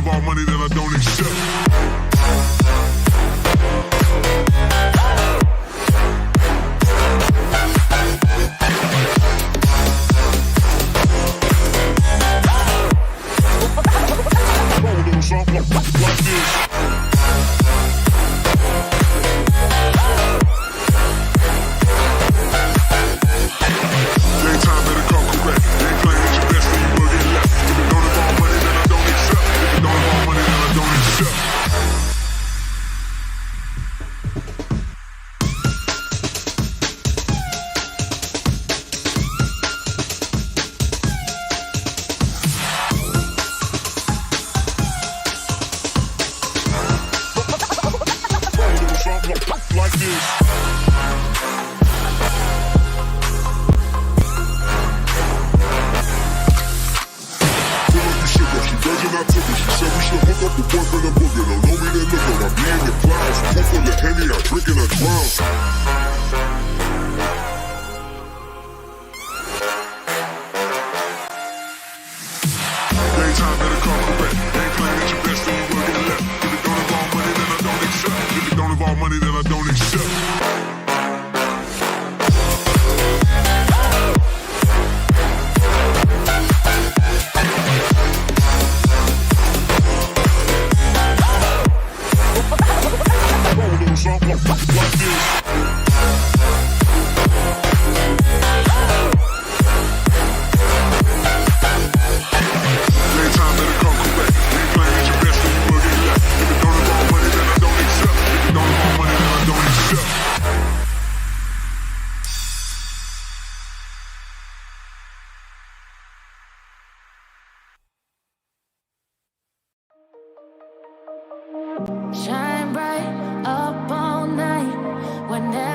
involve money, then I don't accept. Like this. Daytime better come correct. They ain't playing at your best, then you will get left. If it don't involve money, then I don't accept. If it don't involve money, then I don't accept. Like this. She virgin, I took her. She said we should hook up with boyfriend and booger. Don't know me, then look her. I'm being the clouds. Pool full of Henny, I drink and I drown. Daytime better come correct. Ain't playing at your best, then you will get left. If it don't involve money, then I don't accept. If it don't involve money, then I don't accept. Like this. Daytime better come correct. Ain't playing at your best, then you will get left. If it don't involve money, then I don't accept. If it don't involve money, then I don't accept. Shine bright up all night whenever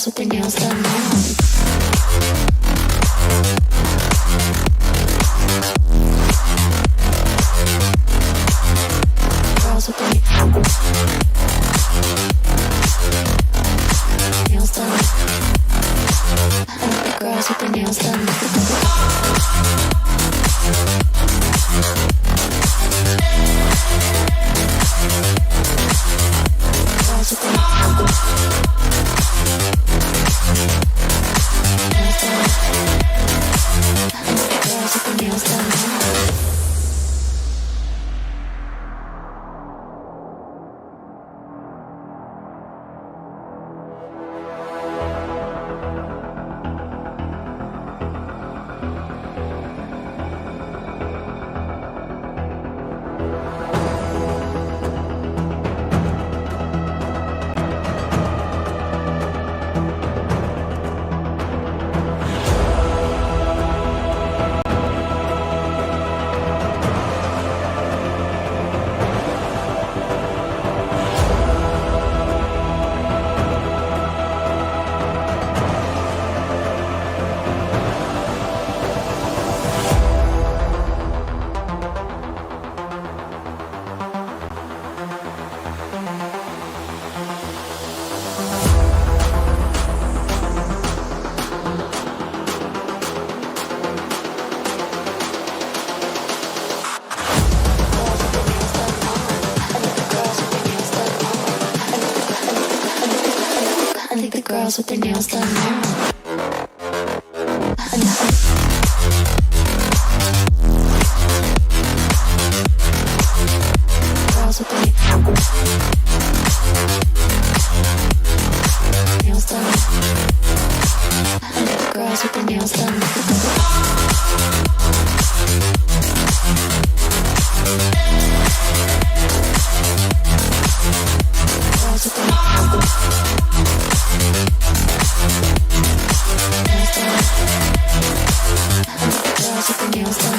girls with their nails done now. Girls with their nails done. I like the girls with their nails done. Girls with their nails done. Girls with their nails done now. Girls with their nails done. I like the girls with their nails done. Girls with their nails done.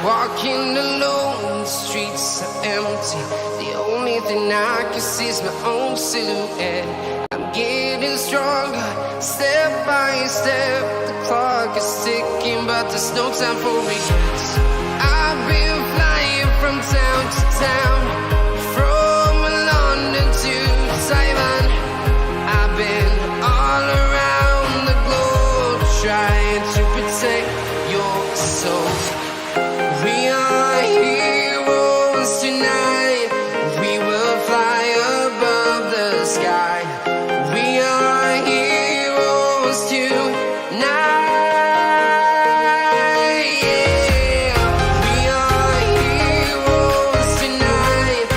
Walking alone, the streets are empty. The only thing I can see is my own silhouette. I'm getting stronger, step by step. The clock is ticking, but there's no time for regrets. I've been flying from town to town, from London to Taiwan. I've been all around the globe, trying to protect your soul. We are heroes tonight. We will fly above the sky. We are heroes tonight. Yeah. We are heroes tonight.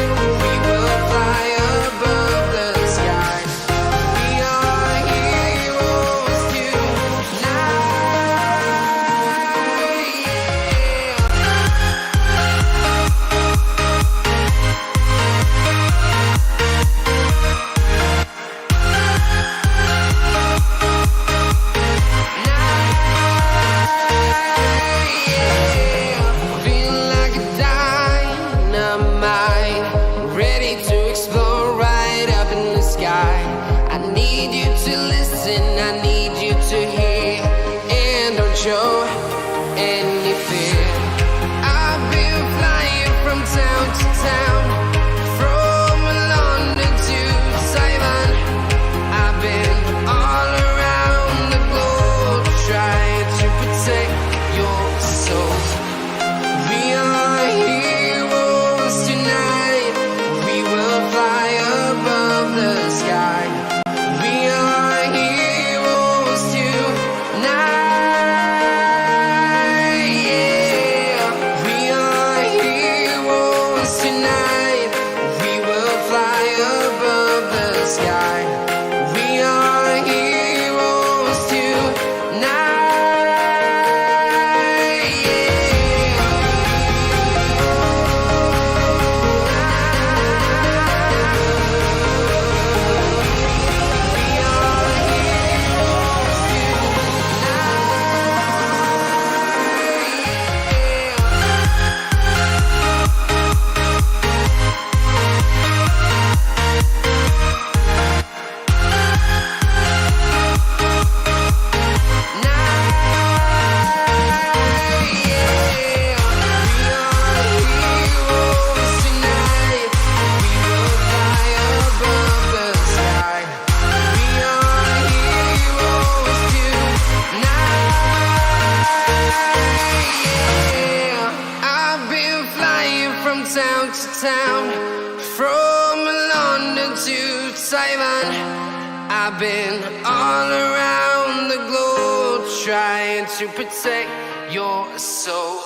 We will fly above the sky. We are heroes tonight. Show any fear. I've been flying from town to town, from London to Taiwan. I've been all around the globe, trying to protect your soul. We are heroes tonight. We will fly above the sky. We are heroes tonight. Tonight, we will fly above the sky. town to town, from London to Taiwan. I've been all around the globe trying to protect your soul.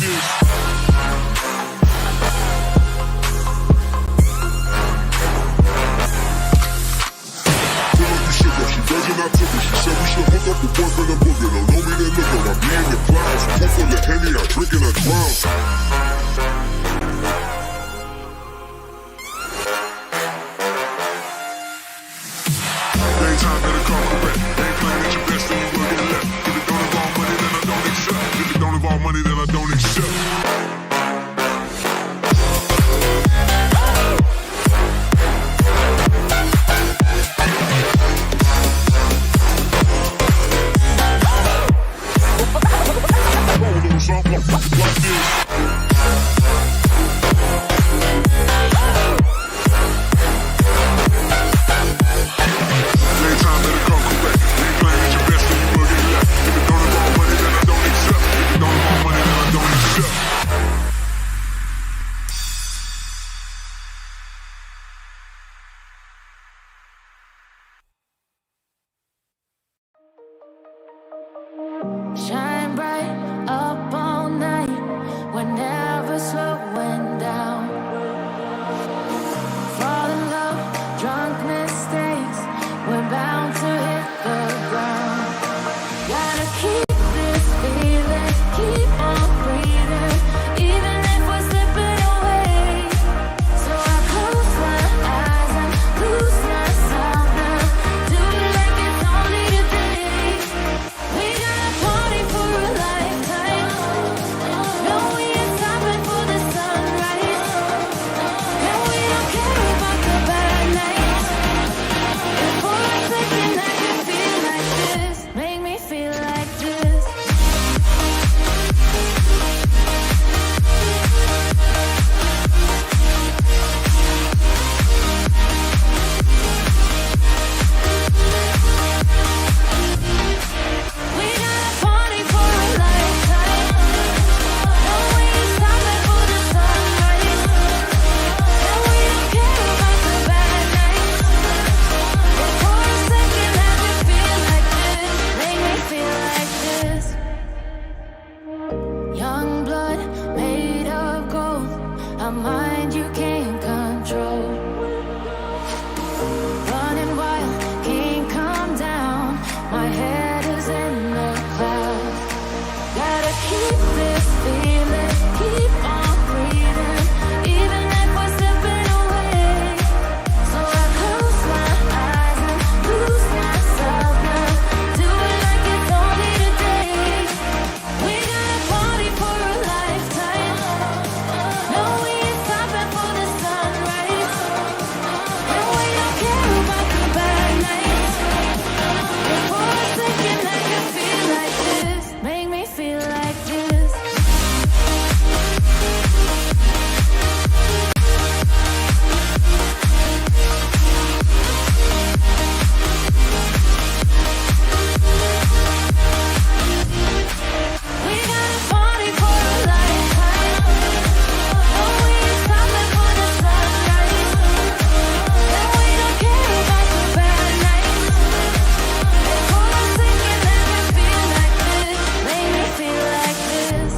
this. Feel like you should go. She virgin, I took her. She said we should hook up with boyfriend and booger. Don't know me, then look her. I be in the clouds. Pull full of Henny, I drink and I drown. Daytime better come correct. Ain't playing at your best, then you will get left. If it don't involve money, then I don't accept. If it don't involve money, then I don't accept. Shine bright up all night, we're never slowing down. Fall in love, drunk mistakes, we're bound to hit the ground. Gotta keep this feeling, keep on breathing, even if we're slipping away. So I close my eyes and lose myself now, do it like it's only today. We got a party for a lifetime. No, we ain't stopping for the sunrise. And we don't care about the bad nights. And for a second I can feel like this. Make me feel like this. We got a party for a lifetime. No, we ain't stopping for the sunrise. And we don't care about the bad nights. But for a second I can feel like this. Make me feel like this. Young blood made of gold, a mind you can't control. Running wild, can't calm down. My head is in the clouds. Gotta keep this feeling, keep on breathing, even if we're slipping away. So I close my eyes and lose myself now, do it like it's only today. We got a party for a lifetime. No, we ain't stopping for the sunrise. And we don't care about the bad nights. And for a second I can feel like this. Make me feel like this. We got a party for a lifetime. No, we ain't stopping for the sunrise. And we don't care about the bad nights. And for a second I can feel like this. Make me feel like this.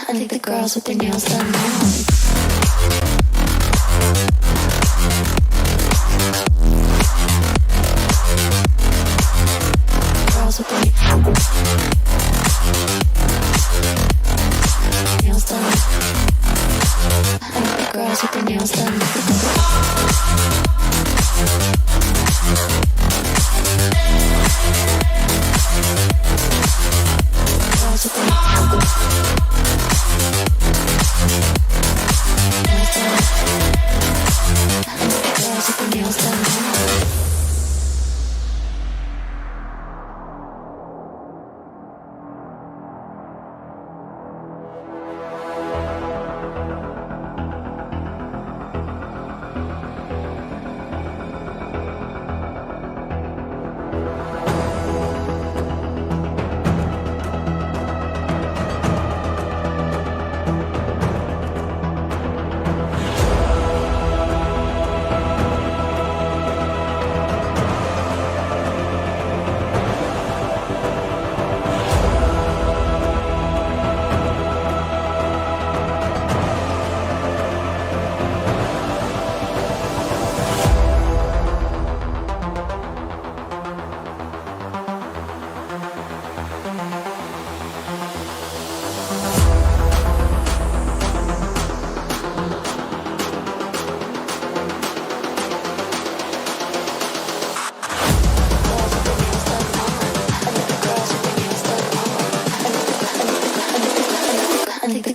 I think the girls with their nails done now. girls with their nails done. Girls with their nails done. Girls with their nails done.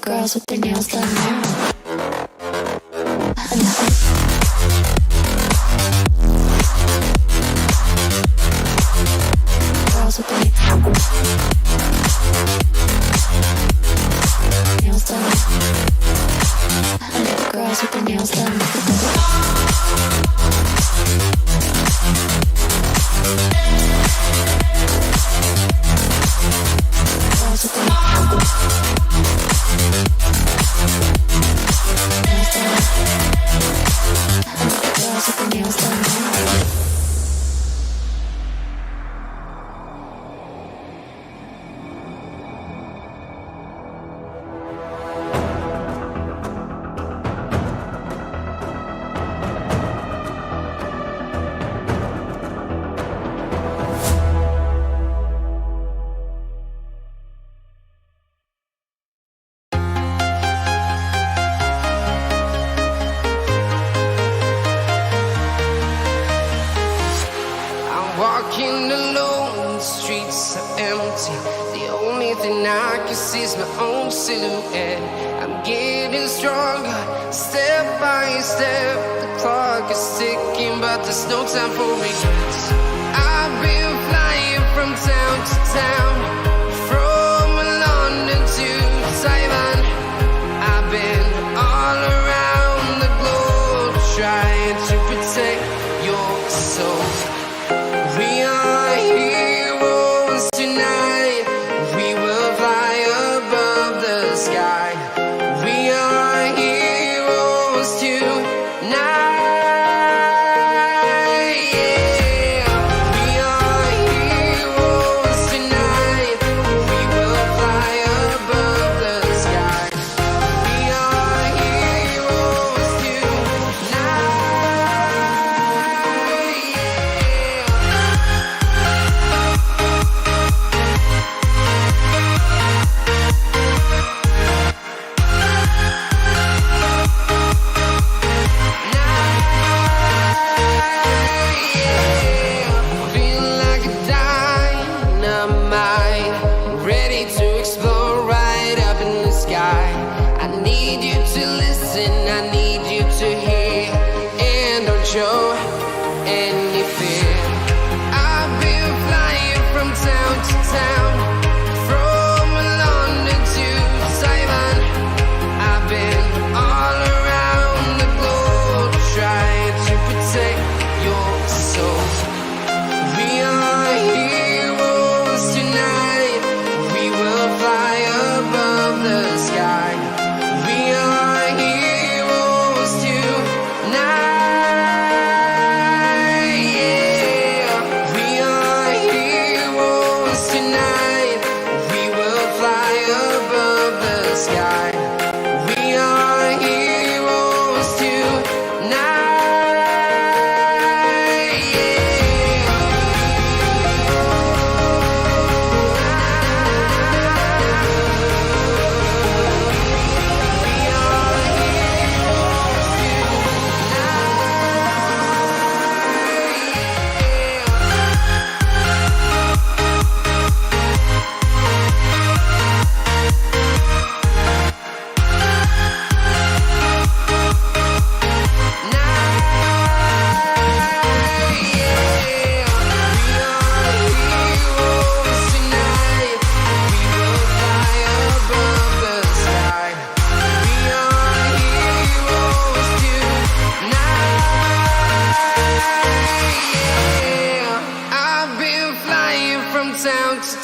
Girls with their nails done now. Girls with their nails done. Girls with their nails done. Girls with their nails done. Walking alone, the streets are empty. The only thing I can see is my own silhouette. I'm getting stronger, step by step. The clock is ticking, but there's no time for regrets. I've been flying from town to town, from London to Taiwan. I've been all around the globe, trying to protect your soul. We are heroes tonight. We will fly above the sky. We are heroes tonight. Yeah. We are heroes tonight.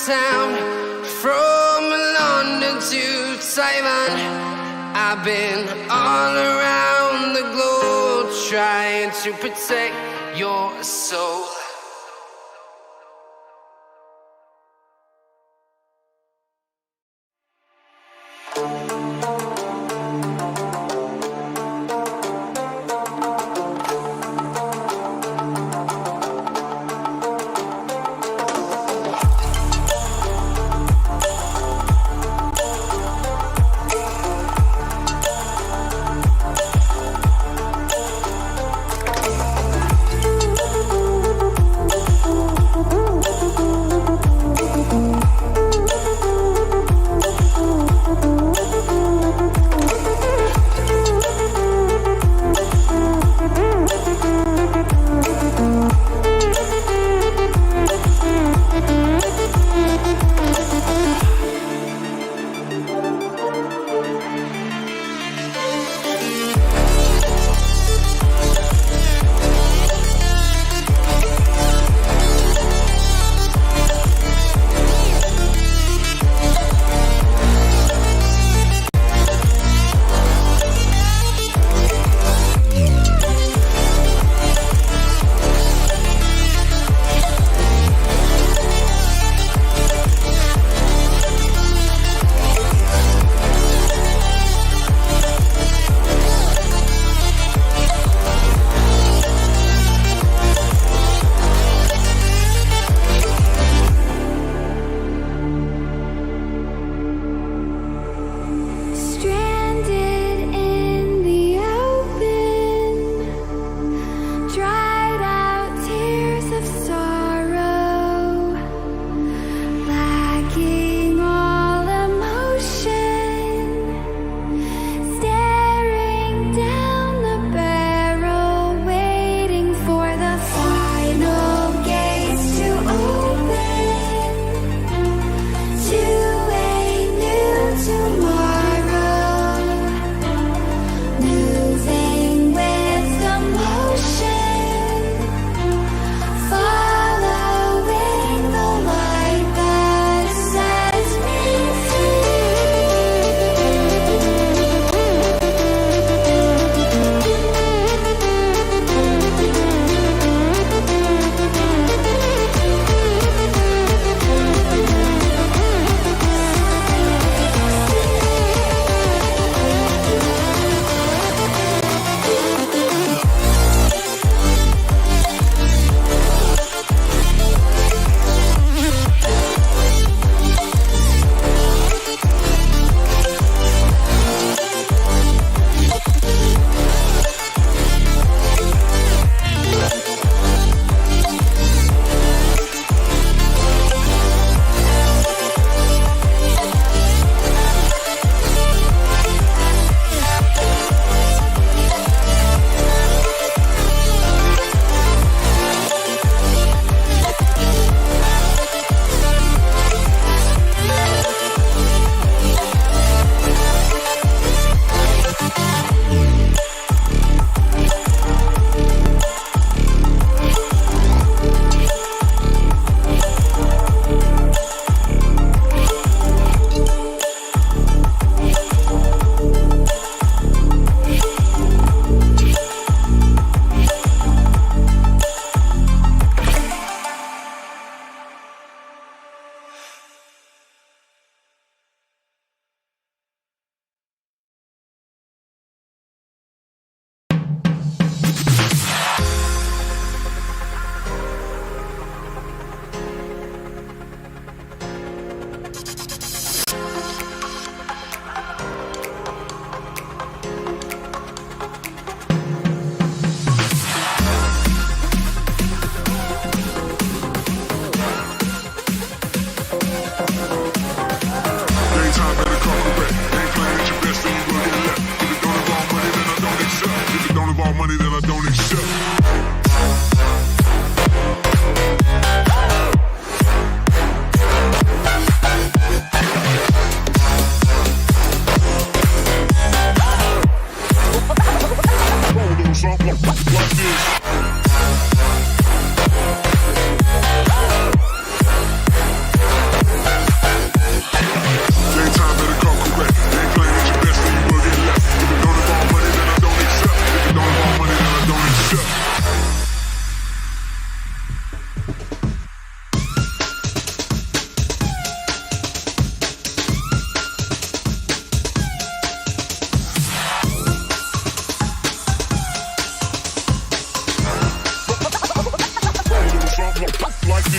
town, from London to Taiwan. I've been all around the globe trying to protect your soul.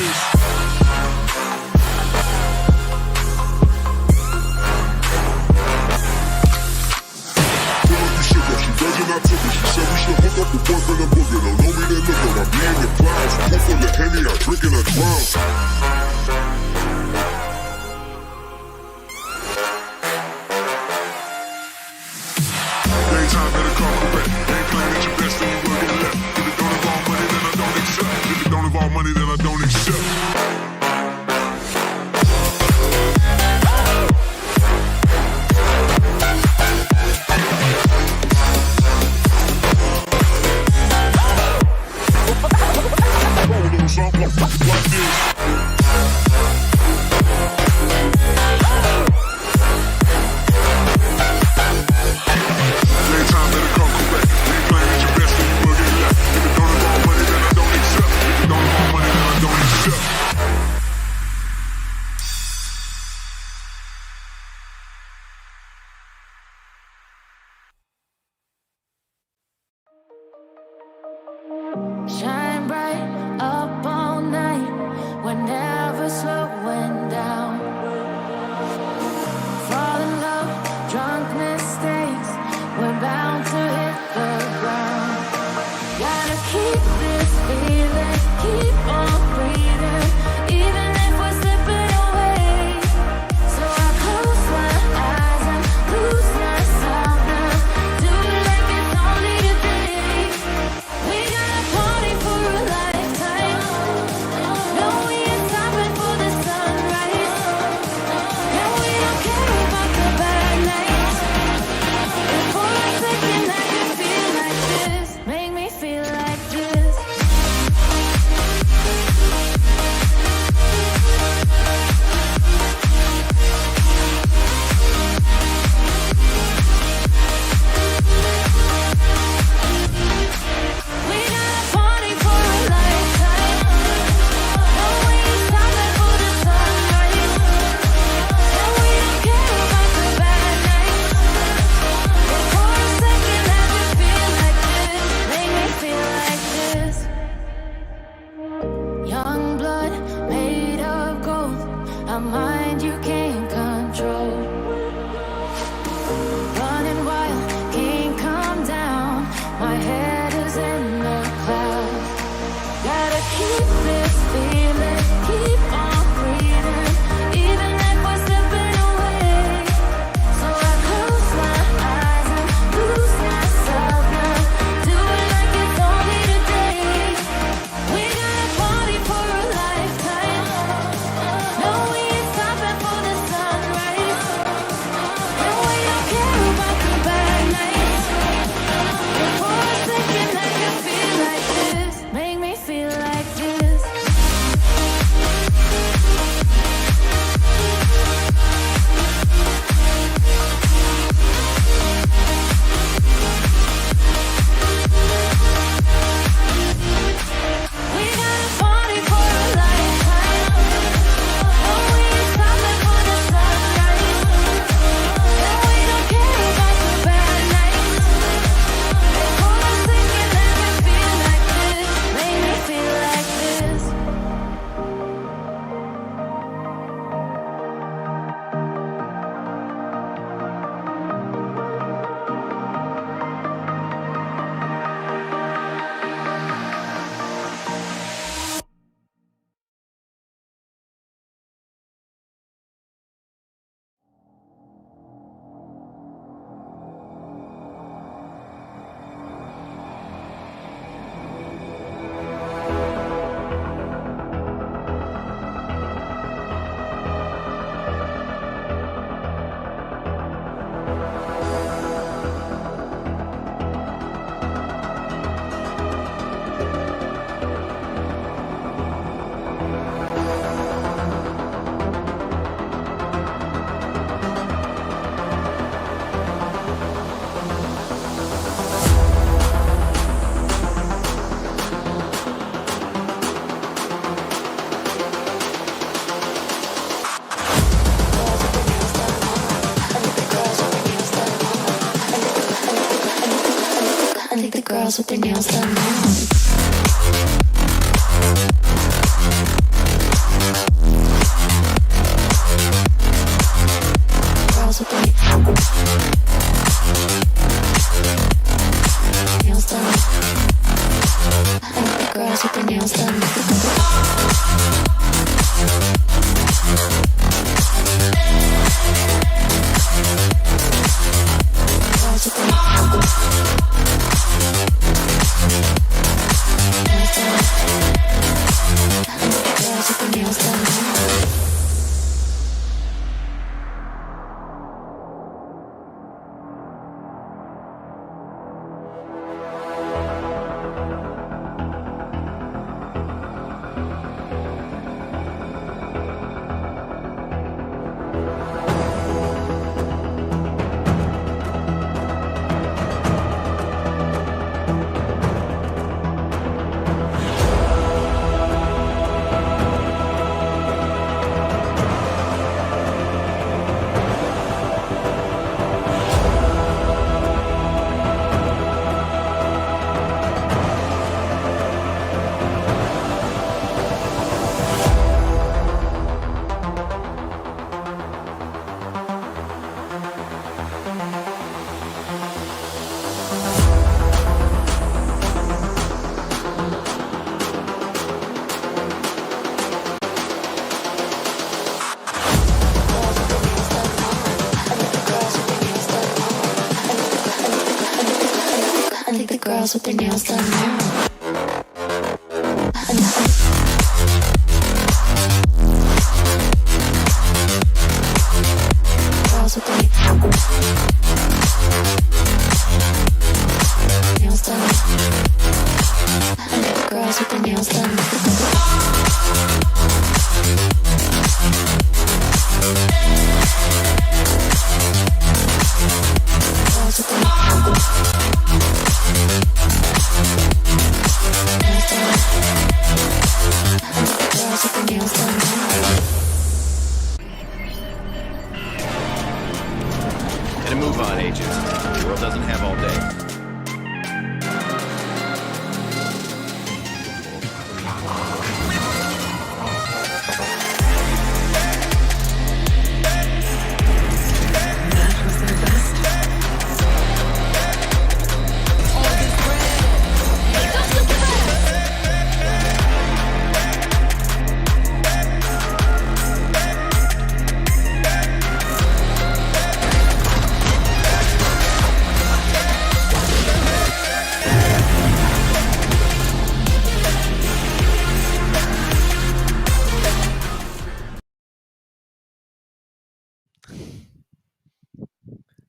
this. Feel like you should, but she doesn't, I took it. She said we should hook up with boyfriend and booger. Don't know me, then look up. I be in the clouds. Pull full of Henny, I drink and I drown. Daytime better come correct. Ain't playing at your best, then you will get left. If it don't involve money, then I don't accept. If it don't involve money, then I don't accept. Like this. Daytime better come correct. Ain't playing at your best, then you will get left. If it don't involve money, then I don't accept. If it don't involve money, then I don't accept. Shine bright up all night, we're never slowing down. Fall in love, drunk mistakes, we're bound to hit the ground. Gotta keep this feeling, keep on breathing, even if we're slipping away. So I close my eyes and lose myself now, do it like it's only today. We got a party for a lifetime. No, we ain't stopping for the sunrise. And we don't care about the bad nights. And for a second I can feel like this. Make me feel like this. We got a party for a lifetime. No, we ain't stopping for the sunrise. And we don't care about the bad nights. But for a second I can feel like this. Make me feel like this. Young blood made of gold, a mind you can't control. Running wild, can't calm down. My head is in the clouds. Gotta keep this feeling, keep on breathing, even if we're slipping away. So I close my eyes and lose myself now, do it like it's only today. We got a party for a lifetime. No, we ain't stopping for the sunrise. And we don't care about the bad nights. But for a second I can feel like this. Make me feel like this. We got a party for a lifetime. No, we ain't stopping for the sunrise. And we don't care about the bad nights. But for a second I can feel like this. Make me feel like this. girls with their nails done now. done. I like the girls with their nails done. Girls with their nails done. I like the girls with their nails done. Girls with their nails done now. Girls with their nails done. I like the girls with their nails done. Girls with their Get a move on, agent. The world doesn't have all day.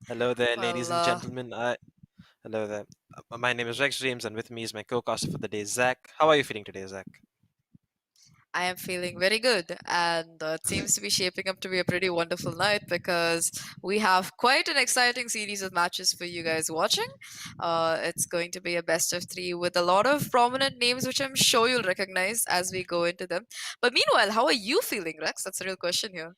Hello there, Well, ladies and gentlemen. Hello there. My name is Rex James, and with me is my co-caster for the day, Zach. How are you feeling today, Zach? I am feeling very good, and it seems to be shaping up to be a pretty wonderful night because we have quite an exciting series of matches for you guys watching. It's going to be a best of three with a lot of prominent names, which I'm sure you'll recognize as we go into them. But meanwhile, how are you feeling, Rex? That's the real question here.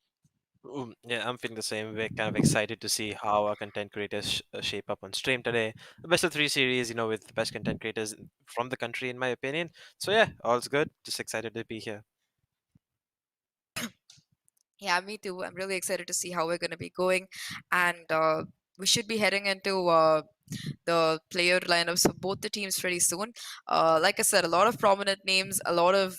Yeah, I'm feeling the same. We're kind of excited to see how our content creators shape up on stream today. A best of three series, with the best content creators from the country, in my opinion. So yeah, all's good. Just excited to be here. Yeah, me too. I'm really excited to see how we're going to be going, and we should be heading into the player lineups for both the teams pretty soon. Like I said, a lot of prominent names, a lot of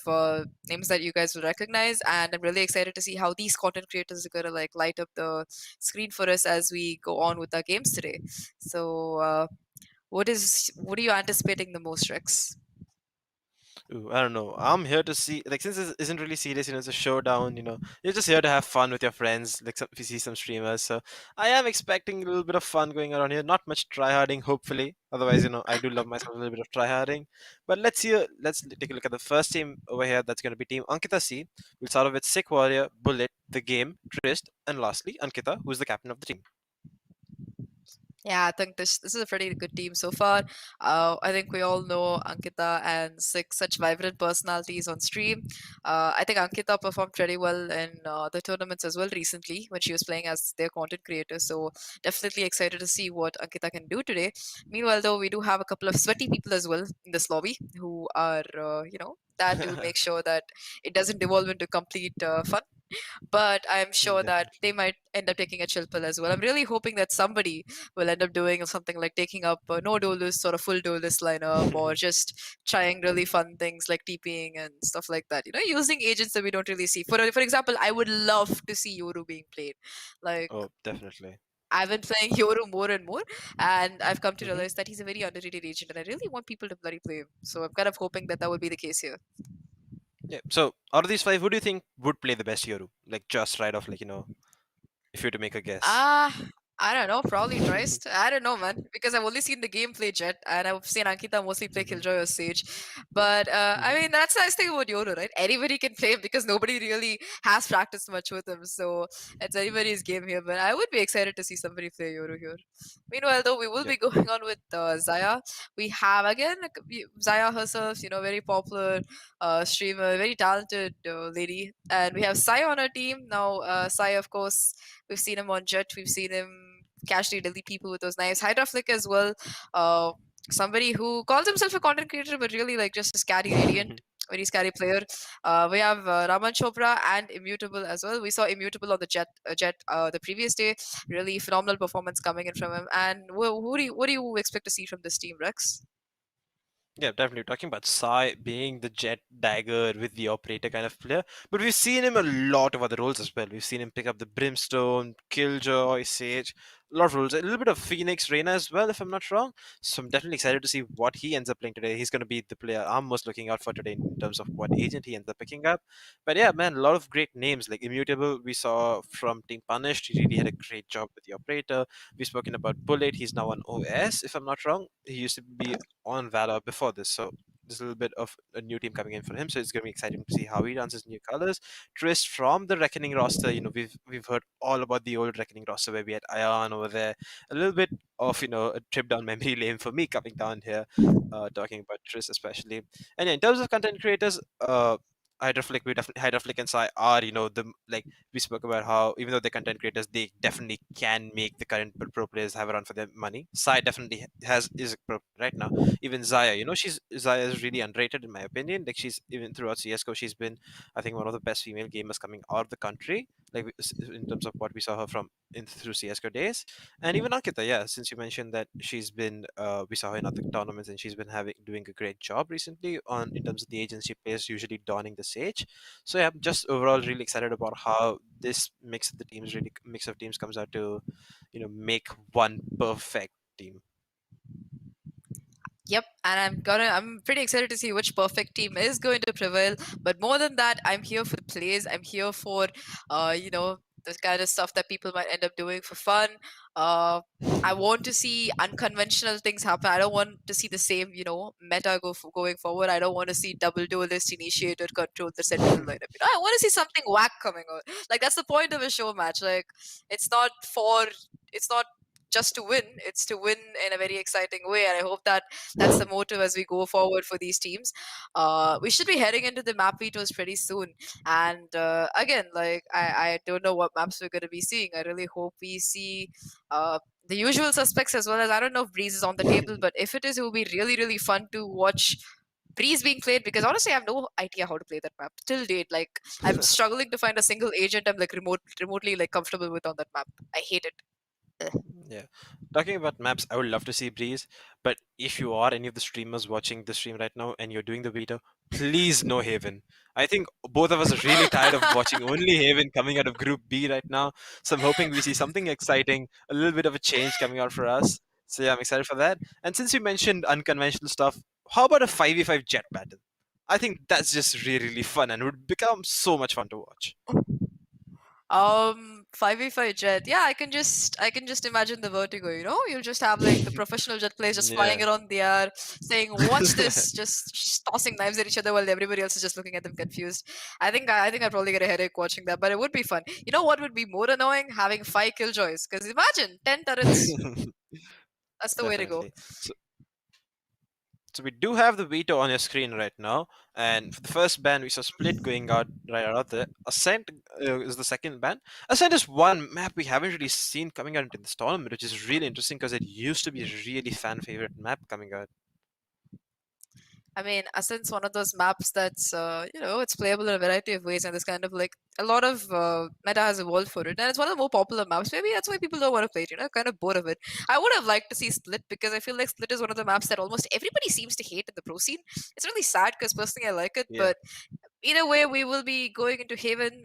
names that you guys will recognize, and I'm really excited to see how these content creators are gonna like light up the screen for us as we go on with our games today. So, what are you anticipating the most, Rex? Ooh, I don't know. I'm here to see, like, since this isn't really serious, it's a showdown, you're just here to have fun with your friends, like, if you see some streamers. So I am expecting a little bit of fun going around here. Not much tryharding, hopefully. Otherwise, I do love myself a little bit of tryharding. But let's take a look at the first team over here. That's going to be Team AnkkitaC. We'll start off with Sick Warrior, Bullet, The Game, Trist, and lastly, Ankkita, who's the captain of the team. Yeah, I think this is a pretty good team so far. I think we all know Ankkita and Six, such vibrant personalities on stream. I think Ankkita performed pretty well in the tournaments as well recently when she was playing as their content creator. So definitely excited to see what Ankkita can do today. Meanwhile, though, we do have a couple of sweaty people as well in this lobby who are, that to make sure that it doesn't devolve into complete fun. but I'm sure that they Definitely. might end up taking a chill pill as well. I'm really hoping that somebody will end up doing something like taking up a no duelist or a full duelist lineup, or just trying really fun things like TPing and stuff like that. Using agents that we don't really see. For example, I would love to see Yoru being played. Like, Oh, definitely. I've been playing Yoru more and more, and I've come to Hmm. realize that he's a very underrated agent, and I really want people to bloody play him. So I'm kind of hoping that that will be the case here. Yeah. So out of these five, who do you think would play the best Yoru? Like just right off, if you were to make a guess. Ah, I don't know. Probably Dreist. I don't know, man, because I've only seen the gameplay Jet, and I've seen Ankkita mostly play Hmm. Killjoy or Sage. But I Hmm. mean, that's the nice thing about Yoru, right? Anybody can play him because nobody really has practiced much with him. So it's anybody's game here. But I would be excited to see somebody play Yoru here. Meanwhile, though, we will Yep. be going on with Xyaa. We have again Xyaa herself, very popular streamer, very talented lady, and we have Sai on our team now. Sai, of course. We've seen him on Jet. We've seen him casually delete people with those knives. Hydra Flick as well. Uh, Somebody who calls himself a content creator, but really like just a scary radiant, very scary player. We have Raman Chopra and Immutable as well. We saw Immutable on the Jet the previous day. Really phenomenal performance coming in from him. And what do you expect to see from this team, Rex? Yeah, definitely. Talking about Sai being the jet dagger with the operator kind of player, but we've seen him a lot of other roles as well. We've seen him pick up the Brimstone, Killjoy, Sage, a lot of roles. A little bit of Phoenix, Reyna as well, if I'm not wrong. So I'm definitely excited to see what he ends up playing today. He's going to be the player I'm most looking out for today in terms of what agent he ends up picking up. But yeah, man, a lot of great names like Immutable. We saw from Team Punished. He really had a great job with the operator. We've spoken about Bullet. He's now on OS, if I'm not wrong. He used to be on Valor before this. So there's a little bit of a new team coming in for him. So it's going to be exciting to see how he runs his new colors. Trist from the Reckoning roster. We've heard all about the old Reckoning roster where we had Ion over there. A little bit of a trip down memory lane for me coming down here, talking about Trist especially. And yeah, in terms of content creators, Hydroflick and Sai are the like we spoke about how even though they're content creators, they definitely can make the current pro players have a run for their money. Sai definitely is a pro right now. Even Zaya, Zaya is really underrated in my opinion. Like she's even throughout CS:GO, she's been I think one of the best female gamers coming out of the country. Like in terms of what we saw her from in through CS:GO days, and even Ankkita, yeah. Since you mentioned that we saw her in other tournaments, and she's been having doing a great job recently on in terms of the agency players usually donning the sage. So yeah, I'm just overall really excited about how this mix of teams comes out to, make one perfect team. Yep, and I'm pretty excited to see which perfect team is going to prevail. But more than that, I'm here for the plays. I'm here for the kind of stuff that people might end up doing for fun. Uh I want to see unconventional things happen. I don't want to see the same, meta going forward. I don't want to see double duelist initiator control the sentinel lineup. I want to see something whack coming out. Like that's the point of a show match. Like it's not for it's not just to win, it's to win in a very exciting way, and I hope that that's the motive as we go forward for these teams. We should be heading into the map vetoes pretty soon, and again, like I don't know what maps we're going to be seeing. I really hope we see the usual suspects, as well as I don't know if Breeze is on the table, but if it is, it will be really really fun to watch Breeze being played, because honestly I have no idea how to play that map till date. Like I'm struggling to find a single agent I'm like remotely like comfortable with on that map. I hate it. Yeah. Talking about maps, I would love to see Breeze, but if you are any of the streamers watching the stream right now and you're doing the veto, please no Haven. I think both of us are really tired of watching only Haven coming out of Group B right now. So I'm hoping we see something exciting, a little bit of a change coming out for us. So yeah, I'm excited for that. And since you mentioned unconventional stuff, how about a 5v5 jet battle? I think that's just really, really fun and would become so much fun to watch. 5v5 jet. Yeah, I can just imagine the vertigo, You'll just have like the professional jet players just flying Yeah. around the air, saying, "Watch this," just tossing knives at each other while everybody else is just looking at them confused. I think I'd probably get a headache watching that, but it would be fun. You know what would be more annoying? Having 5 killjoys. Because imagine 10 turrets. That's the way to go. Definitely. So we do have the veto on your screen right now, and for the first ban we saw Split going out right out of there. Ascent is the second ban. Ascent is one map we haven't really seen coming out into this tournament, which is really interesting because it used to be a really fan favorite map coming out. I mean, since one of those maps that's it's playable in a variety of ways, and there's kind of like a lot of meta has evolved for it, and it's one of the more popular maps. Maybe that's why people don't want to play it. Kind of bored of it. I would have liked to see Split because I feel like Split is one of the maps that almost everybody seems to hate in the pro scene. It's really sad because personally I like it, Yeah. but either way, we will be going into Haven.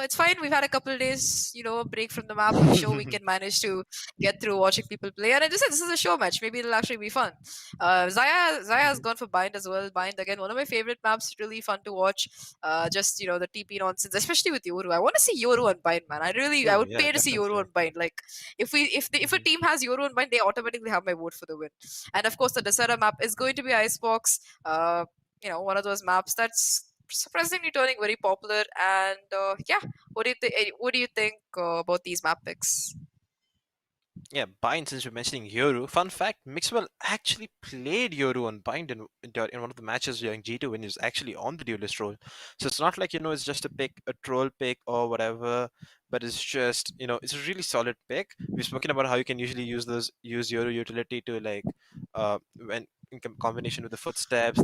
It's fine. We've had a couple of days, a break from the map. I'm sure we can manage to get through watching people play. And I just said this is a show match. Maybe it'll actually be fun. Xyaa has gone for Bind as well. Bind again, one of my favorite maps. Really fun to watch. Just the TP nonsense, especially with Yoru. I want to see Yoru on Bind, man. I Oh would yeah, pay to see Yoru definitely. on Bind. Like if a team has Yoru on Bind, they automatically have my vote for the win. And of course, the Desera map is going to be Icebox. One of those maps that's surprisingly turning very popular. And yeah, what do you think about these map picks? Yeah, Bind, since you're mentioning Yoru, fun fact, Mixwell actually played Yoru on Bind in one of the matches during G2 when he was actually on the duelist role. So it's not like, it's just a pick, a troll pick or whatever, but it's just, it's a really solid pick. We've spoken about how you can usually use Yoru utility to when in combination with the footsteps,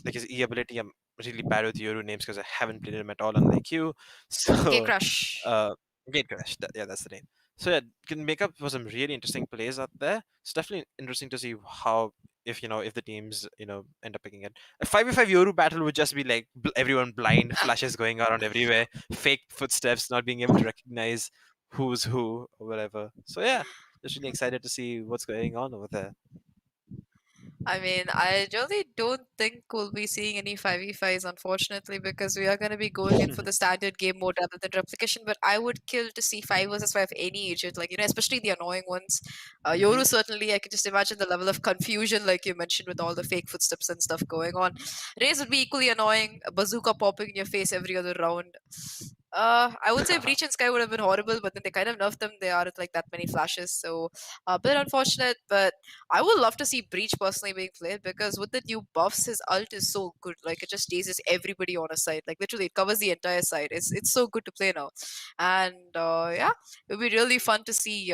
like his E ability. I'm really bad with Yoru names because I haven't played him at all, unlike you. Gate So, Crash. uh, Gate Crash. Yeah, that's the name. So yeah, can make up for some really interesting plays out there. It's definitely interesting to see how if the teams end up picking it. A 5v5 Yoru battle would just be like everyone blind, flashes going around everywhere, fake footsteps, not being able to recognize who's who or whatever. So yeah, just really excited to see what's going on over there. I mean, I really don't think we'll be seeing any 5v5s, unfortunately, because we are going to be going in for the standard game mode rather than replication. But I would kill to see 5 versus 5 any agent, like, especially the annoying ones. Hmm. Yoru, certainly, I can just imagine the level of confusion, like you mentioned, with all the fake footsteps and stuff going on. Raze would be equally annoying, a bazooka popping in your face every other round. I would say Breach and Sky would have been horrible, but then they kind of nerfed them. They aren't like that many flashes, so a bit unfortunate. But I would love to see Breach personally being played because with the new buffs, his ult is so good. Like it just chases everybody on a side. Like literally, it covers the entire side. It's so good to play now, and yeah, it would be really fun to see.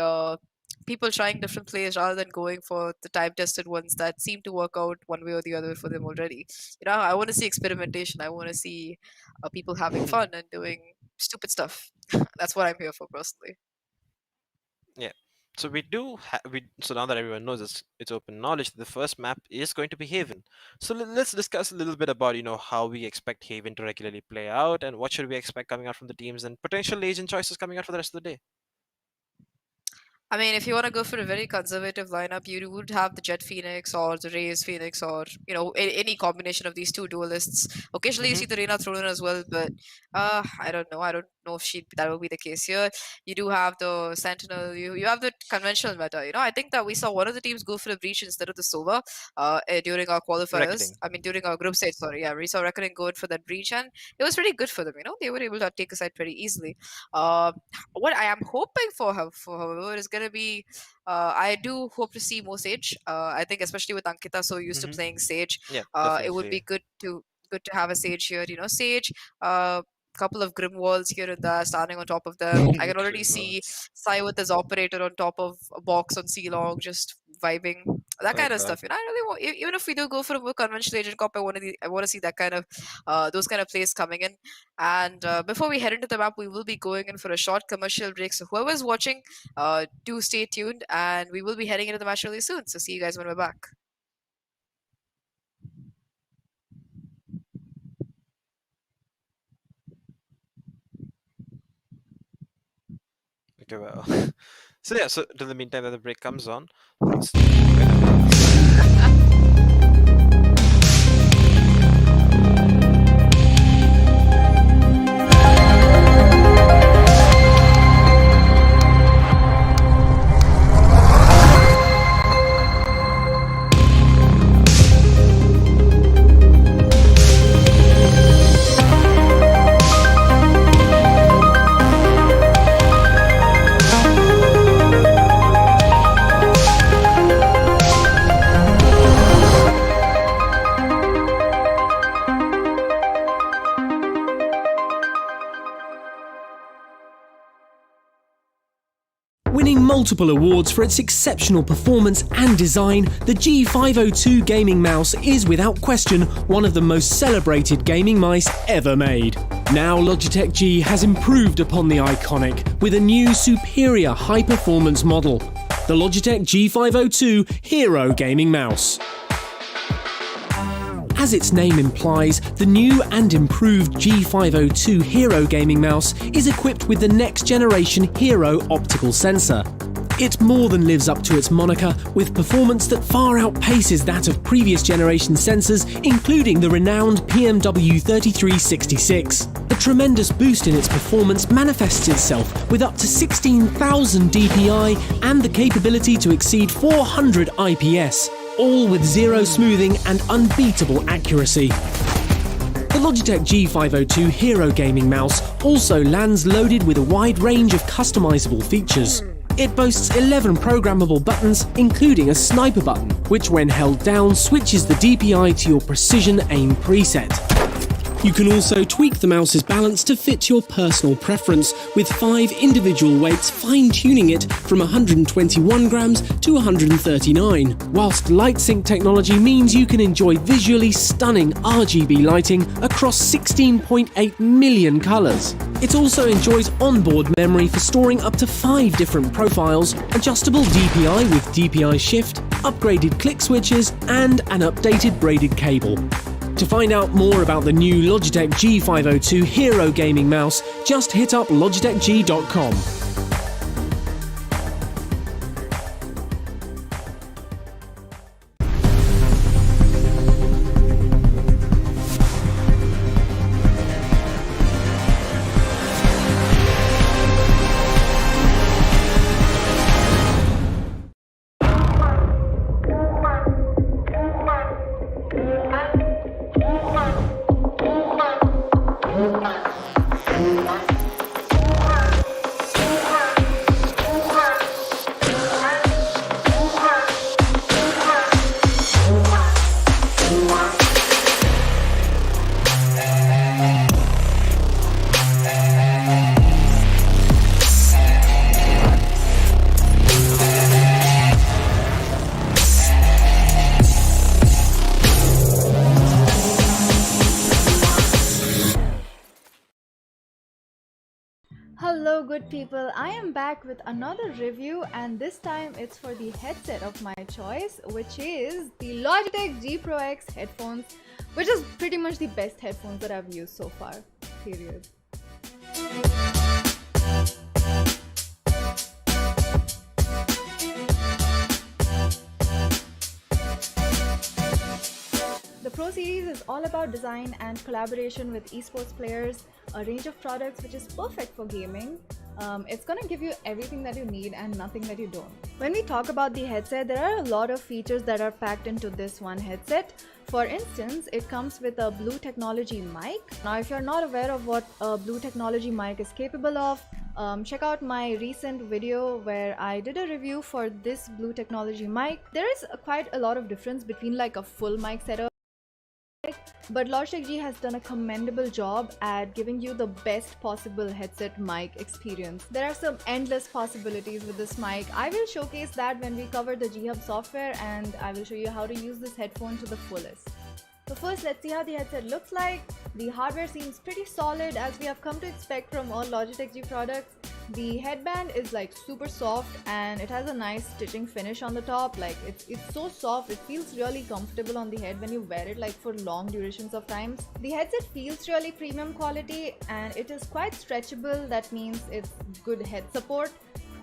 People trying different plays rather than going for the time tested ones that seem to work out one way or the other for them already. I want to see experimentation. I want to see people having fun and doing stupid stuff. That's what I'm here for personally. Yeah. So so now that everyone knows it's open knowledge, the first map is going to be Haven. So let's discuss a little bit about how we expect Haven to regularly play out and what should we expect coming out from the teams and potential agent choices coming out for the rest of the day. I mean, if you want to go for a very conservative lineup, you would have the Jet Phoenix or the Raze Phoenix or, any combination of these two duelists. Occasionally you Hmm. see the Reyna thrown in as well, but I don't know. I don't know if that will be the case here. You do have the Sentinel, you have the conventional meta. I think that we saw one of the teams go for a breach instead of the Sova during our qualifiers. Reckoning. I mean, during our group stage, sorry. Yeah, we saw Reckoning going for that breach, and it was pretty good for them. They were able to take a side pretty easily. Uh, what I am hoping for however, is going to be I do hope to see more Sage. I think especially with Ankkita so used to Hmm. playing Sage, Yeah, it would be definitely. good to have a Sage here. Sage. Couple of grim walls here and there standing on top of them. I can already see Grimwards. Sai with his operator on top of a box on C long, just vibing, that Oh kind of god. stuff. I really want, even if we do go for a more conventional agent cop, I want to see that kind of those kind of plays coming in. And before we head into the map, we will be going in for a short commercial break. So whoever's watching, do stay tuned, and we will be heading into the match really soon. So see you guys when we're back. Okay, well. So yeah, so till the meantime that the break comes on, let's go ahead and multiple awards for its exceptional performance and design, the G502 gaming mouse is without question one of the most celebrated gaming mice ever made. Now LogitechG has improved upon the iconic with a new superior high-performance model, the Logitech G502 Hero Gaming Mouse. As its name implies, the new and improved G502 Hero Gaming Mouse is equipped with the next generation Hero optical sensor. It more than lives up to its moniker with performance that far outpaces that of previous generation sensors, including the renowned PM3366. A tremendous boost in its performance manifests itself with up to 16,000 DPI and the capability to exceed 400 IPS. All with zero smoothing and unbeatable accuracy. The Logitech G502 Hero Gaming Mouse also lands loaded with a wide range of customizable features. It boasts 11 programmable buttons, including a sniper button, which when held down switches the DPI to your precision aim preset. You can also tweak the mouse's balance to fit your personal preference, with 5 individual weights fine-tuning it from 121 grams to 139, whilst LightSync technology means you can enjoy visually stunning RGB lighting across 16.8 million colours. It also enjoys onboard memory for storing up to 5 different profiles, adjustable DPI with DPI shift, upgraded click switches, and an updated braided cable. To find out more about the new Logitech G502 Hero Gaming Mouse, just hit up logitechg.com. Hello good people, I am back with another review, and this time it's for the headset of my choice, which is the Logitech G Pro X headphones, which is pretty much the best headphones that I've used so far, period. The Pro series is all about design and collaboration with esports players, a range of products which is perfect for gaming. It's gonna give you everything that you need and nothing that you don't. When we talk about the headset, there are a lot of features that are packed into this one headset. For instance, it comes with a Blue technology mic. Now, if you're not aware of what a Blue technology mic is capable of, check out my recent video where I did a review for this Blue technology mic. There is quite a lot of difference between like a full mic setup, but Logitech G has done a commendable job at giving you the best possible headset mic experience. There are some endless possibilities with this mic. I will showcase that when we cover the G Hub software, and I will show you how to use this headphone to the fullest. So first, let's see how the headset looks like. The hardware seems pretty solid, as we have come to expect from all Logitech G products. The headband is like super soft and it has a nice stitching finish on the top. Like it's so soft, it feels really comfortable on the head when you wear it like for long durations of times. The headset feels really premium quality and it is quite stretchable. That means it's good head support.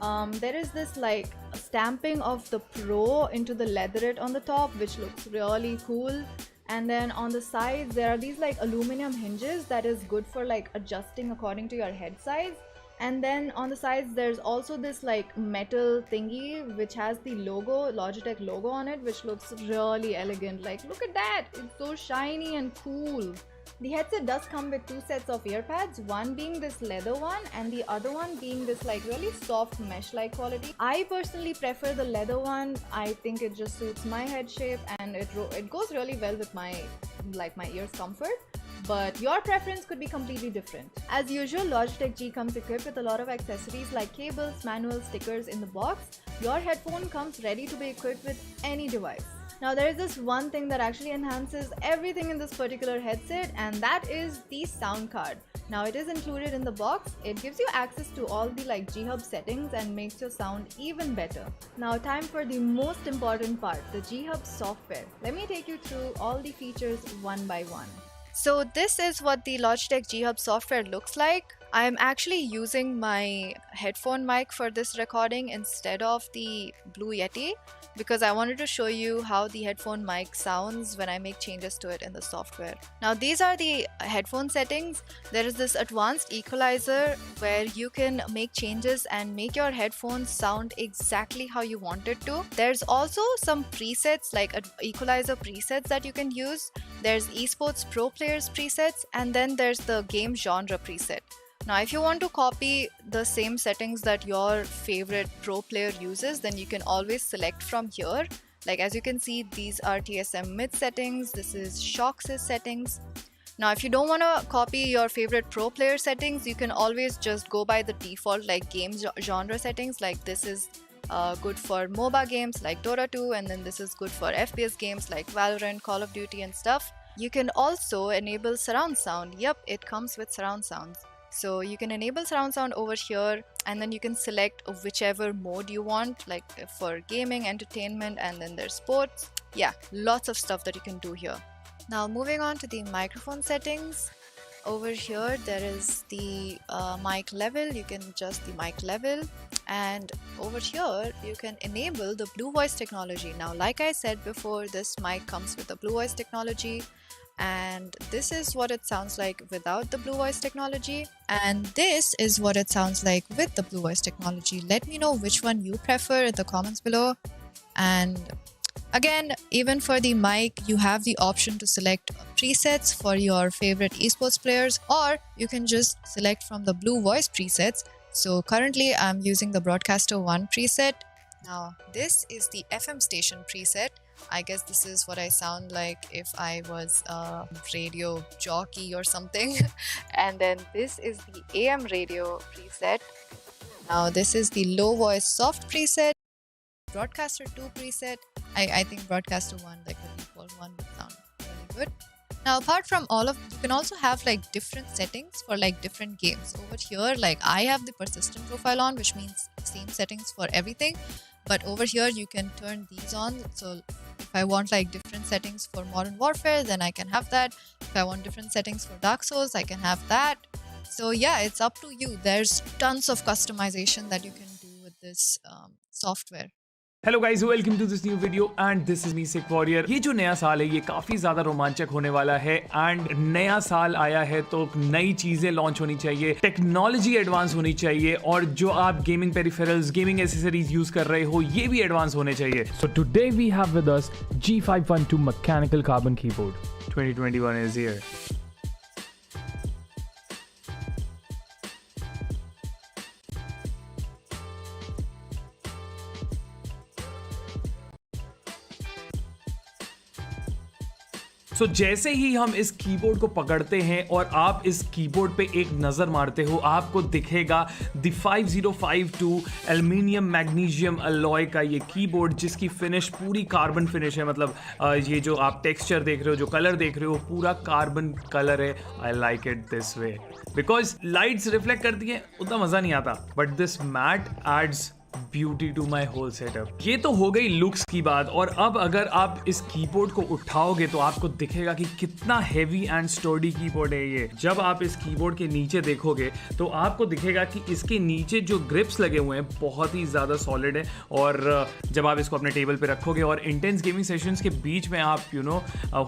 There is this like stamping of the Pro into the leatherette on the top, which looks really cool. And then on the sides there are these like aluminum hinges that is good for like adjusting according to your head size. And then on the sides there's also this like metal thingy which has the logo, Logitech logo on it, which looks really elegant. Like look at that, it's so shiny and cool. The headset does come with 2 sets of ear pads, one being this leather one and the other one being this like really soft mesh-like quality. I personally prefer the leather one. I think it just suits my head shape and it goes really well with my ears comfort. but your preference could be completely different. As usual, Logitech G comes equipped with a lot of accessories like cables, manuals, stickers in the box. Your headphone comes ready to be equipped with any device. Now there is this one thing that actually enhances everything in this particular headset, and that is the sound card. Now it is included in the box. It gives you access to all the G Hub settings and makes your sound even better. Now time for the most important part, the G Hub software. Let me take you through all the features one by one. So this is what the Logitech G Hub software looks like. I am actually using my headphone mic for this recording instead of the Blue Yeti because I wanted to show you how the headphone mic sounds when I make changes to it in the software. Now these are the headphone settings. There is this advanced equalizer where you can make changes and make your headphones sound exactly how you want it to. There's also some presets like equalizer presets that you can use. There's Esports Pro Players presets, and then there's the game genre preset. Now if you want to copy the same settings that your favorite pro player uses, then you can always select from here. Like as you can see, these are TSM mid settings, this is Shox's settings. Now if you don't want to copy your favorite pro player settings, you can always just go by the default game genre settings. Like this is good for MOBA games like Dota 2, and then this is good for FPS games like Valorant, Call of Duty and stuff. You can also enable surround sound. Yep, it comes with surround sounds. So you can enable surround sound over here, and then you can select whichever mode you want, like for gaming, entertainment, and then there's sports. Yeah, lots of stuff that you can do here. Now moving on to the microphone settings. Over here there is the mic level. You can adjust the mic level, and over here you can enable the Blue Voice technology. Now like I said before, this mic comes with the Blue Voice technology, and this is what it sounds like without the Blue Voice technology, and this is what it sounds like with the Blue Voice technology. Let me know which one you prefer in the comments below. And again, even for the mic, you have the option to select presets for your favorite esports players, or you can just select from the Blue Voice presets. So currently I'm using the Broadcaster 1 preset. Now this is the FM station preset. I guess this is what I sound like if I was a radio jockey or something. And then this is the AM radio preset. Now this is the low voice soft preset. Broadcaster 2 preset. I think Broadcaster 1, like the default one, would sound really good. Now apart from all of, you can also have different settings for different games. Over here, I have the persistent profile on, which means same settings for everything. But over here you can turn these on. So if I want different settings for Modern Warfare, then I can have that. If I want different settings for Dark Souls, I can have that. So yeah, it's up to you. There's tons of customization that you can do with this software. Hello guys, welcome to this new video and this is me sick warrior. ये जो नया साल है ये काफ़ी ज़्यादा रोमांचक होने वाला है, एंड नया साल आया है तो नई चीज़ें लॉन्च होनी चाहिए, टेक्नोलॉजी एडवांस होनी चाहिए, और जो आप gaming peripherals, gaming accessories use कर रहे हो ये भी एडवांस होने चाहिए। So today we have with us G512 mechanical carbon keyboard. 2021 is here. तो जैसे ही हम इस कीबोर्ड को पकड़ते हैं और आप इस कीबोर्ड पे एक नज़र मारते हो, आपको दिखेगा द 5052 एल्युमिनियम मैग्नीशियम अलॉय का ये कीबोर्ड, जिसकी फिनिश पूरी कार्बन फिनिश है। मतलब ये जो आप टेक्सचर देख रहे हो, जो कलर देख रहे हो, पूरा कार्बन कलर है। I like it this way because lights reflect करती हैं, उतना मज़ा नहीं आता, but this matte adds beauty to my whole setup. ये तो हो गई लुक्स की बात, और अब अगर आप इस कीबोर्ड को उठाओगे तो आपको दिखेगा कि कितना हेवी एंड स्टर्डी कीबोर्ड है ये। जब आप इस कीबोर्ड के नीचे देखोगे तो आपको दिखेगा कि इसके नीचे जो ग्रिप्स लगे हुए हैं बहुत ही ज़्यादा सॉलिड है, और जब आप इसको अपने टेबल पे रखोगे और इंटेंस गेमिंग सेशंस के बीच में आप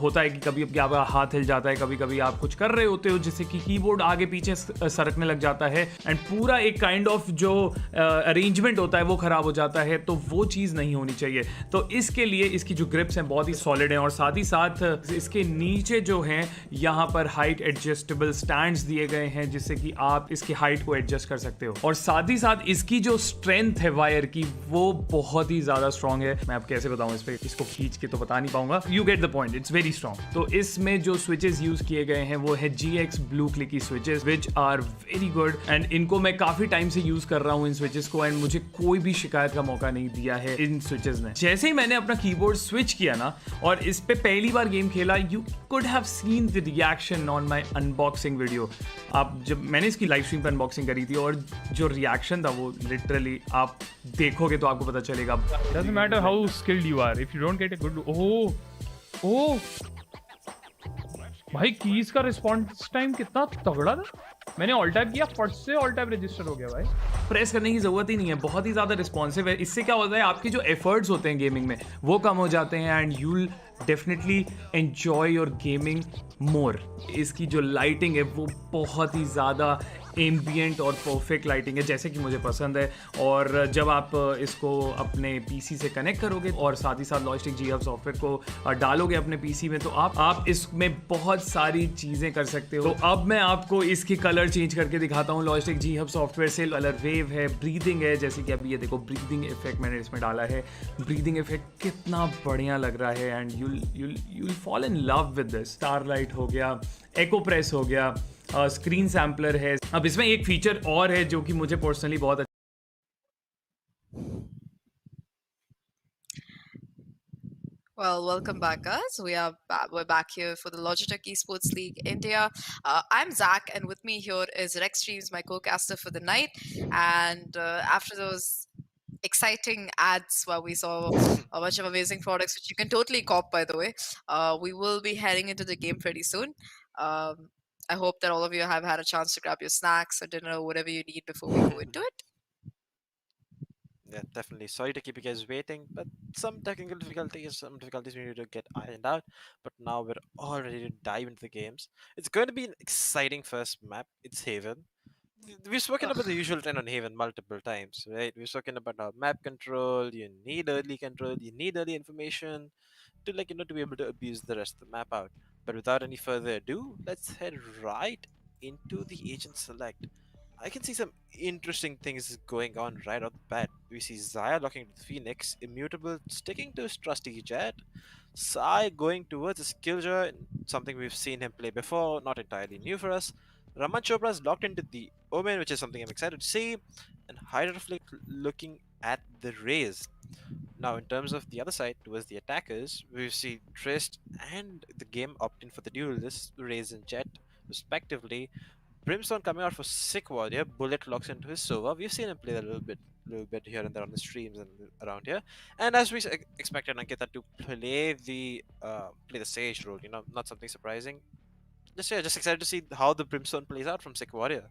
होता है कि कभी आपका हाथ हिल जाता है, कभी कभी आप कुछ कर रहे होते हो जिससे कि कीबोर्ड आगे पीछे सरकने लग जाता है, एंड पूरा एक काइंड ऑफ जो अरेंजमेंट होता होता है वो ख़राब हो जाता है, तो वो चीज़ नहीं होनी चाहिए। तो इसके लिए इसकी जो ग्रिप्स हैं बहुत ही सॉलिड हैं और साथ ही साथ इसके नीचे जो हैं यहाँ पर हाइट एडजस्टेबल स्टैंड्स दिए गए हैं जिससे कि आप इसकी हाइट को एडजस्ट कर सकते हो। और साथ ही साथ इसकी जो स्ट्रेंथ है वायर की वो बहुत ही ज़्यादा स्ट्रॉन्ग है। मैं अब कैसे बताऊँ, इस पे इसको खींच के तो बता नहीं पाऊंगा। You get the point, it's very strong. तो इसमें जो स्विचेस यूज़ किए गए हैं वो है GX blue clicky switches which are very good and इनको मैं काफ़ी टाइम से यूज़ कर रहा हूँ इन स्विचेस को एंड मुझे कोई भी शिकायत का मौका नहीं दिया है इन स्विचेस ने। जैसे ही मैंने अपना कीबोर्ड स्विच किया ना और इस पे पहली बार गेम खेला, you could have seen the reaction on my unboxing video. आप जब मैंने इसकी लाइव स्ट्रीम पे अनबॉक्सिंग करी थी और जो रिएक्शन था वो लिटरली आप देखोगे तो आपको पता चलेगा। Doesn't matter how skilled you are, if you don't get a good oh भाई कीज का रिस्पॉन्स टाइम कितना तगड़ा था। मैंने ऑल टैप किया, फट से ऑल टैप रजिस्टर हो गया भाई। प्रेस करने की ज़रूरत ही नहीं है, बहुत ही ज़्यादा रिस्पॉन्सिव है। इससे क्या होता है, आपके जो एफर्ट्स होते हैं गेमिंग में वो कम हो जाते हैं and you will definitely enjoy your gaming more. इसकी जो लाइटिंग है वो बहुत ही ज़्यादा एम्बियंट और परफेक्ट लाइटिंग है जैसे कि मुझे पसंद है। और जब आप इसको अपने PC से कनेक्ट करोगे और साथ ही साथ LogitechG हब सॉफ्टवेयर को डालोगे अपने PC में तो आप इसमें बहुत सारी चीज़ें कर सकते हो। तो अब मैं आपको इसकी कलर चेंज करके दिखाता हूँ LogitechG हब सॉफ्टवेयर से। कलर वेव है, ब्रीदिंग है, जैसे कि अभी ये देखो ब्रीदिंग इफेक्ट मैंने इसमें डाला है। ब्रीदिंग इफेक्ट कितना बढ़िया लग रहा है and you'll fall in love with this। Starlight हो गया, एको प्रेस हो गया, स्क्रीन सैम्पलर है। अब इसमें एक फीचर और है जो कि मुझे पर्सनली बहुत अच्छा। Well, welcome back, guys. We're back here for the Logitech Esports League India. I'm Zach, and with me here is Rex Streams, my co-caster for the night. And after those exciting ads where we saw a bunch of amazing products, which you can totally cop, by the way, we will be heading into the game pretty soon. I hope that all of you have had a chance to grab your snacks or dinner or whatever you need before we go into it. Yeah, definitely. Sorry to keep you guys waiting, but some difficulties we need to get ironed out. But now we're all ready to dive into the games. It's going to be an exciting first map. It's Haven. We've spoken about the usual trend on Haven multiple times, right? We've spoken about how map control, you need early control, you need early information to to be able to abuse the rest of the map out. But without any further ado, let's head right into the agent select. I can see some interesting things going on right off the bat. We see Xyaa locking with Phoenix, Immutable sticking to his trusty Jet, Sai going towards his Killjoy, something we've seen him play before, not entirely new for us. Raman Chopra's locked into the Omen, which is something I'm excited to see, and Hydroflick looking at the Raze. Now, in terms of the other side, towards the attackers, we see Trist and the game opting for the duelists, Raze and Jet, respectively. Brimstone coming out for Sick Warrior, Bullet locks into his Sova. We've seen him play a little bit here and there on the streams and around here. And as we expected Ankkita to play the Sage role, not something surprising. Just excited to see how the Brimstone plays out from Sick Warrior.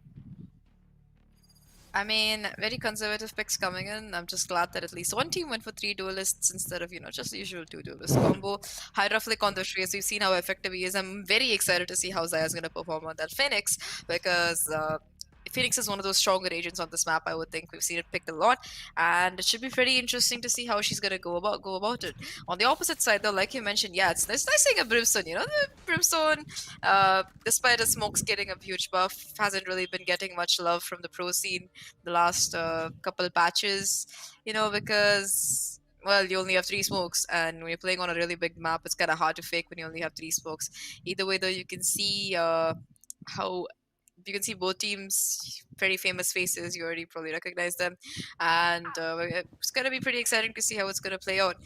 I mean, very conservative picks coming in. I'm just glad that at least one team went for 3 duelists instead of, just the usual 2 duelist combo. Hydroflick on the Trace, we've seen how effective he is. I'm very excited to see how Xyaa is going to perform on that Phoenix because Phoenix is one of those stronger agents on this map, I would think. We've seen it picked a lot, and it should be pretty interesting to see how she's gonna go about it. On the opposite side, though, like you mentioned, yeah, it's nice seeing a Brimstone. The Brimstone, despite his smokes getting a huge buff, hasn't really been getting much love from the pro scene the last couple patches. Because well, you only have 3 smokes, and when you're playing on a really big map, it's kind of hard to fake when you only have 3 smokes. Either way, though, you can see how. You can see both teams, pretty famous faces. You already probably recognize them, and it's going to be pretty exciting to see how it's going to play out.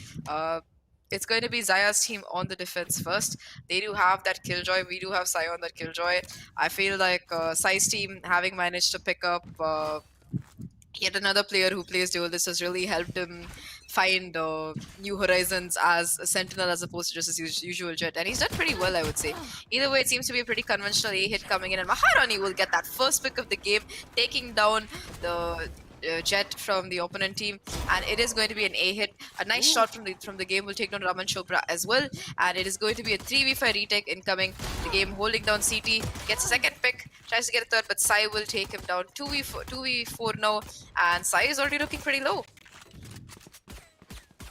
It's going to be Xyaa's team on the defense first. They do have that Killjoy. We do have Sai on that Killjoy. I feel like Sai's team, having managed to pick up yet another player who plays duel, this has really helped him find new horizons as a sentinel as opposed to just his usual Jet, and he's done pretty well, I would say. Either way, it seems to be a pretty conventional A hit coming in, and Maharani will get that first pick of the game, taking down the jet from the opponent team, and it is going to be an A hit. A nice shot from the game will take down Raman Chopra as well, and it is going to be a 3v5 retake incoming. The game holding down CT, gets a second pick, tries to get a third, but Sai will take him down. 2v4 now, and Sai is already looking pretty low.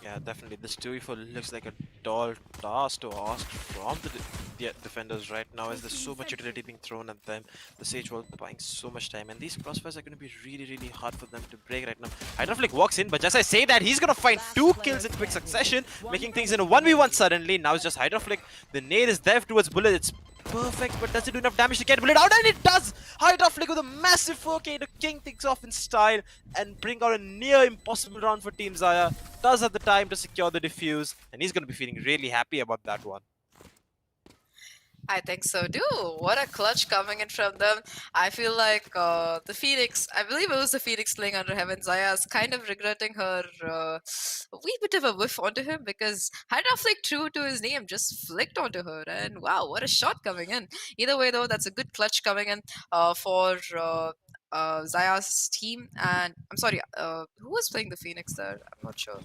Yeah, definitely. This 2v4 looks like a tall task to ask from the defenders right now, as there's so much utility being thrown at them. The Sage Wall buying so much time, and these crossfires are going to be really hard for them to break right now. HydraFlick walks in, but just as I say that, he's going to find 2 kills in quick succession, making things in a 1v1 suddenly. Now it's just HydraFlick. The nade is there towards Bullet. It's perfect, but does it do enough damage to get Bullet out? And it does! HydraFlick with a massive 4k to king things off in style and bring out a near impossible round for Team Xyaa. Does have the time to secure the defuse, and he's going to be feeling really happy about that one. I think so too. What a clutch coming in from them. I feel like the Phoenix, I believe it was the Phoenix playing under Heaven. Xyaa is kind of regretting her a wee bit of a whiff onto him, because HydraFlick, true to his name, just flicked onto her. And wow, what a shot coming in. Either way though, that's a good clutch coming in for Xyaa's team. And I'm sorry, who was playing the Phoenix there? I'm not sure.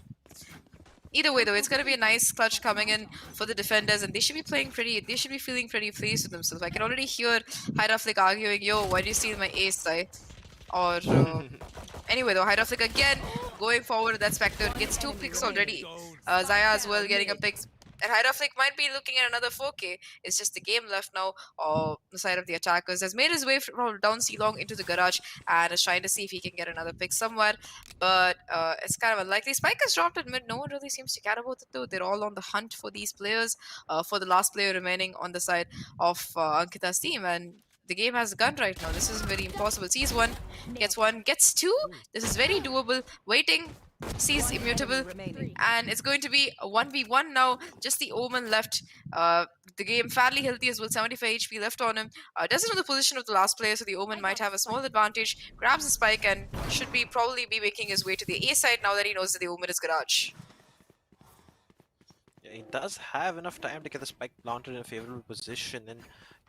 Either way though, it's going to be a nice clutch coming in for the defenders, and they should be feeling pretty pleased with themselves. I can already hear HydraFlick arguing, yo, why do you steal my ace, Sai? Or anyway though, HydraFlick again going forward with that Spectre, gets 2 picks already. Xyaa as well getting a pick. And HydraFlick might be looking at another 4k. It's just the game left now on the side of the attackers. Has made his way from down C-long into the garage and is trying to see if he can get another pick somewhere. But it's kind of unlikely. Spike has dropped at mid. No one really seems to care about it though. They're all on the hunt for these players, for the last player remaining on the side of AnkkitaC's team. And the game has a gun right now. This is very impossible. Sees one, gets 2. This is very doable. Waiting. Sees immutable, and it's going to be a 1v1 now. Just the Omen left. The game fairly healthy as well, 75 HP left on him. Doesn't know the position of the last player, so the Omen might have a small advantage. Grabs the spike and should probably be making his way to the A side now that he knows that the Omen is garage. Yeah, he does have enough time to get the spike planted in a favorable position and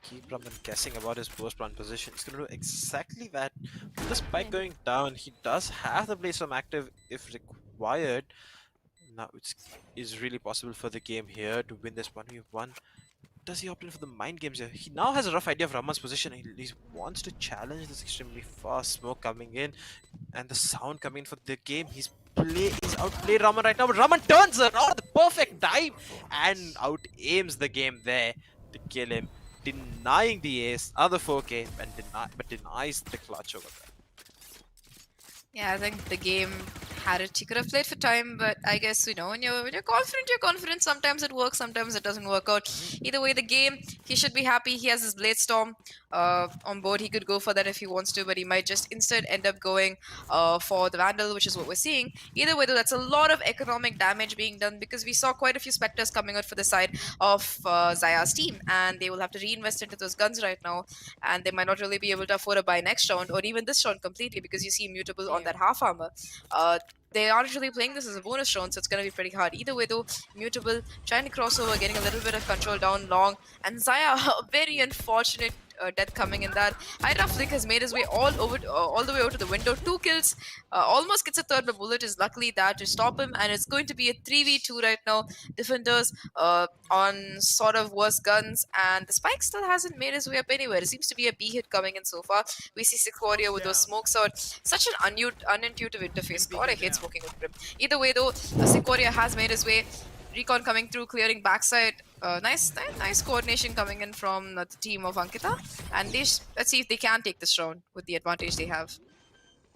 keep Raman guessing about his post plant position. He's going to do exactly that. With the spike going down, he does have the Blaze Storm active if required. Now it is really possible for the game here to win this 1v1. Does he opt in for the mind games here? He now has a rough idea of Raman's position. He wants to challenge this extremely fast smoke coming in and the sound coming in for the game. He's outplayed Raman right now, but Raman turns around at the perfect time and out aims the game there to kill him, denying the ace, other 4k, but denies the clutch over there. Yeah, I think the game had it. He could have played for time, but I guess, you know, when you're confident, you're confident. Sometimes it works, sometimes it doesn't work out. Either way, the game, he should be happy. He has his Blade Storm on board. He could go for that if he wants to, but he might just instead end up going for the Vandal, which is what we're seeing. Either way, though, that's a lot of economic damage being done, because we saw quite a few Spectres coming out for the side of Xyaa's team, and they will have to reinvest into those guns right now, and they might not really be able to afford to buy next round or even this round completely, because you see Mutable on that half armor. They aren't really playing this as a bonus round, so it's going to be pretty hard. Either way though, Mutable trying to cross over, getting a little bit of control down long, and Xyaa, a very unfortunate death coming in that. HydraFlick has made his way all the way over to the window. 2 kills, almost gets a third, but Bullet is luckily there to stop him, and it's going to be a 3v2 right now. Defenders on sort of worse guns, and the Spike still hasn't made his way up anywhere. It seems to be a B hit coming in so far. We see Sick Warrior with those smokes out. Such an unintuitive interface. God, I hate smoking with Grim. Either way though, Sick Warrior has made his way. Recon coming through, clearing backside. Nice coordination coming in from the team of AnkkitaC. And let's see if they can take this round with the advantage they have.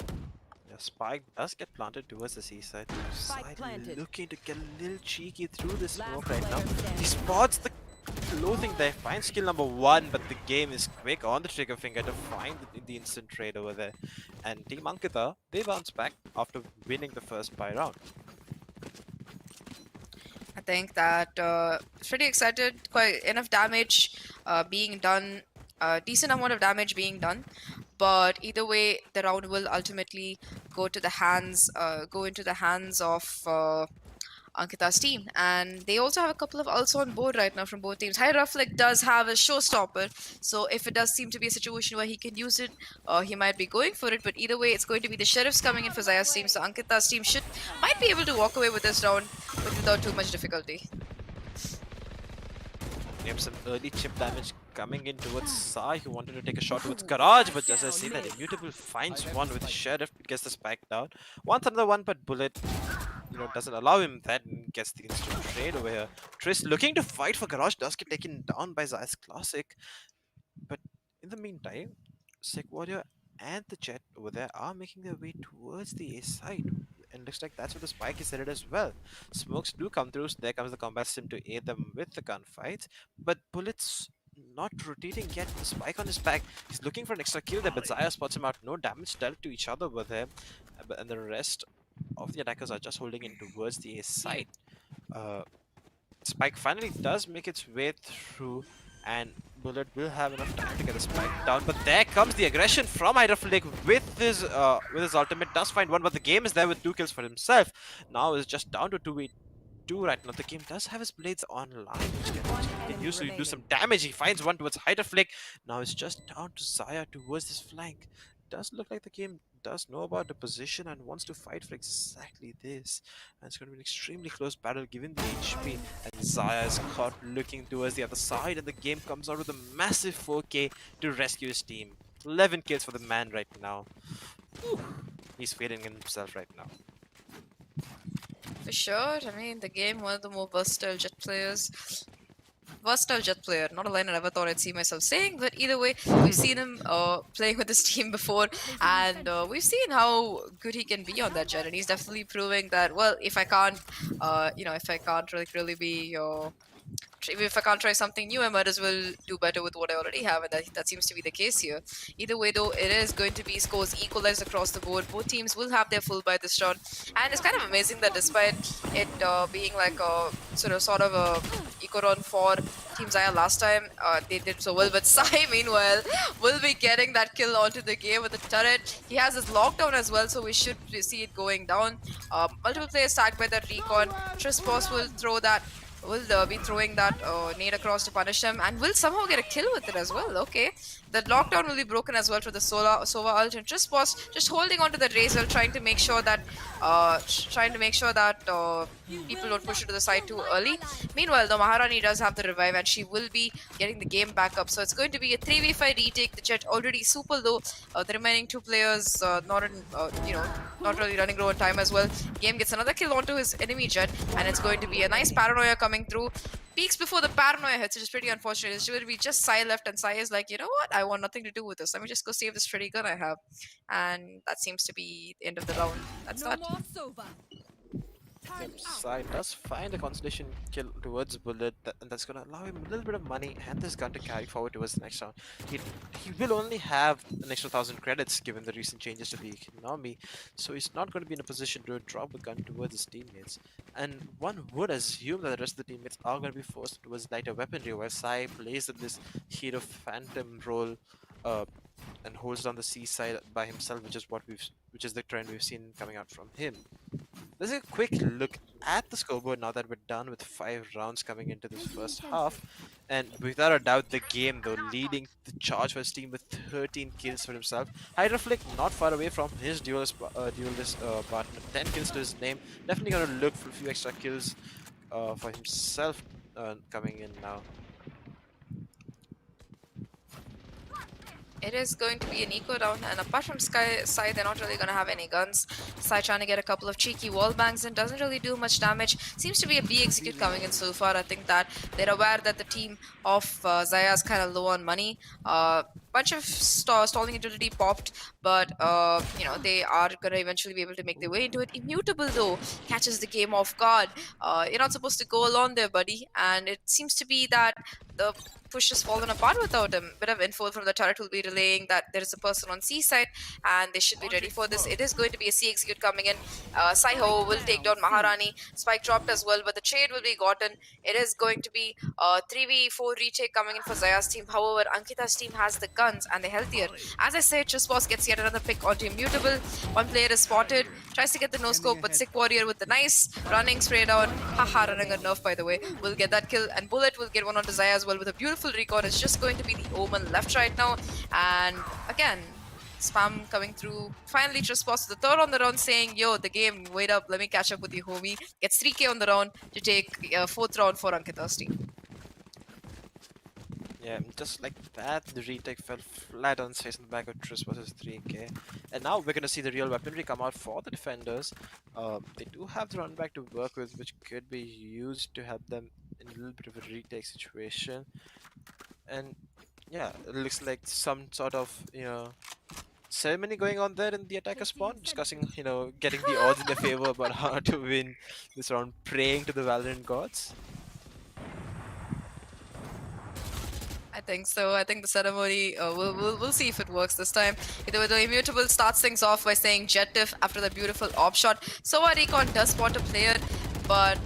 Yeah, Spike does get planted towards the seaside. Side looking to get a little cheeky through the smoke right now. He spots the clothing there, finds skill number 1, but the game is quick on the trigger finger to find the instant trade over there. And Team AnkkitaC, they bounce back after winning the first buy round. I think that pretty excited. Quite enough damage being done, decent amount of damage being done. But either way, the round will ultimately go into the hands of AnkkitaC's team. And they also have a couple of ults on board right now from both teams. High Rufflick does have a showstopper, so if it does seem to be a situation where he can use it, he might be going for it. But either way, it's going to be the Sheriffs coming in for Xyaa's team, so AnkkitaC's team might be able to walk away with this round, but without too much difficulty. We have some early chip damage coming in towards Sai, who wanted to take a shot towards Garage, but just as I see that Immutable finds one with Sheriff, gets the spike down. Wants another one, but Bullet, doesn't allow him that and gets the instant trade over here. Triss looking to fight for Garage, does get taken down by Xayaa's Classic. But in the meantime, Sick Warrior and the Jet over there are making their way towards the A side. And looks like that's where the spike is headed as well. Smokes do come through, so there comes the combat sim to aid them with the gunfights. But Bullet's not rotating yet. The spike on his back. He's looking for an extra kill there, but Xyaa spots him out. No damage dealt to each other over there. And the rest of the attackers are just holding in towards the A side. Spike finally does make its way through, and Bullet will have enough time to get the spike down. But there comes the aggression from Hydroflick with his ultimate. Does find one, but the game is there with 2 kills for himself. Now is just down to 2v2 right now. The game does have his blades online, which can use to do some damage. He finds one towards Hydroflick. Now it's just down to Xyaa towards this flank. Does look like the game does know about the position and wants to fight for exactly this. And it's going to be an extremely close battle given the HP. And Xyaa is caught looking towards the other side, and the game comes out with a massive 4K to rescue his team. 11 kills for the man right now. Whew. He's feeling himself right now. For sure. I mean, the game, one of the more versatile Jet players. Versatile Jet player, not a line I never thought I'd see myself saying, but either way, we've seen him playing with this team before, and we've seen how good he can be on that Jet, and he's definitely proving that, well, if I can't, if I can't really be if I can't try something new, I might as well do better with what I already have, and that seems to be the case here. Either way, though, it is going to be scores equalized across the board. Both teams will have their full by this round, and it's kind of amazing that despite it being like a sort of a eco round for Team Xyaa last time, they did so well. But Sai, meanwhile, will be getting that kill onto the game with the turret. He has his lockdown as well, so we should see it going down. Multiple players tagged by that recon. Triss will throw that. Will be throwing that nade across to punish him, and will somehow get a kill with it as well. Okay, the lockdown will be broken as well for the Sova ult, and Triss just holding onto the Razor, trying to make sure that people don't push it to the side too early. Meanwhile, the Maharani does have the revive, and she will be getting the game back up. So it's going to be a 3v5 retake. The Jet already super low. The remaining 2 players not really running low on time as well. Game gets another kill onto his enemy Jet, and it's going to be a nice paranoia coming through. Peaks before the paranoia hits, which is pretty unfortunate. It's going to be just Sai left, and Sai is like, you know what? I want nothing to do with this. Let me just go save this pretty gun I have. And that seems to be the end of the round. That's that. Sai does find a consolation kill towards Bullet, and that's going to allow him a little bit of money and this gun to carry forward towards the next round. He will only have an extra 1,000 credits given the recent changes to the economy, so he's not going to be in a position to drop the gun towards his teammates. And one would assume that the rest of the teammates are going to be forced towards lighter weaponry, while Sai plays in this Hero Phantom role and holds down the C side by himself, which is the trend we've seen coming out from him. Let's take a quick look at the scoreboard now that we're done with 5 rounds coming into this first half. And without a doubt, the game, though, leading the charge for his team with 13 kills for himself. Hydroflick not far away from his duelist partner, 10 kills to his name. Definitely going to look for a few extra kills for himself coming in now. It is going to be an eco round, and apart from Sai, they're not really going to have any guns. Sai trying to get a couple of cheeky wall bangs and doesn't really do much damage. Seems to be a B execute coming in so far. I think that they're aware that the team of Xyaa is kind of low on money. Bunch of stalling utility popped, but they are going to eventually be able to make their way into it. Immutable, though, catches the game off guard. You're not supposed to go along there, buddy. And it seems to be that the push has fallen apart without him. Bit of info from the turret will be relaying that there is a person on C side and they should be ready for this. It is going to be a C execute coming in. Saiho will take down Maharani. Spike dropped as well, but the trade will be gotten. It is going to be a 3v4 retake coming in for Xyaa's team. However, AnkkitaC's team has the guns and they're healthier. As I said, Boss gets yet another pick onto Immutable. One player is spotted, tries to get the no-scope, but Sick Warrior with the nice running spray down. Haha, running a nerf by the way. Will get that kill, and Bullet will get one onto Xyaa as well with a beautiful recon. It's just going to be the Omen left right now. And again, spam coming through. Finally, Boss the third on the round saying, yo, the game, wait up, let me catch up with you, homie. Gets 3k on the round to take fourth round for AnkkitaC's team. Yeah, just like that, the retake fell flat on its face on the back of Boss's 3k. And now we're gonna see the real weaponry come out for the defenders. They do have the run back to work with, which could be used to help them in a little bit of a retake situation. And yeah, it looks like some sort of, ceremony going on there in the attacker spawn, discussing, getting the odds in their favor about how to win this round, praying to the Valorant gods. I think so. I think the ceremony, we'll see if it works this time. Either way, the Immutable starts things off by saying Jet Diff after the beautiful op shot. So Recon does spot a player, but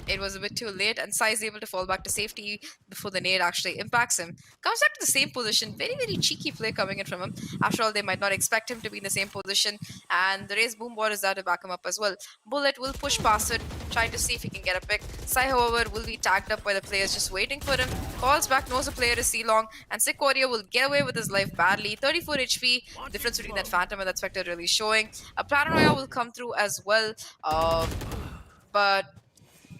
it was a bit too late, and Sai is able to fall back to safety before the nade actually impacts him. Comes back to the same position. Very, very cheeky play coming in from him. After all, they might not expect him to be in the same position, and the Raze Boombot is there to back him up as well. Bullet will push past it, trying to see if he can get a pick. Sai, however, will be tagged up by the players just waiting for him. Falls back, knows the player is C-long, and Sick Warrior will get away with his life badly. 34 HP, the difference between that Phantom and that Spectre really showing. A Paranoia will come through as well, but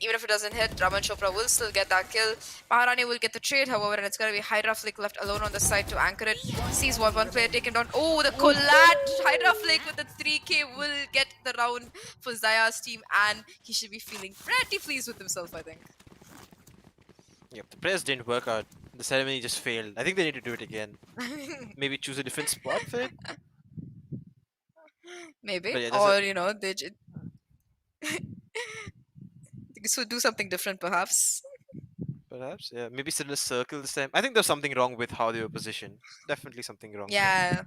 even if it doesn't hit, Raman Chopra will still get that kill. Maharani will get the trade, however, and it's going to be Hydra Flick left alone on the side to anchor it. Sees one player taken down. Oh, the collab! Hydra Flick with the 3k will get the round for Xyaa's team, and he should be feeling pretty pleased with himself, I think. Yep, the prayers didn't work out. The ceremony just failed. I think they need to do it again. Maybe choose a different spot for it? Maybe. Yeah, or, they so do something different, perhaps. Perhaps, yeah. Maybe sit in a circle this time. I think there's something wrong with how they were positioned. Definitely something wrong. Yeah.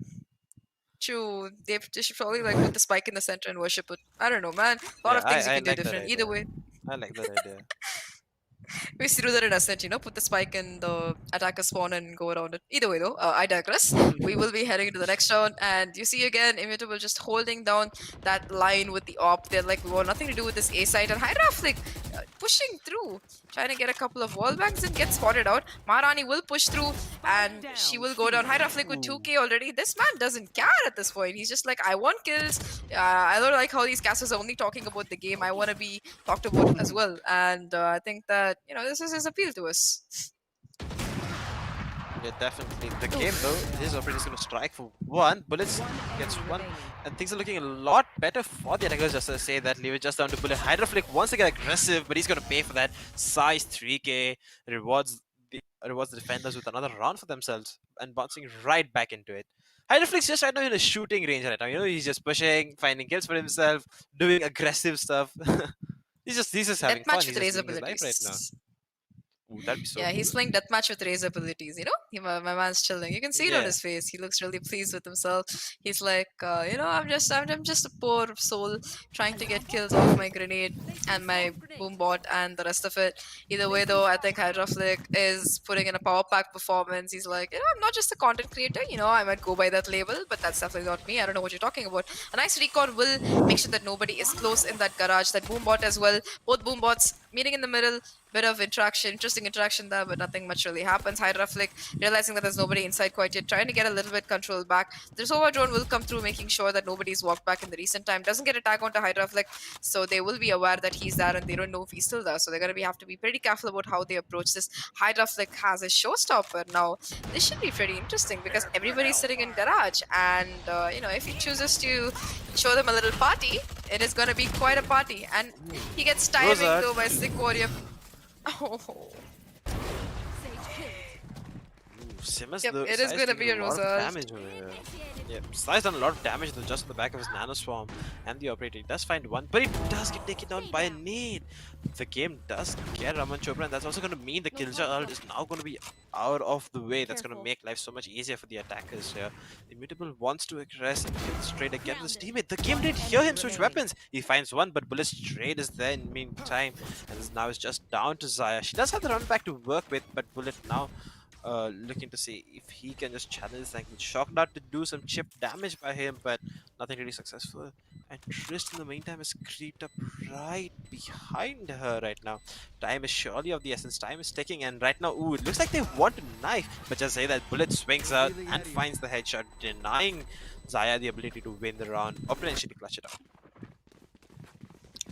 True. They should probably put the spike in the center and worship it. I don't know, man. A lot of things you can do different. Either way. I like that idea. We used to do that in Ascent, put the spike in the attacker spawn and go around it. Either way though, I digress. We will be heading into the next round, and you see again, Immutable just holding down that line with the op. They're like, we want nothing to do with this A side, and Hydra Flick pushing through, trying to get a couple of wall bangs and get spotted out. Maharani will push through, and she will go down. Hydra Flick with 2k already. This man doesn't care at this point. He's just like, I want kills. I don't like how these casters are only talking about the game. I want to be talked about as well, and I think that this is his appeal to us. Yeah, definitely. The game though, his operator is going to strike for one. Bullets gets one, and things are looking a lot better for the attackers. Just to say that, leave it just down to Bullet. Hydra Flick wants to get aggressive, but he's going to pay for that. Size 3k rewards the defenders with another round for themselves, and bouncing right back into it. Hydra Flick's just right now in a shooting range right now. He's just pushing, finding kills for himself, doing aggressive stuff. he's just having fun. He's just living his life right now. Ooh, that'd be so yeah, cool. he's playing deathmatch with Raze abilities, my man's chilling. You can see it on his face. He looks really pleased with himself. He's like, I'm just a poor soul trying to get kills off my grenade and my boom bot and the rest of it. Either way though, I think Hydra Flick is putting in a power pack performance. He's like, I'm not just a content creator, I might go by that label, but that's definitely not me. I don't know what you're talking about. A nice recon will make sure that nobody is close in that garage. That boom bot as well. Both boom bots meeting in the middle. Bit of interesting interaction there, but nothing much really happens. Hydra Flick realizing that there's nobody inside quite yet, trying to get a little bit control back. The Sova drone will come through, making sure that nobody's walked back in the recent time. Doesn't get a tag onto Hydra Flick, so they will be aware that he's there, and they don't know if he's still there. So they're going to have to be pretty careful about how they approach this. Hydra Flick has a showstopper now. This should be pretty interesting because everybody's sitting in garage, and if he chooses to show them a little party, it is going to be quite a party. And he gets tiring though by Sick Warrior. Oh. Simmons, Yep, the it is Sai is going to doing be a a lot of result. damage over here. Yeah, Sai's done a lot of damage though, just on the back of his Nano Swarm and the operator. He does find one, but it does get taken down by a nade. The game does get Raman Chopra, and that's also going to mean the Killjoy ult is now going to be out of the way. That's going to make life so much easier for the attackers here. Immutable wants to aggress and kill straight against his teammate. The game did hear him switch weapons. He finds one, but Bullet's trade is there in the meantime, and now it's just down to Xyaa. She does have the run back to work with, but Bullet now looking to see if he can just challenge Zank with Shock Dart to do some chip damage by him, but nothing really successful. And Trist in the meantime is creeped up right behind her right now. Time is surely of the essence. Time is ticking, and right now, ooh, it looks like they want a knife, but just say that Bullet swings out and finds the headshot, denying Xyaa the ability to win the round or potentially clutch it out.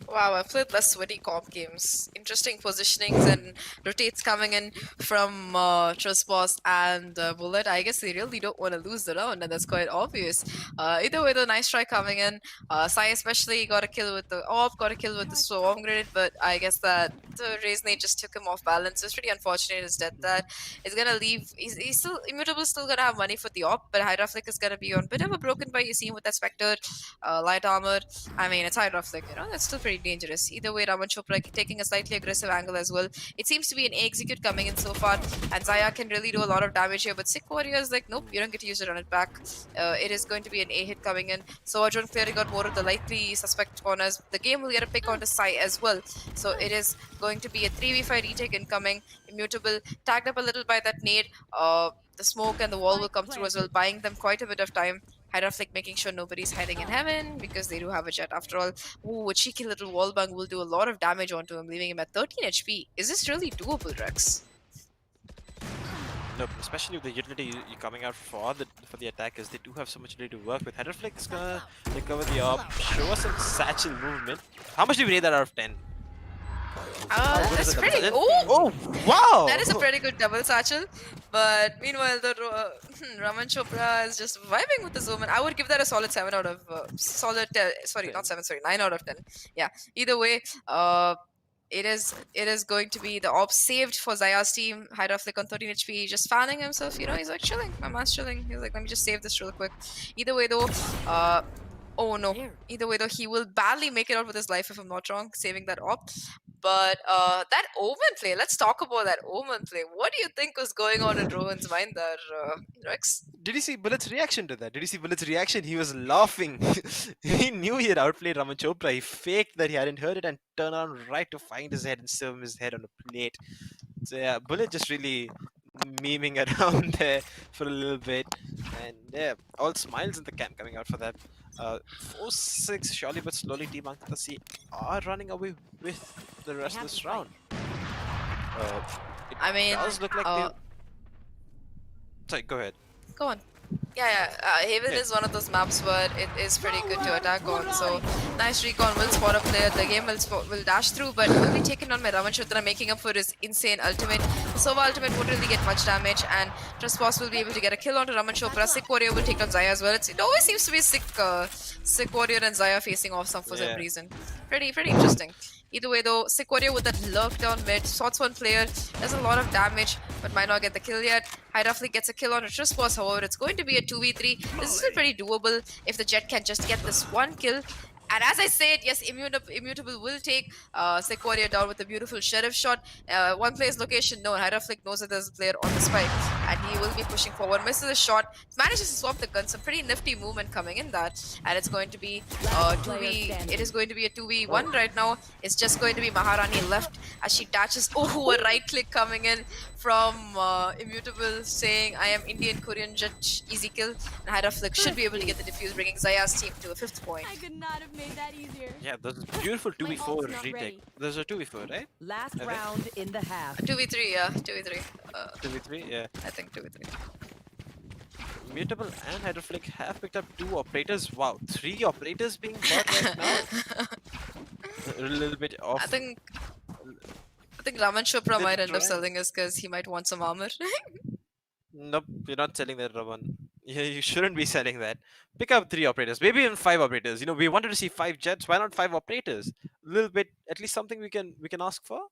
Wow, I've played less sweaty comp games. Interesting positionings and rotates coming in from Trustboss and Bullet. I guess they really don't want to lose the round, and that's quite obvious. Either way, the nice try coming in. Sai especially got a kill with the AWP, got a kill with the Swarm Grenade, but I guess that the Raise Nade just took him off balance. It's pretty unfortunate his death that is going to leave. He's still, Immutable still going to have money for the AWP, but Hydra Flick is going to be on a bit of a broken by you see with that Spectre, light armor. I mean, it's Hydra Flick, you know, that's still pretty dangerous. Either way, Raman Chopra taking a slightly aggressive angle as well. It seems to be an A execute coming in so far, and Xyaa can really do a lot of damage here, but Sick Warrior is like, nope, you don't get to use it on it back. It is going to be an A hit coming in. So Arjun clearing out more of the likely suspect corners. The game will get a pick onto Sai as well. So it is going to be a 3v5 retake incoming. Immutable tagged up a little by that nade. The smoke and the wall will come through as well, buying them quite a bit of time. Hydra Flick making sure nobody's hiding in heaven because they do have a jet after all. Ooh, a cheeky little wall bang will do a lot of damage onto him, leaving him at 13 HP. Is this really doable, Rex? Nope, especially with the utility you're coming out for the attackers, they do have so much ability to work with. Hydra Flick is gonna recover the AWP, show us some satchel movement. How much do we rate that out of 10? That's pretty. Oh, wow! That is a pretty good double satchel. But meanwhile, the Raman Chopra is just vibing with the zoom, and I would give that a solid 7 out of solid. Sorry, not 7. Sorry, 9 out of 10. Yeah. Either way, it is going to be the AWP saved for Xyaa's team. Hydra Flick on 13 HP, just fanning himself. You know, he's like chilling. My man's chilling. He's like, let me just save this real quick. Either way, though, oh no. Either way, though, he will badly make it out with his life if I'm not wrong, saving that AWP. But that Omen play, let's talk about that Omen play. What do you think was going on in Rowan's mind there, Rex? Did you see Bullet's reaction to that? Did you see Bullet's reaction? He was laughing. He knew he had outplayed Raman Chopra. He faked that he hadn't heard it and turned around right to find his head and serve his head on a plate. So yeah, Bullet just really memeing around there for a little bit. And yeah, all smiles in the camp coming out for that. 4-6 surely but slowly Team AnkkitaC are running away with the rest of this round. I mean, does look like they... Sorry, go ahead. Go on. Yeah. Haven is one of those maps where it is pretty good to attack on. So nice recon will spot a player. The game will dash through, but will be taken on by Raman Chopra, making up for his insane ultimate. The Sova ultimate won't really get much damage, and Trustboss will be able to get a kill onto Raman Chopra. Sick Warrior will take on Xyaa as well. It always seems to be Sick Warrior and Xyaa facing off for some reason. Pretty interesting. Either way though, Sick Warrior with that lurk down mid, sorts one player, does a lot of damage, but might not get the kill yet. Hydra Flick gets a kill on a Trustboss, however, it's going to be a 2v3. This is still pretty doable if the Jet can just get this one kill. And as I said, yes, Immutable will take Sick Warrior down with a beautiful Sheriff shot. One player's location known. Hydra Flick knows that there's a player on the spike, and he will be pushing forward. Misses a shot, manages to swap the gun. Some pretty nifty movement coming in that, and it's going to be 2v. It is going to be a 2v1 right now. It's just going to be Maharani left as she dashes. Oh, a right click coming in from Immutable saying, "I am Indian Korean Jet, easy kill." And Hydra Flick should be able to get the defuse, bringing Xyaa's team to a 5th point. I could not have made that easier. Yeah, there's a beautiful 2v4 retake. There's a 2v4, right? Last round in the half. 2v3, yeah, 2v3. 2v3, yeah. I think 2v3. Immutable and Hydra Flick have picked up 2 operators. Wow, 3 operators being bought right now. A little bit off. I think Raman Chopra might end up selling us because he might want some armor. Nope, you're not selling that, Raman. Yeah, you shouldn't be selling that. Pick up 3 operators, maybe even 5 operators. You know, we wanted to see 5 jets. Why not 5 operators? A little bit, at least something we can ask for.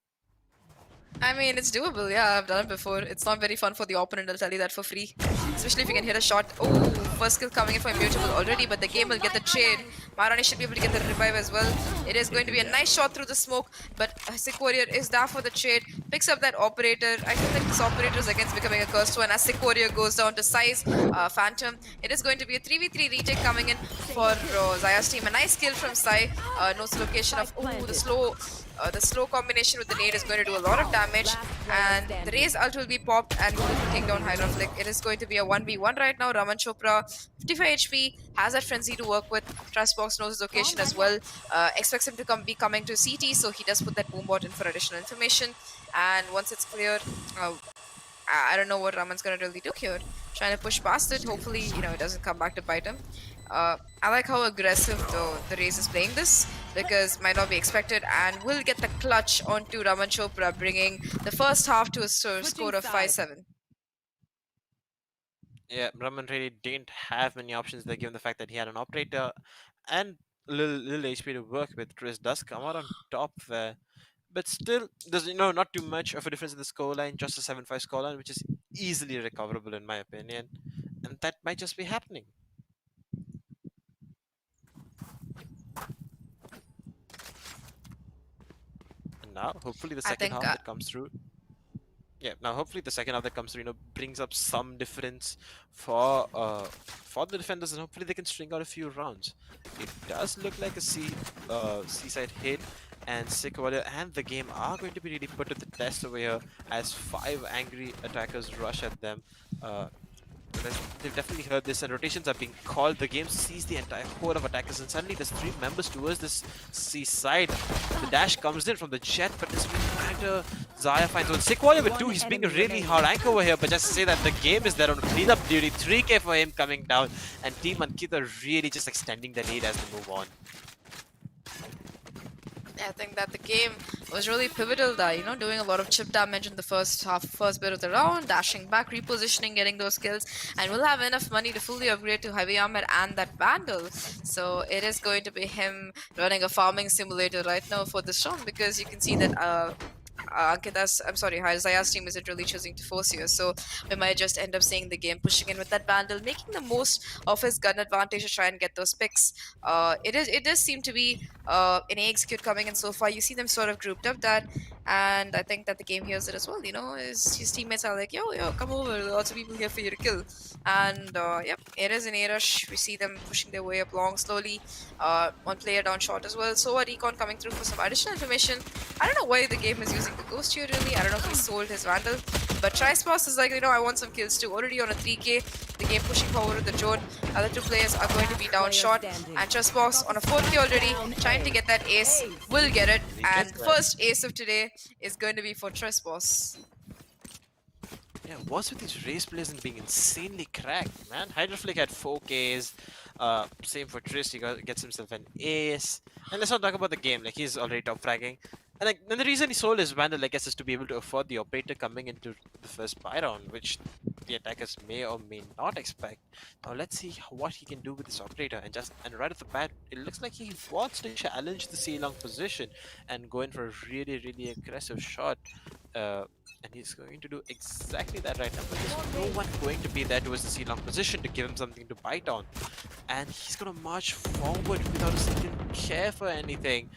I mean, it's doable. Yeah, I've done it before. It's not very fun for the opponent, I'll tell you that for free. Especially if you can hit a shot. Oh, first kill coming in for Immutable already, but the game will get the trade. Marani should be able to get the revive as well. It is going to be a nice shot through the smoke, but Sick Warrior is there for the trade. Picks up that operator. I feel like this operator is against becoming a cursed one as Sick Warrior goes down to Size Phantom. It is going to be a 3v3 retake coming in for Xyaa's team. A nice kill from Sai. No location of the slow combination with the nade is going to do a lot of damage, and the Raze ult will be popped and will take down Hydra Flick. It is going to be a 1v1 right now. Raman Chopra, 55 HP, has that frenzy to work with. Trustbox knows his location as well. Expects him to be coming to CT, so he does put that boom bot in for additional information. And once it's clear, I don't know what Raman's gonna really do here. Trying to push past it. Hopefully, it doesn't come back to bite him. I like how aggressive the Raze is playing this, because might not be expected, and will get the clutch onto Raman Chopra, bringing the first half to a score of 5-7. Yeah, Raman really didn't have many options there, given the fact that he had an operator and little HP to work with. Chris does come out on top there, but still, there's not too much of a difference in the scoreline. Just a 7-5 scoreline, which is easily recoverable in my opinion, and that might just be happening. And now, hopefully, the second half that comes through. Yeah, now hopefully the second half that comes through, brings up some difference for the defenders, and hopefully they can string out a few rounds. It does look like a seaside hit, and Sick Warrior and the game are going to be really put to the test over here as 5 angry attackers rush at them. They've definitely heard this, and rotations are being called. The game sees the entire horde of attackers, and suddenly there's 3 members towards this seaside. The dash comes in from the jet, but this character Xyaa finds one. Sick Warrior with 2. He's being a really hard anchor over here, but just to say that the game is there on cleanup duty. 3k for him coming down, and Team AnkkitaC really just extending the lead as they move on. I think that the game was really pivotal there, doing a lot of chip damage in the first bit of the round, dashing back, repositioning, getting those kills, and we'll have enough money to fully upgrade to Heavy Armor and that Vandal. So it is going to be him running a farming simulator right now for this round, because you can see that Xyaa's team isn't really choosing to force here, so we might just end up seeing the game pushing in with that Vandal, making the most of his gun advantage to try and get those picks. It does seem to be an execute coming in so far. You see them sort of grouped up that, and I think that the game hears it as well. His teammates are like, yo, come over, there are lots of people here for you to kill. And yep, it is an A-rush. We see them pushing their way up long slowly. One player down short as well. So a recon coming through for some additional information. I don't know why the game is using the ghost here really. I don't know if he sold his Vandal. But Trispos is like, I want some kills too. Already on a 3k. The game pushing forward with the drone. Other 2 players are going to be down short. And Trispos on a 4k already. Trying to get that ace. Will get it. And the first ace of today is going to be for Trispos. Yeah, what's with these race players and being insanely cracked, man? Hydra Flick had 4Ks. Same for Triss, he gets himself an ace. And let's not talk about the game, like he's already top fragging. And the reason he sold his Vandal, I guess, is to be able to afford the operator coming into the first buy round, which the attackers may or may not expect. Now let's see what he can do with this operator, and right off the bat, it looks like he wants to challenge the C-long position and go in for a really, really aggressive shot. And he's going to do exactly that right now, but there's no one going to be there towards the C-long position to give him something to bite on. And he's gonna march forward without a single care for anything.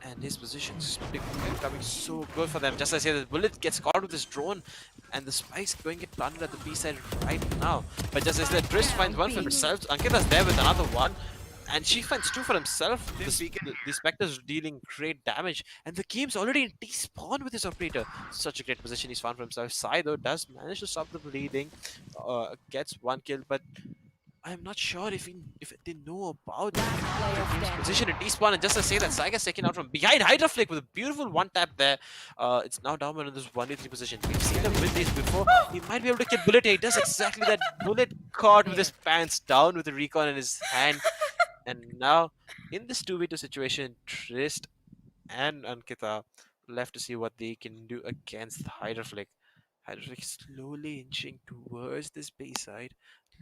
And his position's becoming so good for them. Just as I say, the bullet gets caught with this drone, and the spike's going to get planted at the B side right now. But just as that, Driss finds one for himself. Ankkita's there with another one, and she finds 2 for himself. The Spectre's dealing great damage, and the game's already in T-spawn with his operator. Such a great position he's found for himself. Sai, though, does manage to stop the bleeding, gets 1 kill, but I'm not sure if they know about the game's position in T-spawn. And just to say that Sai gets taken out from behind Hydra Flick with a beautiful 1-tap there. It's now down in this 1v3 position. We've seen him win these before. He might be able to kill Bullet. He does exactly that. Bullet caught with his pants down with the recon in his hand. And now, in this 2v2 situation, Trist and Ankkita left to see what they can do against Hydra Flick. Hydra Flick slowly inching towards this base side.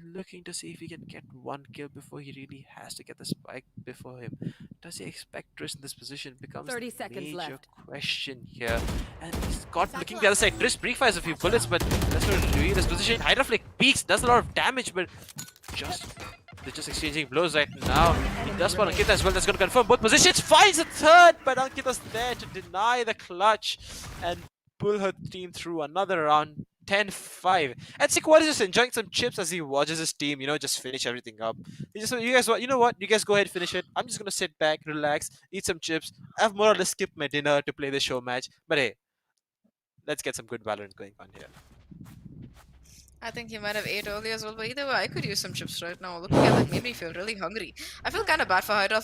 looking to see if he can get one kill before he really has to get the spike before him. Does he expect Triss in this position? Becomes 30 the seconds major left. question here. And he's got looking the other side. Triss pre-fires a few bullets, but that's not really this position. Hydroflick peaks, does a lot of damage, but they're just exchanging blows right now. He does spot Ankkita as well. That's going to confirm both positions. Finds a third, but Ankkita's there to deny the clutch and pull her team through another round. 10-5. And Sequoia is just enjoying some chips as he watches his team, just finish everything up. You guys, you know what? You guys go ahead, finish it. I'm just gonna sit back, relax, eat some chips. I've more or less skipped my dinner to play the show match. But hey, let's get some good Valorant going on here. I think he might have ate early as well, but either way, I could use some chips right now. Looking at that made me feel really hungry. I feel kind of bad for Hydra.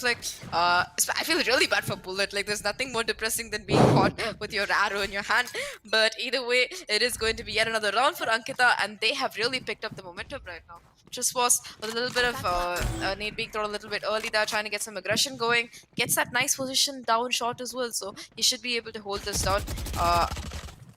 I feel really bad for Bullet. Like, there's nothing more depressing than being caught with your arrow in your hand. But either way, it is going to be yet another round for Ankkita, and they have really picked up the momentum right now. Just was a little bit of nade being thrown a little bit early there, trying to get some aggression going. Gets that nice position down shot as well, so he should be able to hold this down.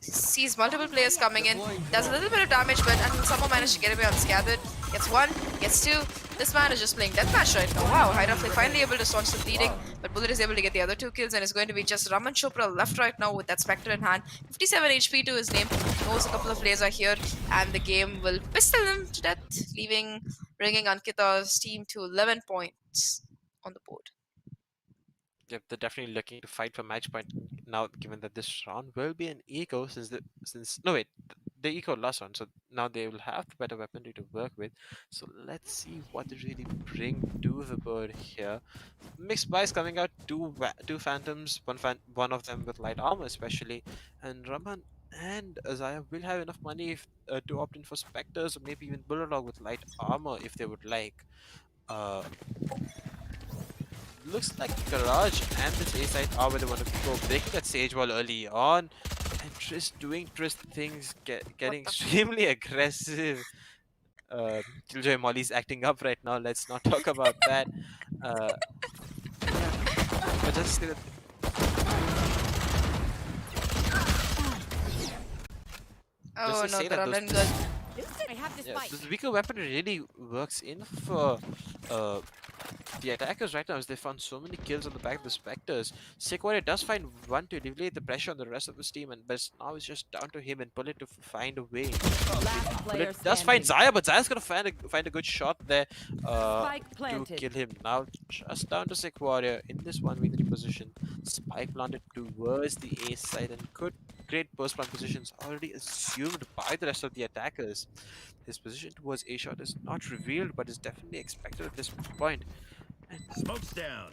Sees multiple players coming in, does a little bit of damage, but somehow managed to get away unscathed. Gets one, gets two. This man is just playing deathmatch right now. Wow, Hydroflick finally able to staunch the bleeding, but Bullet is able to get the other two kills, and it's going to be just Raman Chopra left right now with that Spectre in hand. 57 HP to his name, knows a couple of players are here, and the game will pistol him to death, bringing Ankkita's team to 11 points on the board. Yep, they're definitely looking to fight for match point now, given that this round will be an eco the eco last round, so now they will have the better weaponry to work with. So let's see what they really bring to the board here. Mixed buys coming out, two phantoms, one of them with light armor especially, and Raman and Xyaa will have enough money to opt in for Spectres or maybe even Bulldog with light armor if they would like. Looks like Garage and this A side are where they want to go, breaking that Sage Wall early on, and Triss doing Triss things, getting extremely aggressive. Killjoy Molly's acting up right now. Let's not talk about that. Yeah, but just say that. Oh no, the run good. I have this bike. This weaker weapon really works in for the attackers right now, as they found so many kills on the back of the Spectres. Sequoia does find one to alleviate the pressure on the rest of his team, but now it's just down to him and Bullet to find a way. Bullet does find Xyaa, but Xya's gonna find a good shot there to kill him. Now just down to Sequoia in this 1v3 position. Spike planted towards the A side and could create post plant positions already assumed by the rest of the attackers. His position towards A shot is not revealed, but is definitely expected at this point. And Smoke's down.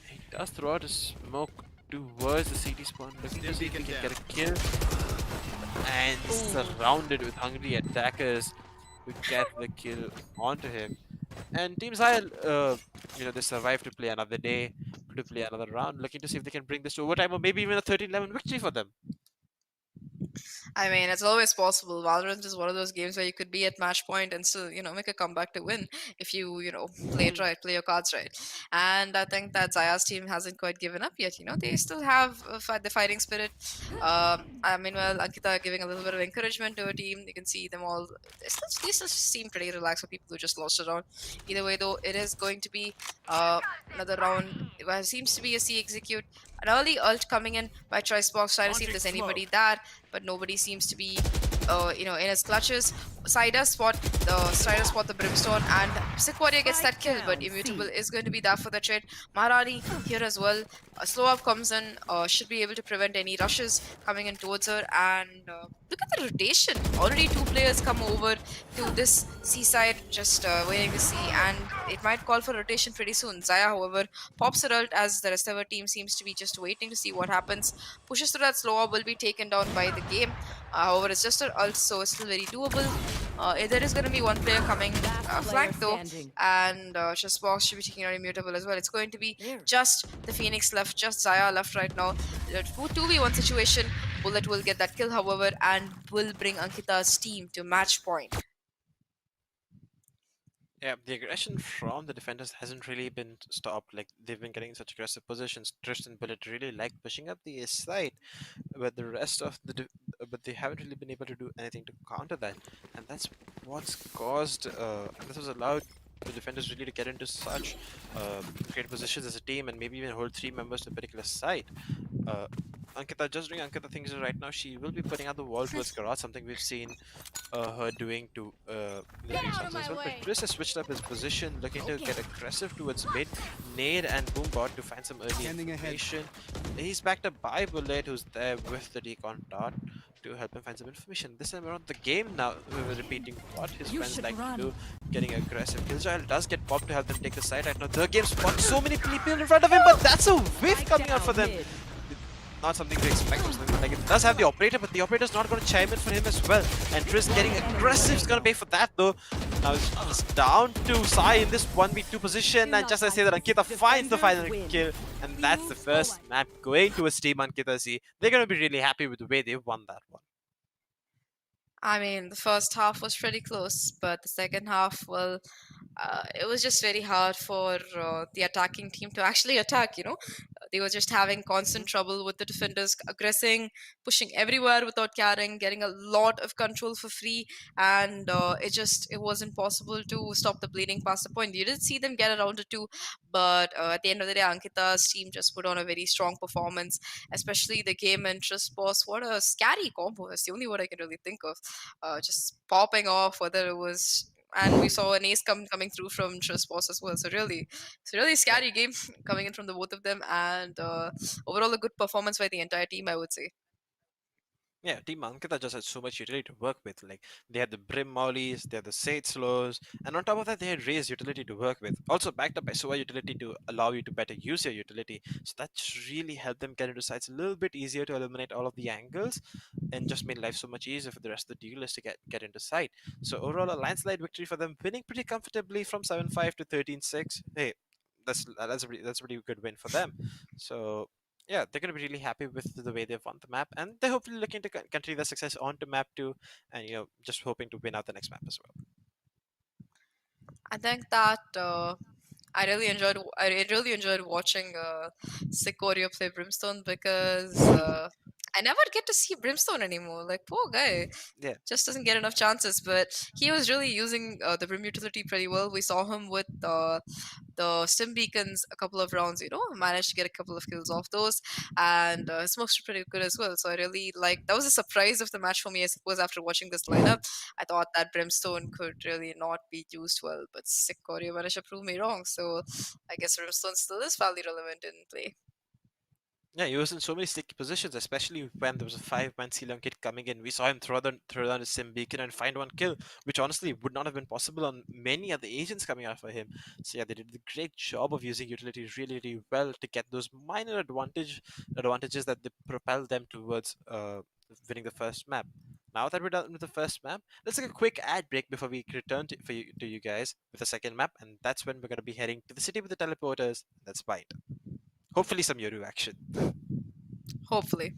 he does throw out a smoke towards the CT spawn, looking to see if he can get a kill. And surrounded with hungry attackers to get the kill onto him. And Team Xyaa, they survived to play another day, to play another round, looking to see if they can bring this to overtime or maybe even a 13-11 victory for them. I mean, it's always possible. Valorant is one of those games where you could be at match point and still, make a comeback to win if you, play it right, play your cards right. And I think that Xyaa's team hasn't quite given up yet. They still have the fighting spirit. Meanwhile, Ankkita giving a little bit of encouragement to her team. You can see them all. They still seem pretty relaxed for people who just lost a round. Either way, though, it is going to be another round. It seems to be a C execute. An early ult coming in by Choicebox, trying to see if there's anybody there, but nobody seems to be, in his clutches. Strider spot the Brimstone, and Sequoia gets that kill, but Immutable is going to be there for the trade. Maharani here as well. A slow up comes in, should be able to prevent any rushes coming in towards her, and look at the rotation. Already two players come over to this seaside, just waiting to see, and it might call for rotation pretty soon. Xyaa, however, pops her ult as the rest of her team seems to be just waiting to see what happens. Pushes through that slow up, will be taken down by the game. However, it's just her ult, so it's still very doable. There is going to be one player coming flank though, and Chessbox should be taking out Immutable as well. It's going to be just the Phoenix left, just Xyaa left right now. 2v1 situation. Bullet will get that kill, however, and will bring Ankkita's team to match point. Yeah, the aggression from the defenders hasn't really been stopped. Like, they've been getting in such aggressive positions. Triss and Bullet really like pushing up the A side, but the rest of the but they haven't really been able to do anything to counter that, and that's what's caused. And this was allowed the defenders really to get into such great positions as a team, and maybe even hold 3 members to a particular site. Ankkita, just doing Ankkita things right now, she will be putting out the wall towards garage, something we've seen her doing to the recent as well. But Chris has switched up his position, looking to get aggressive towards mid, nade and boombot to find some early information. He's backed up by Bullet, who's there with the decon dart to help him find some information. This time around the game now, we were repeating what his friends like to do, getting aggressive. Killjoy does get popped to help them take the side right now. The game spot, so many people in front of him, but that's a whiff coming out for them. Not something to expect or something like it. Does have the operator, but the operator's not going to chime in for him as well. And Tris getting aggressive is going to pay for that though. Now it's down to Sai in this 1v2 position, and just as I say that, Ankkita finds the final kill, and that's the first map going to his team, AnkkitaC. They're going to be really happy with the way they've won that one. I mean, the first half was pretty close, but the second half, well, it was just very hard for the attacking team to actually attack, you know. They were just having constant trouble with the defenders aggressing, pushing everywhere without carrying, getting a lot of control for free, and it wasn't possible to stop the bleeding past the point. You did see them get around to 2, but at the end of the day, Ankkita's team just put on a very strong performance, especially the game interest boss. What a scary combo. That's the only word I can really think of. Just popping off, whether it was, and we saw an ace coming through from Triss boss as well. So really, it's a really scary game coming in from the both of them, and overall a good performance by the entire team, I would say. Yeah, Team Ankkita just had so much utility to work with. Like, they had the Brim Mollies, they had the Sage Slows, and on top of that, they had Raze utility to work with. Also backed up by Sova utility to allow you to better use your utility. So that's really helped them get into sites a little bit easier to eliminate all of the angles, and just made life so much easier for the rest of the duelists to get into sight. So overall, a landslide victory for them, winning pretty comfortably from 7-5 to 13-6. Hey, that's a pretty good win for them. So yeah, they're going to be really happy with the way they've won the map, and they're hopefully looking to continue their success onto map 2, and just hoping to win out the next map as well. I think that I really enjoyed watching Sikorio play Brimstone, because I never get to see Brimstone anymore. Like, poor guy. Yeah. Just doesn't get enough chances, but he was really using the Brim utility pretty well. We saw him with the stim beacons a couple of rounds, managed to get a couple of kills off those, and his smokes were pretty good as well. So I really that was a surprise of the match for me, I suppose, after watching this lineup. I thought that Brimstone could really not be used well, but Sikorio managed to prove me wrong. So I guess Brimstone still is fairly relevant in play. Yeah, he was in so many sticky positions, especially when there was a 5-man Sealam kid coming in. We saw him throw down his sim beacon and find one kill, which honestly would not have been possible on many other agents coming out for him. So yeah, they did a great job of using utility really, really well to get those minor advantages that they propelled them towards winning the first map. Now that we're done with the first map, let's take a quick ad break before we return to you guys with the second map, and that's when we're going to be heading to the city with the teleporters. That's Byte. Hopefully some Yoru action. Hopefully.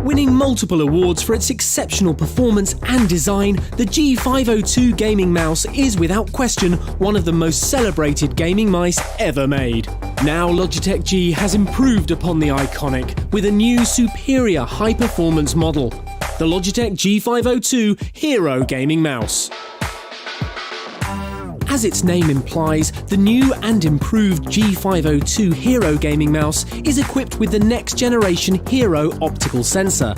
Winning multiple awards for its exceptional performance and design, the G502 gaming mouse is without question one of the most celebrated gaming mice ever made. Now LogitechG has improved upon the iconic with a new superior high-performance model, the Logitech G502 Hero Gaming Mouse. As its name implies, the new and improved G502 Hero Gaming Mouse is equipped with the next generation Hero optical sensor.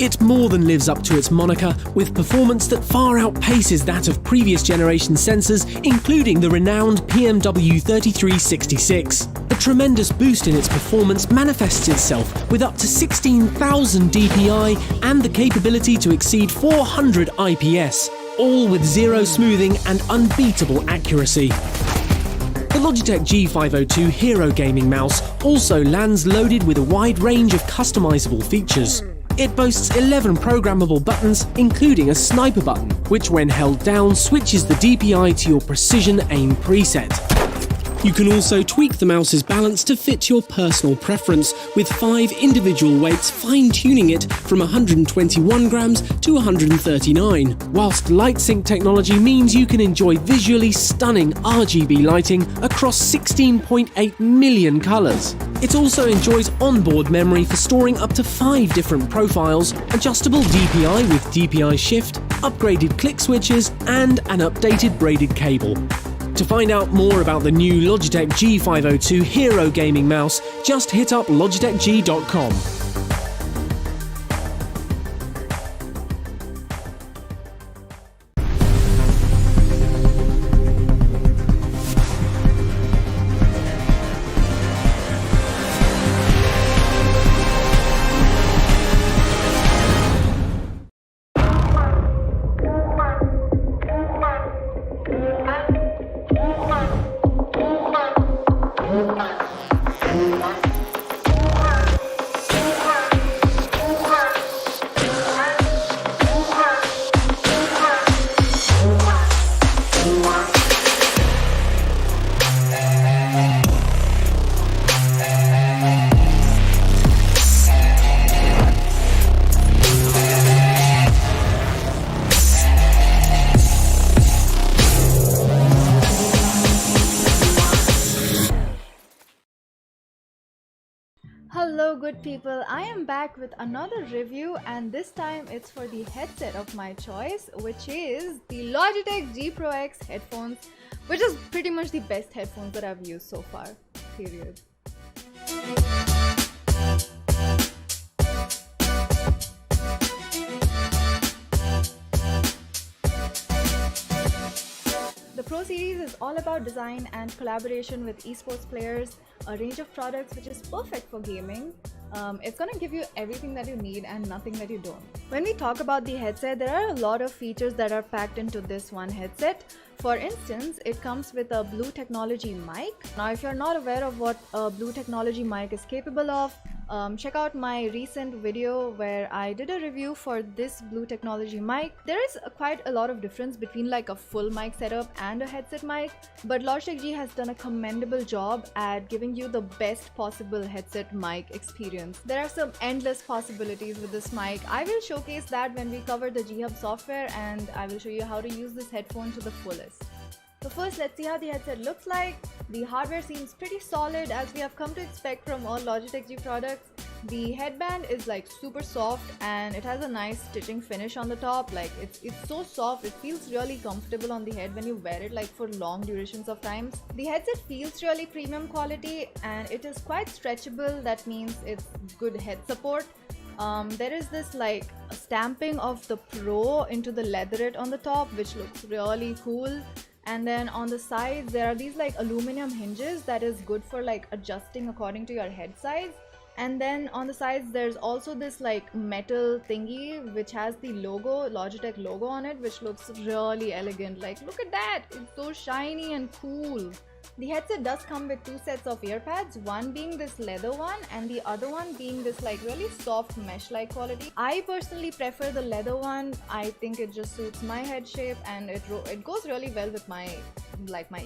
It more than lives up to its moniker, with performance that far outpaces that of previous generation sensors, including the renowned PMW3366. The tremendous boost in its performance manifests itself with up to 16,000 DPI and the capability to exceed 400 IPS, all with zero smoothing and unbeatable accuracy. The Logitech G502 Hero Gaming Mouse also lands loaded with a wide range of customizable features. It boasts 11 programmable buttons, including a sniper button, which when held down switches the DPI to your precision aim preset. You can also tweak the mouse's balance to fit your personal preference, with 5 individual weights fine-tuning it from 121 grams to 139, whilst light sync technology means you can enjoy visually stunning RGB lighting across 16.8 million colours. It also enjoys onboard memory for storing up to 5 different profiles, adjustable DPI with DPI shift, upgraded click switches, and an updated braided cable. To find out more about the new Logitech G502 Hero Gaming Mouse, just hit up logitechg.com. Hello good people, I am back with another review, and this time it's for the headset of my choice, which is the Logitech G Pro X headphones, which is pretty much the best headphones that I've used so far, period. The Pro Series is all about design and collaboration with esports players, a range of products which is perfect for gaming. It's gonna give you everything that you need and nothing that you don't. When we talk about the headset, there are a lot of features that are packed into this one headset. For instance, it comes with a Blue technology mic. Now, if you're not aware of what a Blue technology mic is capable of, check out my recent video where I did a review for this Blue technology mic. There is quite a lot of difference between like a full mic setup and a headset mic, but Logitech G has done a commendable job at giving you the best possible headset mic experience. There are some endless possibilities with this mic. I will showcase that when we cover the G Hub software, and I will show you how to use this headphone to the fullest. So first, let's see how the headset looks like. The hardware seems pretty solid, as we have come to expect from all Logitech G products. The headband is like super soft, and it has a nice stitching finish on the top. Like it's so soft, it feels really comfortable on the head when you wear it like for long durations of times. The headset feels really premium quality, and it is quite stretchable. That means it's good head support. There is this like stamping of the Pro into the leatherette on the top, which looks really cool. And then on the sides, there are these like aluminum hinges that is good for like adjusting according to your head size. And then on the sides, there's also this like metal thingy which has the logo, Logitech logo on it, which looks really elegant. Like, look at that, it's so shiny and cool. The headset does come with 2 sets of ear pads, one being this leather one and the other one being this like really soft mesh-like quality. I personally prefer the leather one. I think it just suits my head shape, and it goes really well with my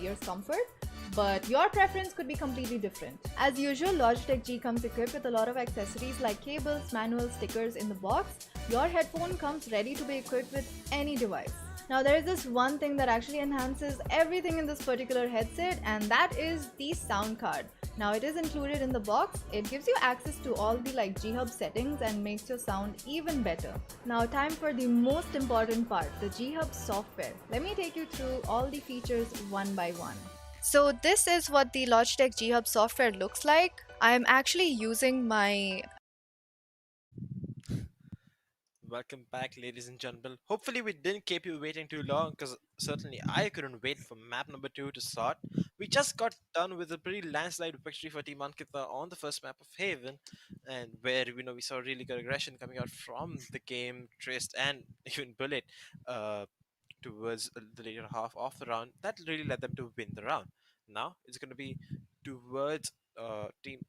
ears comfort. But your preference could be completely different. As usual, Logitech G comes equipped with a lot of accessories like cables, manuals, stickers in the box. Your headphone comes ready to be equipped with any device. Now, there is this one thing that actually enhances everything in this particular headset, and that is the sound card. Now, it is included in the box. It gives you access to all the like G Hub settings and makes your sound even better. Now, time for the most important part, the G Hub software. Let me take you through all the features one by one. So this is what the Logitech G Hub software looks like. I am actually using my... Welcome back, ladies and gentlemen. Hopefully, we didn't keep you waiting too long because certainly I couldn't wait for map number 2 to start. We just got done with a pretty landslide victory for Team Ankkita on the first map of Haven, and where we saw really good aggression coming out from the game, Trist, and even Bullet towards the later half of the round. That really led them to win the round. Now it's going to be towards team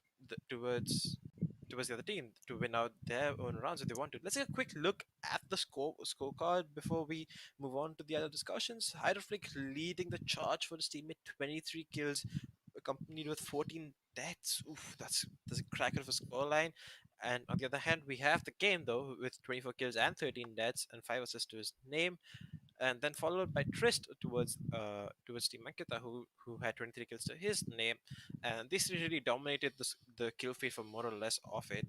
towards the other team to win out their own rounds if they want to. Let's take a quick look at the scorecard before we move on to the other discussions. Hydroflick leading the charge for his team with 23 kills, accompanied with 14 deaths. Oof, that's a cracker of a scoreline. And on the other hand, we have the game though with 24 kills and 13 deaths and 5 assists to his name, and then followed by Trist towards Team Ankita, who had 23 kills to his name, and this really dominated the kill feed for more or less of it.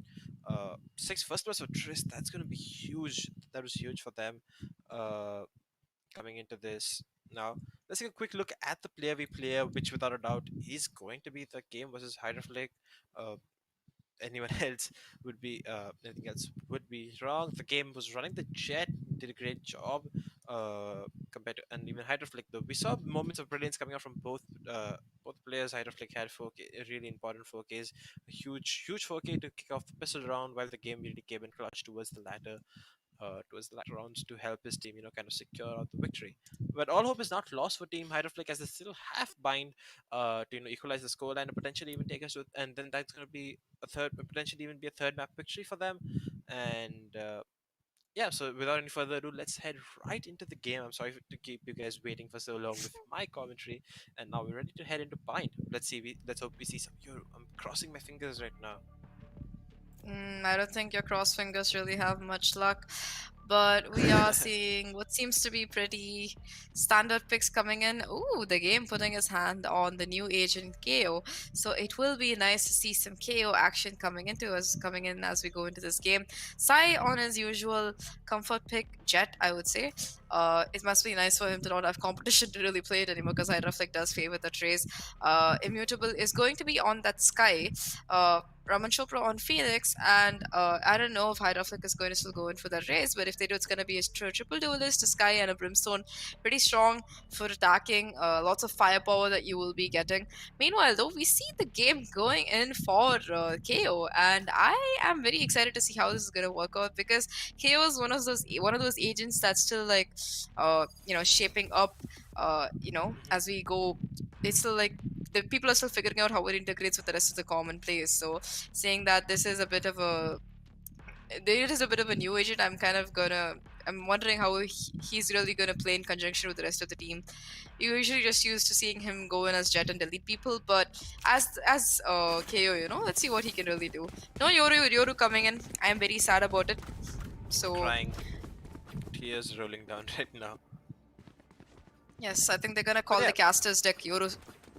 6 first place for Trist. That's going to be huge. That was huge for them coming into this. Now let's take a quick look at the player v player, which without a doubt is going to be the game versus Hydroflick. Uh, anyone else would be anything else would be wrong. The game was running the jet, did a great job compared to, and even Hydroflick though we saw moments of brilliance coming out from both players. Hydroflick had 4K, a really important 4Ks, a huge 4K to kick off the pistol round, while the game really came in clutch towards the latter rounds to help his team, kind of secure out the victory. But all hope is not lost for Team Hydroflick as they still have bind to equalize the scoreline and potentially even take us to, and then that's going to be a third, potentially even be a third map victory for them. And yeah, so without any further ado, let's head right into the game. I'm sorry to keep you guys waiting for so long with my commentary, and now we're ready to head into bind. Let's hope we see some Euro. I'm crossing my fingers right now. I don't think your cross fingers really have much luck, but we are seeing what seems to be pretty standard picks coming in. Ooh, the game putting his hand on the new agent KO. So it will be nice to see some KO action coming in as we go into this game. Sai on his usual comfort pick, Jet, I would say. It must be nice for him to not have competition to really play it anymore, because Hydroflick does favor the trace. Immutable is going to be on that Sky. Raman Chopra on Phoenix, and I don't know if Hydroflick is going to still go in for that race, but if they do, it's going to be a triple duelist, a Sky and a Brimstone. Pretty strong for attacking, lots of firepower that you will be getting. Meanwhile, though, we see the game going in for KO, and I am very excited to see how this is going to work out, because KO is one of those agents that's still like, shaping up, as we go. It's still like the people are still figuring out how it integrates with the rest of the common plays. So saying that it is a bit of a new agent, I'm wondering how he's really gonna play in conjunction with the rest of the team. You're usually just used to seeing him go in as Jet and delete people, but as KO, let's see what he can really do. No Yoru coming in. I am very sad about it. So Crying, tears rolling down right now. yes, I think they're gonna call the casters deck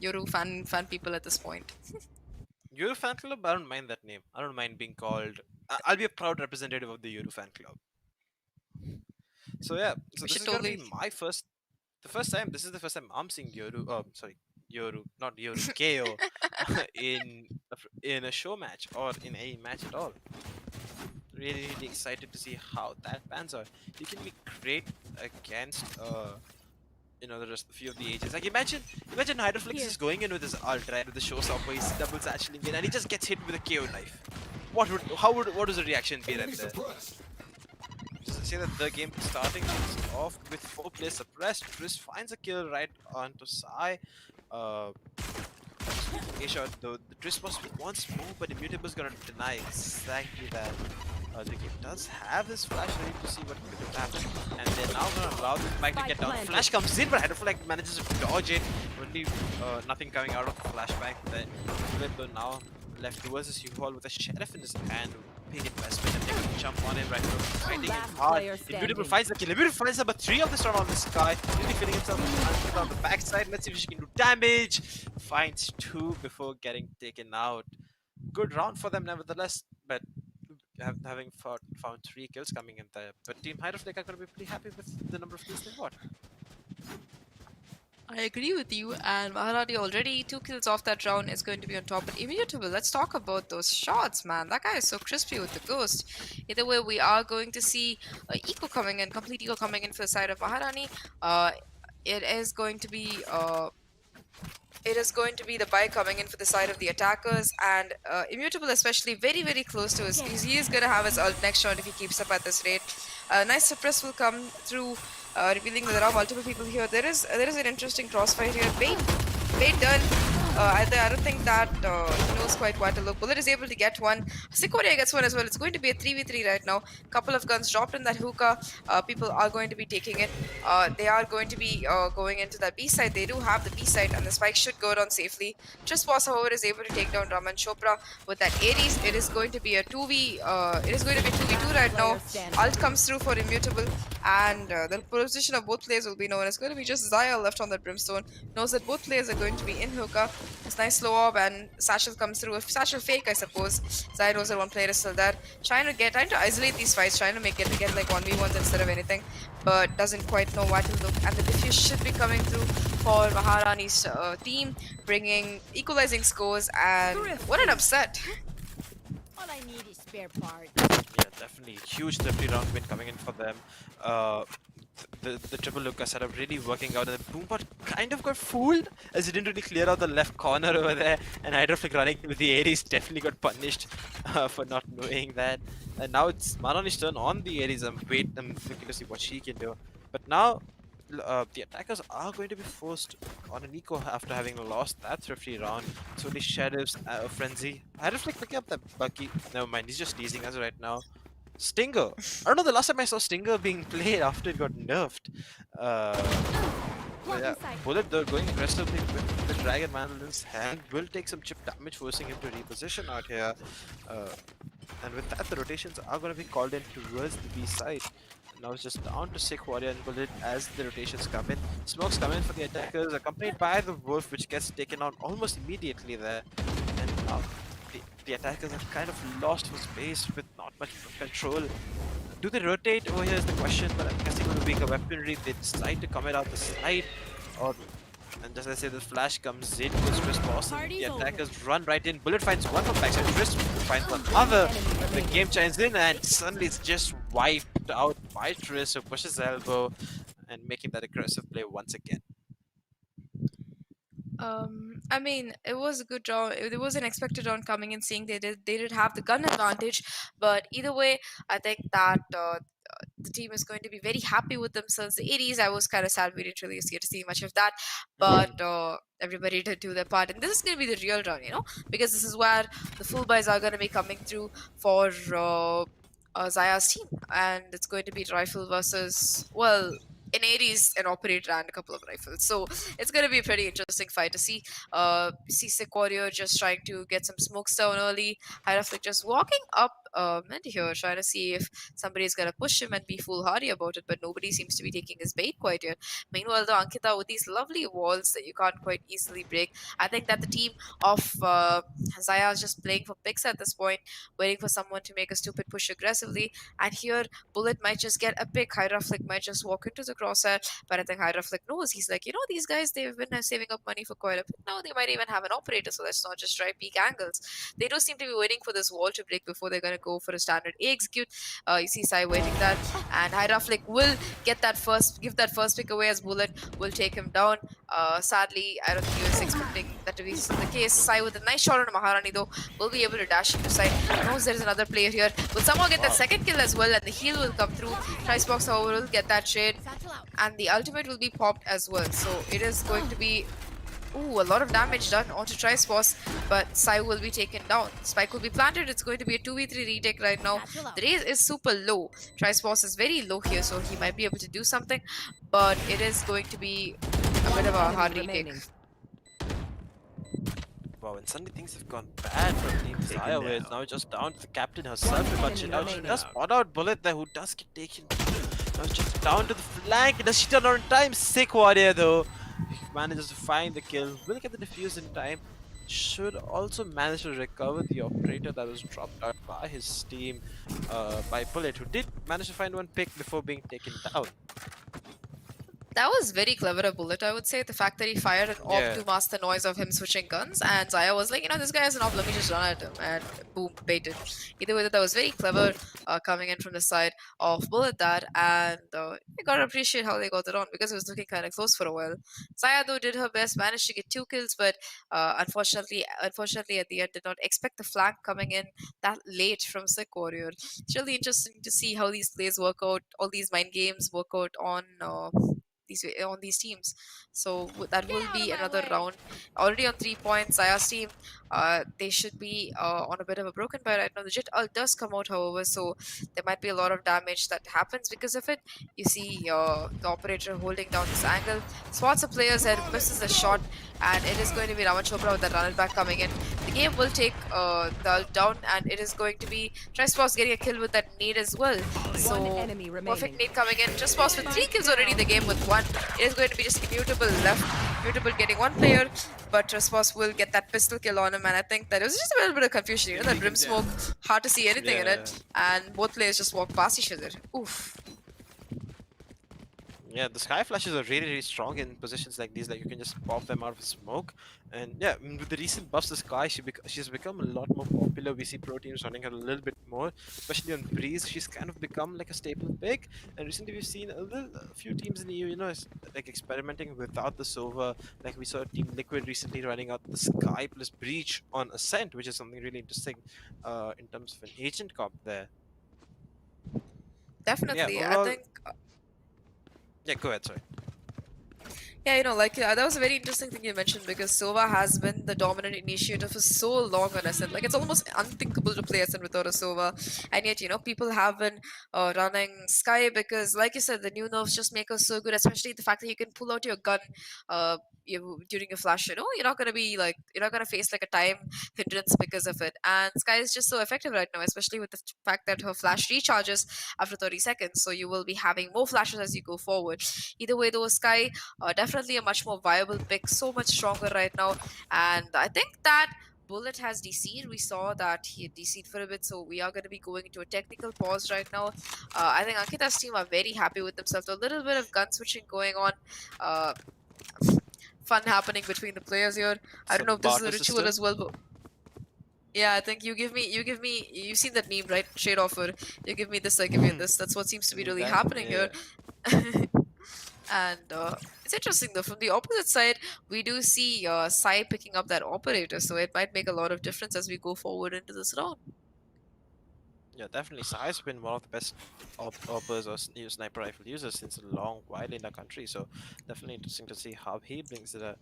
Yoru fan people at this point. Euro fan club? I don't mind that name. I don't mind being called. I'll be a proud representative of the Euro fan club. So yeah, so this is gonna be my first. This is the first time I'm seeing Yoru. Oh, sorry, Yoru, not Yoru. KO in a show match or in any match at all. Really excited to see how that pans out. He can be great against the rest, a few of the agents. Like imagine Hydroflix is going in with his ult, right, with the showstopper, he's double satcheling in, and he just gets hit with a KO knife. What would the reaction be right there? Just say that the game starting things off with 4 players suppressed. Trist finds a kill right onto Sai. A-shot though, the Trist was once more, but Immutable's gonna deny exactly that. The game does have his flash ready to see what could happen, and they're now gonna allow the spike to get down. Flash comes in, but Hydroflick manages to dodge it. Only nothing coming out of the flashback. Then though now left towards his U-Haul with a sheriff in his hand. Big investment, and they can jump on him right now. Fighting him hard. Immutable finds the kill. Immutable finds number 3 of this round on the Sky. Really feeling himself on the backside. Let's see if she can do damage. Finds 2 before getting taken out. Good round for them nevertheless, but having found 3 kills coming in there. But Team Hydroflick are going to be pretty happy with the number of kills they got. I agree with you, and Maharani already 2 kills off that round is going to be on top. But Immutable, let's talk about those shots, man. That guy is so crispy with the ghost. Either way, we are going to see Eco coming in, complete Eco coming in for the side of Maharani. It is going to be the buy coming in for the side of the attackers, and Immutable especially very close to his. He is going to have his ult next round if he keeps up at this rate. Nice suppress will come through, revealing that there are multiple people here. There is an interesting crossfight here. Bait done. I don't think that he knows quite what to look. Bullet is able to get one. Sikoria gets one as well. It's going to be a 3v3 right now. Couple of guns dropped in that hookah. People are going to be taking it. They are going to be going into that B side. They do have the B side, and the spike should go down safely. Trisboss, however, is able to take down Raman Chopra with that Ares. It is going to be a 2v. It is going to be 2v2 right now. Ult comes through for Immutable, and the position of both players will be known. It's going to be just Xyaa left on that Brimstone. Knows that both players are going to be in hookah. It's nice slow orb, and Satchel comes through. Satchel fake, I suppose. Xyaa knows that one player is still there. Trying to isolate these fights, trying to make it to get like 1v1s instead of anything, but doesn't quite know what to look. And the diffuse should be coming through for Maharani's team, bringing equalizing scores, and what an upset. All I need is spare parts. Yeah, definitely. Huge 30 round win coming in for them. The triple Lucas setup really working out, and the Boombot kind of got fooled as he didn't really clear out the left corner over there, and Hydroflick running with the Ares definitely got punished for not knowing that. And now it's Marani's turn on the Ares. I'm looking to see what she can do. But now the attackers are going to be forced on an eco after having lost that thrifty round. So the Sheriff's Frenzy. Hydroflick picking up that Bucky. Never mind, he's just teasing us right now. Stinger. I don't know the last time I saw Stinger being played after it got nerfed. Yeah, Bullet though going aggressively with the Dragon Mandalin's hand will take some chip damage, forcing him to reposition out here. And with that, the rotations are going to be called in towards the B side. Now it's just down to Sick Warrior and Bullet as the rotations come in. Smokes come in for the attackers, accompanied by the Wolf, which gets taken out almost immediately there. And now the attackers have kind of lost for space with not much control. Do they rotate? Oh, here's the question, but I'm guessing with weaker weaponry, they decide to come it out the side. And just as I say, the flash comes in with Trisboss, and the attackers run right in. Bullet finds one from backside, Tris finds one other. The game chimes in, and suddenly it's just wiped out by Tris, who pushes elbow and making that aggressive play once again. I mean, it was a good round. It was an expected round coming in, seeing they did have the gun advantage. But either way, I think that the team is going to be very happy with themselves. The 80s, I was kind of sad we didn't really get to see much of that, but everybody did do their part. And this is going to be the real round, you know, because this is where the full buys are going to be coming through for Xyaa's team, and it's going to be rifle versus, well, an 80s, an operator, and a couple of rifles. So it's going to be a pretty interesting fight to see. Sick Warrior just trying to get some smokes down early. Hydroflick just walking up into here, trying to see if somebody's going to push him and be foolhardy about it, but nobody seems to be taking his bait quite yet. Meanwhile, the Ankkita with these lovely walls that you can't quite easily break. I think that the team of Xyaa is just playing for picks at this point, waiting for someone to make a stupid push aggressively. And here, Bullet might just get a pick. Hydroflick might just walk into the crosshair, but I think Hydroflick knows. He's like, you know, these guys, they've been saving up money for quite a bit now. They might even have an operator, so let's not just try peak angles. They do seem to be waiting for this wall to break before they're going to go for a standard A execute. You see Sai waiting that, and Hydroflick will give that first pick away as Bullet will take him down. Sadly, I don't think he was expecting that to be the case. Sai with a nice shot on Maharani though will be able to dash into Sai. Knows there is another player here. Will somehow get that second kill as well, and the heal will come through. Tricebox, however, will get that trade, and the ultimate will be popped as well. So it is going to be a lot of damage done onto Tricebox, but Sai will be taken down. Spike will be planted. It's going to be a 2v3 retake right now. The raise is super low. Tricebox is very low here, so he might be able to do something, but it is going to be a bit of a hard retake. Wow, and suddenly things have gone bad for Team Xyaa, where it's now just down to the captain herself to punch it out. She does spot out Bullet there, who does get taken. Now it's just down to the flank. Does she turn on in time? Sick Warrior though. He manages to find the kill. Will get the defuse in time. Should also manage to recover the operator that was dropped out by his team, by Bullet, who did manage to find one pick before being taken down. That was very clever of Bullet, I would say. The fact that he fired an AWP Yeah. to mask the noise of him switching guns, and Xyaa was like, you know, this guy has an AWP, let me just run at him, and boom, baited. Either way, that was very clever coming in from the side of Bullet that, and you gotta appreciate how they got it on because it was looking kind of close for a while. Xyaa, though, did her best, managed to get 2 kills, but unfortunately, at the end, did not expect the flank coming in that late from Sick Warrior. It's really interesting to see how these plays work out, all these mind games work out on these teams. So that will be another round. Already on 3 points, Xayah's team, they should be on a bit of a broken by right now. The Jet ult does come out, however, so there might be a lot of damage that happens because of it. You see the operator holding down this angle, spots a player's head, misses a shot, and it is going to be Raman Chopra with that run it back coming in. The game will take the ult down, and it is going to be Trespass getting a kill with that nade as well. So perfect nade coming in. Trespass with 3 kills already in the game with 1. It is going to be just Immutable left. Immutable getting 1 player, but Trespass will get that pistol kill on him, and I think that it was just a little bit of confusion. You know, that Brim Smoke, hard to see anything in it, and both players just walk past each other. Oof. Yeah, the sky flashes are really, really strong in positions like these. Like you can just pop them out of smoke, and yeah, with the recent buffs, the sky she's become a lot more popular. We see pro teams running her a little bit more, especially on Breeze. She's kind of become like a staple pick. And recently, we've seen a few teams in the EU, you know, like experimenting without the Sova. Like we saw Team Liquid recently running out the Sky plus Breach on Ascent, which is something really interesting in terms of an agent comp there. Definitely, yeah, overall, I think. Yeah, go ahead. Sorry. Yeah, you know, like that was a very interesting thing you mentioned because Sova has been the dominant initiator for so long on Ascent. Like it's almost unthinkable to play Ascent without a Sova, and yet you know people have been running Sky because, like you said, the new nerfs just make us so good. Especially the fact that you can pull out your gun, during a flash. You know, you're not gonna face like a time hindrance because of it. And Sky is just so effective right now, especially with the fact that her flash recharges after 30 seconds. So you will be having more flashes as you go forward. Either way, though, Sky. Definitely a much more viable pick, so much stronger right now. And I think that Bullet has DC'd. We saw that he had DC'd for a bit, so we are going to be going into a technical pause right now. I think AnkkitaC's team are very happy with themselves. A little bit of gun switching going on. Fun happening between the players here. I don't know if this is a ritual as well, but yeah, I think you've seen that meme, right? Shade offer. You give me this, I give you this. That's what seems to be really happening here. And it's interesting though, from the opposite side, we do see Sai picking up that operator, so it might make a lot of difference as we go forward into this round. Yeah, definitely. Sai's been one of the best oppers or sniper rifle users since a long while in the country, so definitely interesting to see how he brings it out.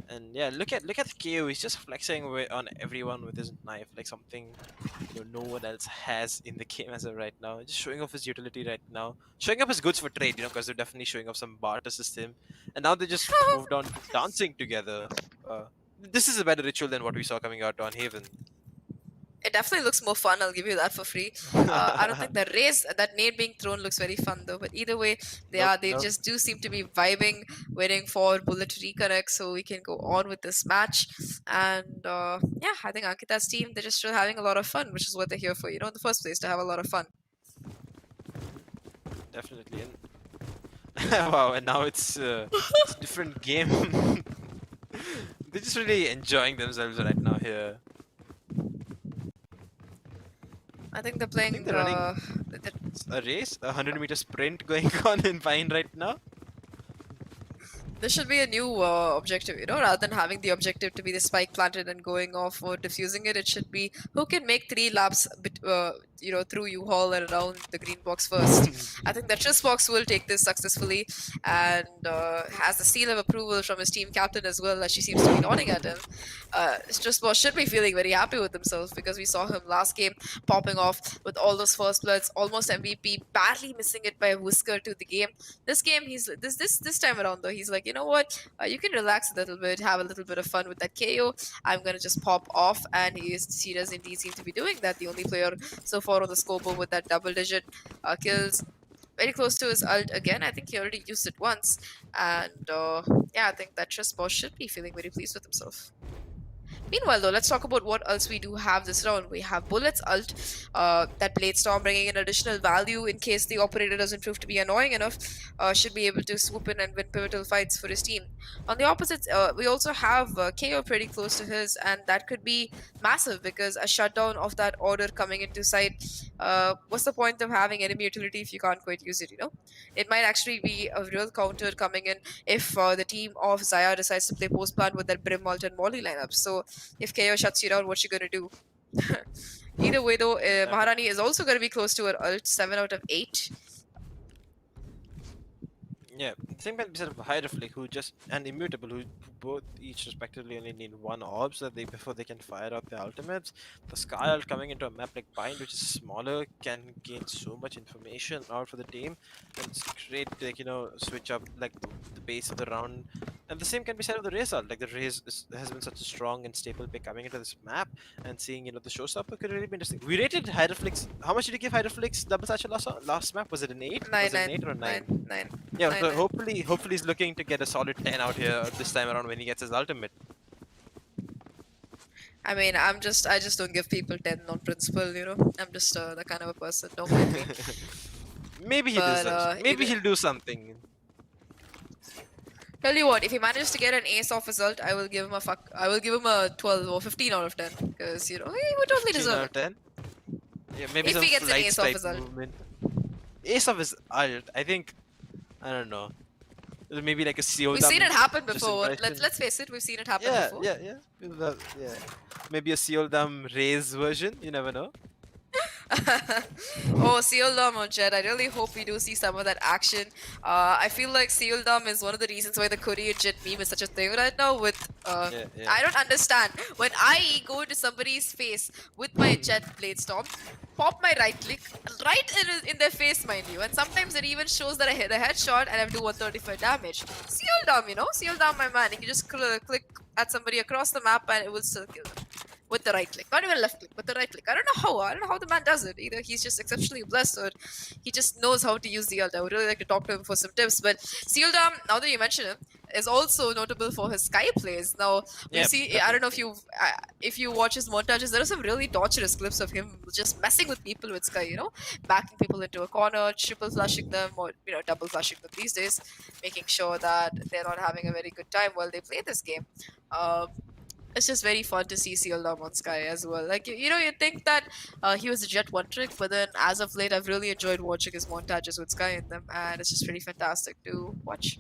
And yeah, look at the KO. He's just flexing on everyone with his knife, like something no one else has in the game as of right now. Just showing off his utility right now, showing up his goods for trade, because they're definitely showing off some barter system. And now they just moved on to dancing together. This is a better ritual than what we saw coming out on Haven. It definitely looks more fun, I'll give you that for free. I don't think the race, that nade being thrown looks very fun though, but either way, they just do seem to be vibing, waiting for Bullet to reconnect so we can go on with this match. And yeah, I think AnkkitaC's team, they're just having a lot of fun, which is what they're here for, you know, in the first place, to have a lot of fun. Definitely. And wow, and now it's a different game. They're just really enjoying themselves right now here. I think they're playing. They're running a race, a 100-meter sprint going on in Pine right now. There should be a new objective, you know, rather than having the objective to be the spike planted and going off or diffusing it. It should be who can make 3 laps, you know, through U-Haul and around the green box first. I think the Tris box will take this successfully and has the seal of approval from his team captain as well, as she seems to be nodding at him. Tris box should be feeling very happy with himself because we saw him last game popping off with all those first bloods, almost MVP, badly missing it by a whisker to the game. This game, he's this time around though, he's like, you know what, you can relax a little bit, have a little bit of fun with that KO. I'm gonna just pop off, and he does indeed seem to be doing that. The only player so far on the scoreboard with that double-digit kills, very close to his ult again. I think he already used it once, and yeah, I think that Tris boss should be feeling very pleased with himself. Meanwhile, though, let's talk about what else we do have this round. We have Bullet's ult, that Blade Storm bringing in additional value in case the operator doesn't prove to be annoying enough, should be able to swoop in and win pivotal fights for his team. On the opposite, we also have KO pretty close to his, and that could be massive because a shutdown of that order coming into sight, what's the point of having enemy utility if you can't quite use it, you know? It might actually be a real counter coming in if the team of Xyaa decides to play post plan with their Brim ult and Molly lineup. So if KO shuts you down, what you gonna do? Either way, though, Maharani is also gonna be close to her ult, 7 out of 8. Yeah, same can be said of Hydroflick, who just and Immutable, who both each respectively only need one orb so that before they can fire out their ultimates. The Sky ult coming into a map like Bind, which is smaller, can gain so much information out for the team, and it's great to, like, you know, switch up like the base of the round. And the same can be said of the Raze ult. Like the Raze has been such a strong and staple pick coming into this map, and seeing, you know, the showstopper could really be interesting. We rated Hydroflick's. How much did you give Hydroflick's double satchel last map? Was it an 8? Nine, Was it an nine, 8 or a 9? nine, nine. Yeah, Nine, so nine. hopefully he's looking to get a solid 10 out here this time around when he gets his ultimate. I mean, I just don't give people 10 on principle, you know? I'm just that kind of a person. Don't mind me. Maybe he But, does. Maybe either- he'll do something. Tell you what, if he manages to get an ace off his ult, I will give him a 12 or 15 out of 10 because, you know, he would totally 15 deserve out it. of 10. Yeah, maybe If some he gets an flights ace off type his ult. movement. Ace of his ult. I think. I don't know. Maybe like a CO. We've seen it happen before. impression. Let's face it, we've seen it happen Yeah, before. yeah. Maybe a Seoldam Raze version. You never know. Oh, Seoldam on Jet. I really hope we do see some of that action. I feel like Seoldam is one of the reasons why the Korean Jet meme is such a thing right now. With Yeah. I don't understand when I go into somebody's face with my Jet Blade Storm, pop my right click right in their face, mind you, and sometimes it even shows that I hit a headshot and I do 135 damage. Seoldam, you know, Seoldam, my man. You can just click at somebody across the map and it will still kill them. With the right click, not even left click, but the right click. I don't know how the man does it. Either he's just exceptionally blessed or he just knows how to use the ult. I would really like to talk to him for some tips. But Seoldam, now that you mention him, is also notable for his Sky plays. Now we Yep, see. I don't know if you watch his montages. There are some really torturous clips of him just messing with people with Sky. You know, backing people into a corner, triple flashing them, or double flashing them these days, making sure that they're not having a very good time while they play this game. It's just very fun to see Seoldam on Sky as well. Like, you think that he was a Jet one trick, but then as of late, I've really enjoyed watching his montages with Sky in them, and it's just pretty fantastic to watch.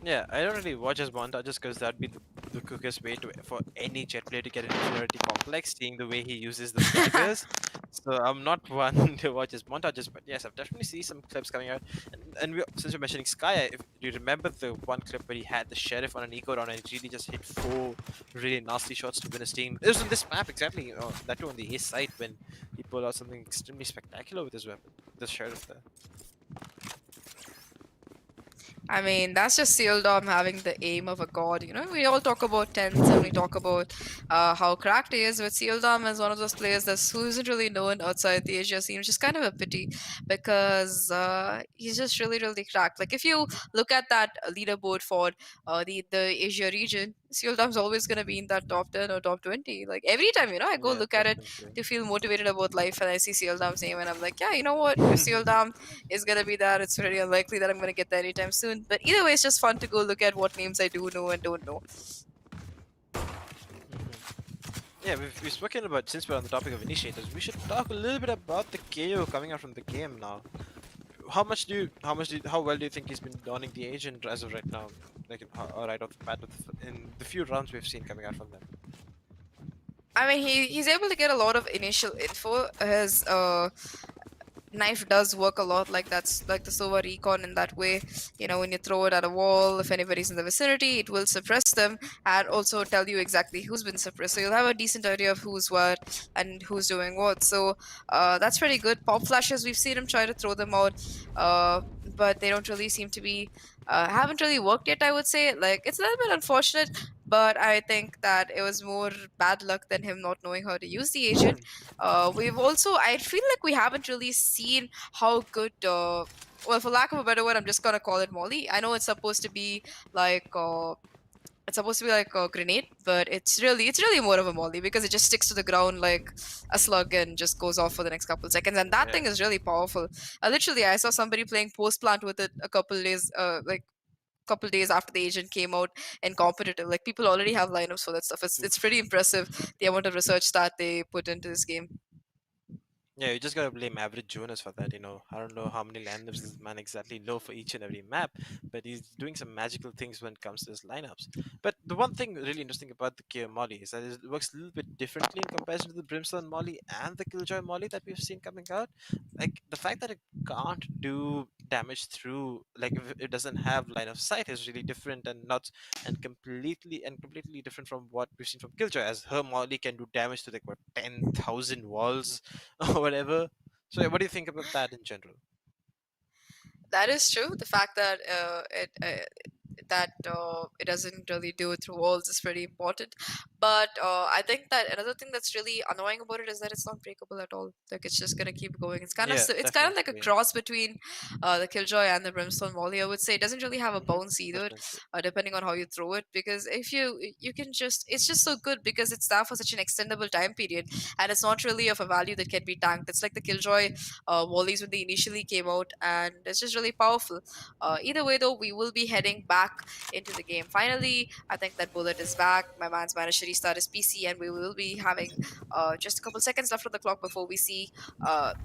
Yeah, I don't really watch his montages because that'd be the quickest way for any Jet player to get an inferiority complex, seeing the way he uses the daggers. So I'm not one to watch his montages, but yes, I've definitely seen some clips coming out. And since we're mentioning Sky, if you remember the one clip where he had the Sheriff on an eco round and he really just hit 4 really nasty shots to win his team. It was on this map exactly, that too on the ace side when he pulled out something extremely spectacular with his weapon, the Sheriff there. I mean, that's just Seoldam having the aim of a god. We all talk about tens and we talk about how cracked he is, but Seoldam is one of those players who isn't really known outside the Asia scene, which is kind of a pity because he's just really, really cracked. Like, if you look at that leaderboard for the Asia region, Seoldam's always going to be in that top 10 or top 20. Like, every time, I go look at it to feel motivated about life, and I see Seoldam's name, and I'm like, yeah, you know what? If Seoldam is going to be there, it's very unlikely that I'm going to get there anytime soon. But either way, it's just fun to go look at what names I do know and don't know. Yeah, we've spoken about, since we're on the topic of initiators, we should talk a little bit about the KO coming out from the game now. How well do you think he's been donning the agent as of right now? Like, right off the bat, in the few rounds we've seen coming out from them. I mean, he's able to get a lot of initial info. His knife does work a lot like the Sova recon in that way. When you throw it at a wall, if anybody's in the vicinity, it will suppress them and also tell you exactly who's been suppressed. So you'll have a decent idea of who's what and who's doing what. So that's pretty good. Pop flashes, we've seen him try to throw them out, but they don't really seem to be haven't really worked yet, I would say. Like, it's a little bit unfortunate, but I think that it was more bad luck than him not knowing how to use the agent. I feel like we haven't really seen how good, well, for lack of a better word, I'm just gonna call it Molly. I know it's supposed to be like, It's supposed to be like a grenade, but it's really more of a molly because it just sticks to the ground like a slug and just goes off for the next couple of seconds. And that thing is really powerful. Literally, I saw somebody playing post plant with it a couple days, couple days after the agent came out in competitive. Like people already have lineups for that stuff. It's pretty impressive the amount of research that they put into this game. Yeah, you just gotta blame average Jonas for that. I don't know how many lineups this man exactly know for each and every map, but he's doing some magical things when it comes to his lineups. But the one thing really interesting about the Kia Molly is that it works a little bit differently in comparison to the Brimstone Molly and the Killjoy Molly that we've seen coming out. Like the fact that it can't do damage through, like if it doesn't have line of sight, is really different and not completely different from what we've seen from Killjoy, as her Molly can do damage to like what 10,000 walls or whatever. So, what do you think about that in general? That is true. The fact that it doesn't really do it through walls is pretty important. But I think that another thing that's really annoying about it is that it's not breakable at all. Like it's just gonna keep going. It's kind of Yeah, it's kind of like a definitely. cross between the Killjoy and the Brimstone Volley. I would say it doesn't really have a bounce either, Definitely. depending on how you throw it. Because if you can just it's just so good because it's there for such an extendable time period, and it's not really of a value that can be tanked. It's like the Killjoy volleys when they initially came out, and it's just really powerful. Either way, though, we will be heading back into the game. Finally, I think that Bullet is back. My man's managed to restart his PC, and we will be having just a couple seconds left on the clock before we see the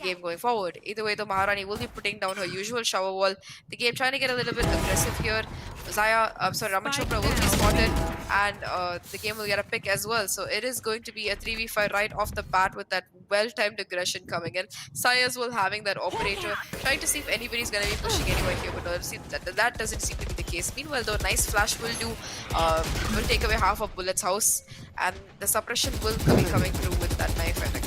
game going forward. Either way, though, Maharani will be putting down her usual shower wall. The game trying to get a little bit aggressive here. Raman Chopra will be spotted, and the game will get a pick as well. So it is going to be a 3v5 right off the bat with that well-timed aggression coming in. Sayas will having that operator, trying to see if anybody's going to be pushing anywhere here, but that doesn't seem to be the case. Meanwhile, though, nice flash will will take away half of Bullet's house, and the suppression will be coming through with that knife, I think.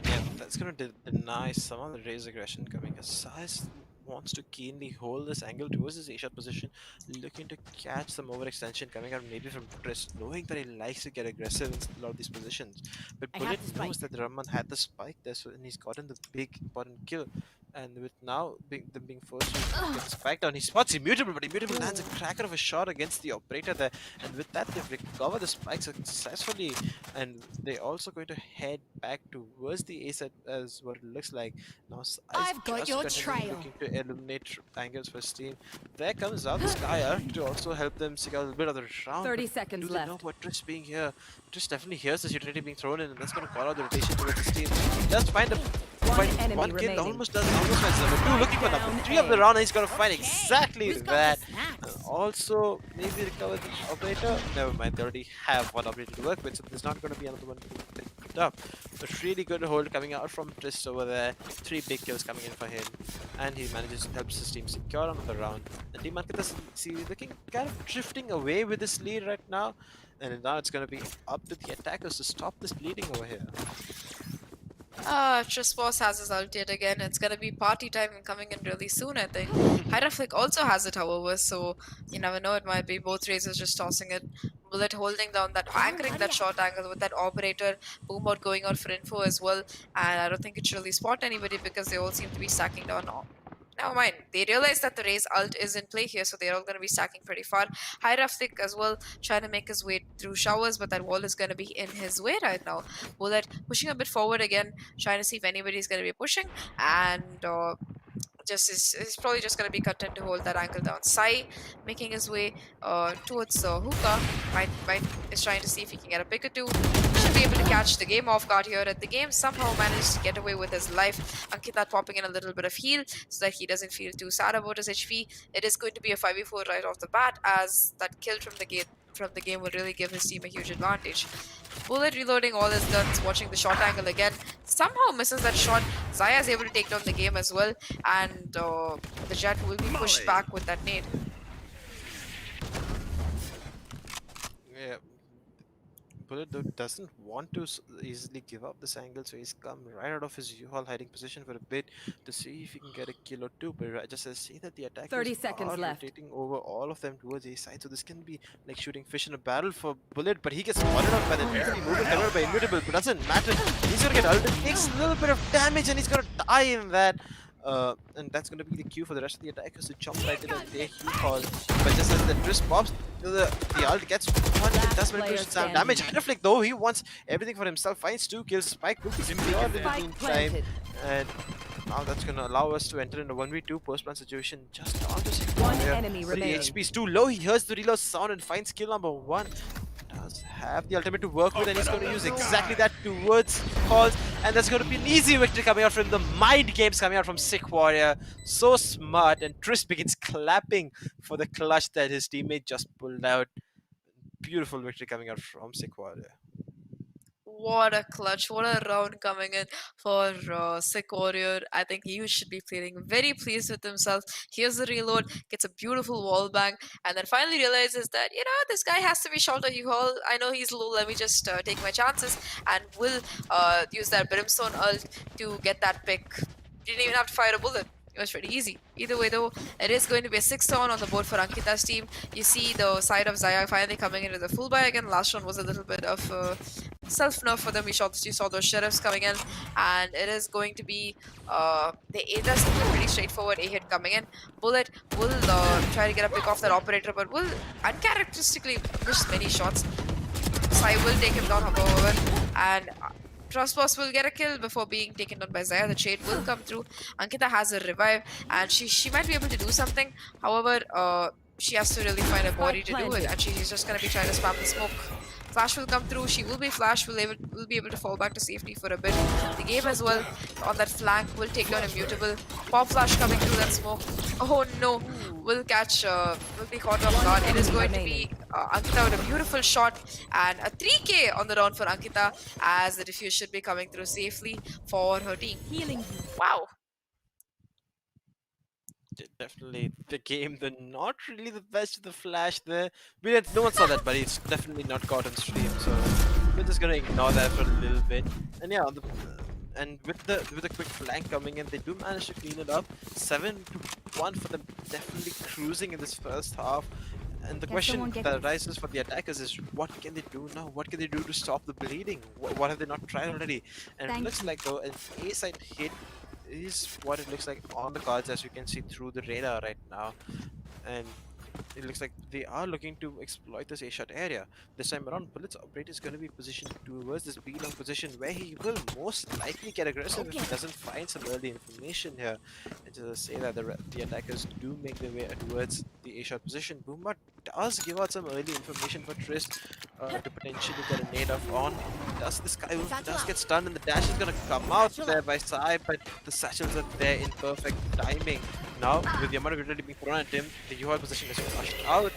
Yeah, that's gonna deny some of the Ray's aggression coming. As Sais wants to keenly hold this angle towards his A-shot position, looking to catch some overextension coming out maybe from Triss, knowing that he likes to get aggressive in a lot of these positions. But Bullet knows that Raman had the spike there, so and he's gotten the big important kill. And with now them being forced to get the spike down, he spots Immutable, but Immutable lands a cracker of a shot against the operator there. And with that, they've recovered the spike successfully. And they're also going to head back towards the A set as what it looks like. Now, I've got your trail. Looking to eliminate angles for his team. There comes out Skyer to also help them secure a little bit of the round. 30 seconds do left. they know what Trish being here? Trish definitely hears this utility being thrown in, and that's going to call out the rotation towards his team. He does find one kill, almost finds number 2, looking for number 3 of the round, and he's going to find exactly that. Also, maybe recover the operator. Never mind, they already have one operator to work with, so there's not going to be another one to pick up. But really good hold coming out from Triss over there. 3 big kills coming in for him, and he manages to help his team secure another round. And Team AnkkitaC looking kind of drifting away with this lead right now, and now it's going to be up to the attackers to stop this bleeding over here. Triss Boss has his ult yet again. It's gonna be party time and coming in really soon, I think. Hyraflick also has it, however, so you never know, it might be both races just tossing it. Bullet holding down that, anchoring that short angle with that operator. Boombot going out for info as well, and I don't think it should really spot anybody because they all seem to be stacking down. Never mind. They realize that the Raze ult is in play here, so they're all going to be stacking pretty far. Hyraflick as well, trying to make his way through showers, but that wall is going to be in his way right now. Bullet pushing a bit forward again, trying to see if anybody's going to be pushing, and he's probably just going to be content to hold that angle down. Sai making his way towards hookah. Might is trying to see if he can get a pick or two. Should be able to catch the game off guard here. At the game somehow managed to get away with his life. Ankkita popping in a little bit of heal so that he doesn't feel too sad about his HP. It is going to be a 5v4 right off the bat, as that kill from the game will really give his team a huge advantage. Bullet reloading all his guns, watching the short angle again. Somehow misses that shot. Xyaa is able to take down the game as well, and the Jet will be pushed back with that nade. Yeah. Bullet though doesn't want to easily give up this angle, so he's come right out of his U-Haul hiding position for a bit to see if he can get a kill or two. But just as see that the attackers 30 seconds are left. rotating over all of them towards A side, so this can be like shooting fish in a barrel for Bullet. But he gets spotted out by the movement covered by Immutable, but doesn't matter. He's gonna get ulted, takes a little bit of damage, and he's gonna die in that. And that's going to be the cue for the rest of the attackers to jump right in and take heat call. But just as the twist pops, the ult gets one, it does manipulate some damage. Hydraflick though, he wants everything for himself, finds 2 kills, Spike will be secured in the meantime. And now that's going to allow us to enter in a 1v2 post-plant situation just on to One here. enemy But the remaining. HP is too low, he hears the reload sound and finds kill number 1. Does have the ultimate to work with, and he's going to use exactly that towards calls, and that's going to be an easy victory coming out from the mind games coming out from Sick Warrior. So smart, and Tris begins clapping for the clutch that his teammate just pulled out. Beautiful victory coming out from Sick Warrior. What a clutch, what a round coming in for Sick Warrior. I think he should be feeling very pleased with himself. Here's the reload, gets a beautiful wall bang, and then finally realizes that, you know, this guy has to be shelter. I know he's low, let me just take my chances, and will use that Brimstone ult to get that pick. Didn't even have to fire a bullet. It was pretty easy. Either way though, it is going to be a 6-7 on the board for AnkkitaC's team. You see the side of Xyaa finally coming into the full buy again. Last round was a little bit of self-nerf for them. You saw those sheriffs coming in, and it is going to be it does seem pretty straightforward. A hit coming in. Bullet will try to get a pick off that operator, but will uncharacteristically miss many shots. Sai will take him down, however, and Trustboss will get a kill before being taken down by Xyaa. The trade will come through. Ankkita has a revive, and she might be able to do something. However, she has to really find a body to do it, and she's just going to be trying to spam the smoke. Flash will come through. She will be flash. Will be able to fall back to safety for a bit. The game as well on that flank will take down Immutable. Pop flash coming through that smoke. Oh no! Will catch. Will be caught off guard. It is going to be Ankkita with a beautiful shot and a 3K on the round for Ankkita, as the defuse should be coming through safely for her team. Healing. Wow. Definitely the game, not really the best of the flash there. No one saw that, but it's definitely not caught on stream, so we're just gonna ignore that for a little bit. And yeah, and with the quick flank coming in, they do manage to clean it up. 7-1 for them, definitely cruising in this first half. And the question that arises for the attackers is, what can they do now? What can they do to stop the bleeding? What have they not tried already? And it looks like though an A-side hit is what it looks like on the cards, as you can see through the radar right now. And it looks like they are looking to exploit this A-shot area. This time around, Bullet's operator is going to be positioned towards this B-long position, where he will most likely get aggressive if he doesn't find some early information here. And to say that the attackers do make their way towards the A-shot position, Boombot does give out some early information for Tris to potentially get a nade off on. This guy does get stunned, and the dash is going to come out there by Sai, but the satchels are there in perfect timing. Now, with the amount of utility being thrown at him, the UI position is flushed out.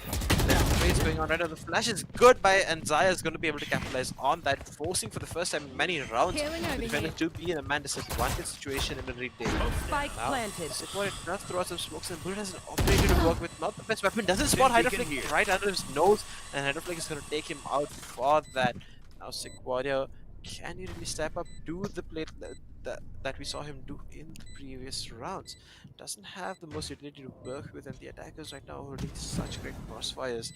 The trades going on right now. The flash is good and Xyaa is going to be able to capitalize on that, forcing for the first time in many rounds the defender to be in a man disadvantage situation in the retake. Spike planted. Sickboy does throw out some smokes, and Bullet has an operator to work with. Not the best weapon. Doesn't spot Hydraflick right under his nose, and Hydraflick is going to take him out for that. Now Sick Warrior, can he really step up, do the play that we saw him do in the previous rounds? Doesn't have the most utility to work with, and the attackers right now holding such great crossfires.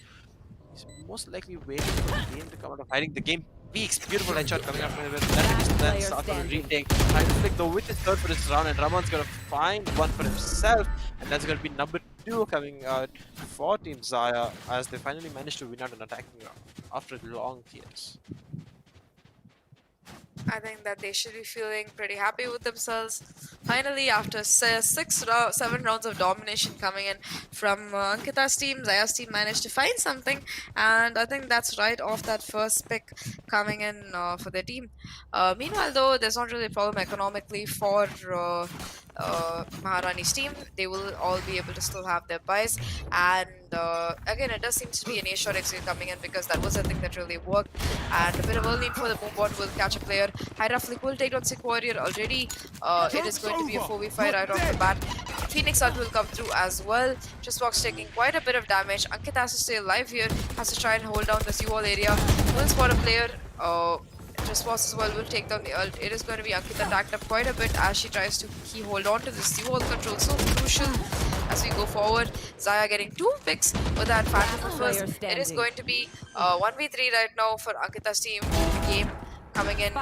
He's most likely waiting for the game to come out of hiding. The game peaks. Beautiful headshot coming out from the then starts on the retake. Hydraflick though with his third for this round, and Ramon's gonna find one for himself, and that's gonna be number 2 coming out for Team Xyaa, as they finally managed to win out an attacking round after long years. I think that they should be feeling pretty happy with themselves. Finally, after 7 rounds of domination coming in from Ankkita's team, Xya's team managed to find something, and I think that's right off that first pick coming in for their team. Meanwhile, though, there's not really a problem economically for Maharani's team. They will all be able to still have their buys, and again, it does seem to be an A-shot exit coming in, because that was a thing that really worked. And a bit of early for the Boombot will catch a player. Hydraflick will take down Sick Warrior already. It is going to be a 4v5 right off the bat. Phoenix ult will come through as well. Trustbox taking quite a bit of damage. Ankkita has to stay alive here, has to try and hold down the seawall area. Will spot a player. Trustbox as well will take down the ult. It is going to be Ankkita tacked up quite a bit as she tries to hold on to the seawall control. So crucial as we go forward. Xyaa getting 2 picks with that Phantom first. It is going to be 1v3 right now for Ankkita's team. The game coming in.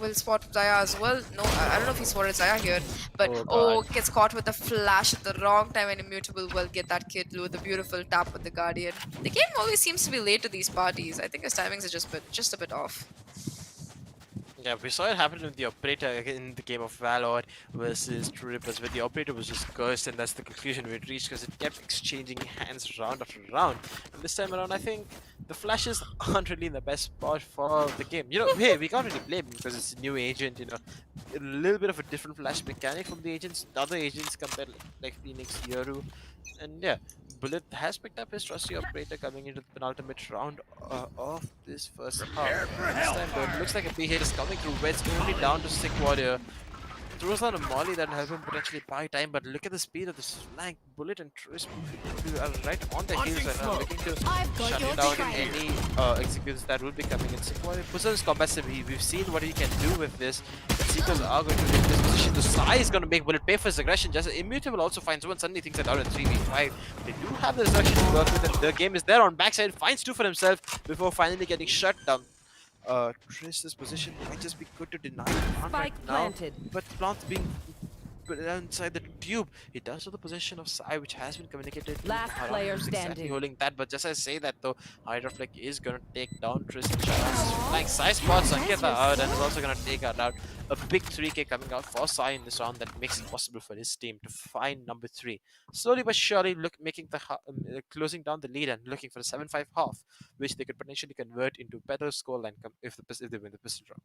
will spot Xyaa as well. No, I don't know if he spotted Xyaa here, but Oh, oh, God. gets caught with a flash at the wrong time, and Immutable will get that kill with a beautiful tap with the Guardian. The game always seems to be late to these parties. I think his timings are just a bit off. Yeah, we saw it happen with the operator in the game of Valor versus True Rippers, where the operator was just cursed, and that's the conclusion we reached because it kept exchanging hands round after round. And this time around, I think the flashes aren't really in the best spot for the game. You know, hey, we can't really blame him because it's a new agent, you know, a little bit of a different flash mechanic from the agents, the other agents compared like Phoenix, Yoru, and yeah. Bullet has picked up his trusty operator coming into the penultimate round of this first half. This time though, it looks like a big hit is coming through. Red's only down to Sick Warrior. Throws on a molly that help him potentially buy time, but look at the speed of this flank. Bullet and Trisp are right on the heels and are looking to shut it down in any executions that will be coming in. Sick Warrior puts on his combat sim. We've seen what he can do with this. The Seekers are going to take this position. The Sai is going to make Bullet pay for his aggression. Just Immutable also finds one. Suddenly thinks that out at 3v5. They do have the resurrection to work with, and the game is there on backside. Finds two for himself before finally getting shut down. Trish's position might just be good to deny the plant right now, but the plant's being put inside the tube. He does have the position of Sai, which has been communicated to Maharan, who's exactly holding that. But just as I say that though, Hydrofleck is gonna take down Trish and Sharas. Like Sai spots Ankkita out and is also gonna take her out. A big 3k coming out for Sai in this round that makes it possible for his team to find number 3. Slowly but surely making the closing down the lead and looking for the 7-5 half, which they could potentially convert into better scoreline if they win the pistol round.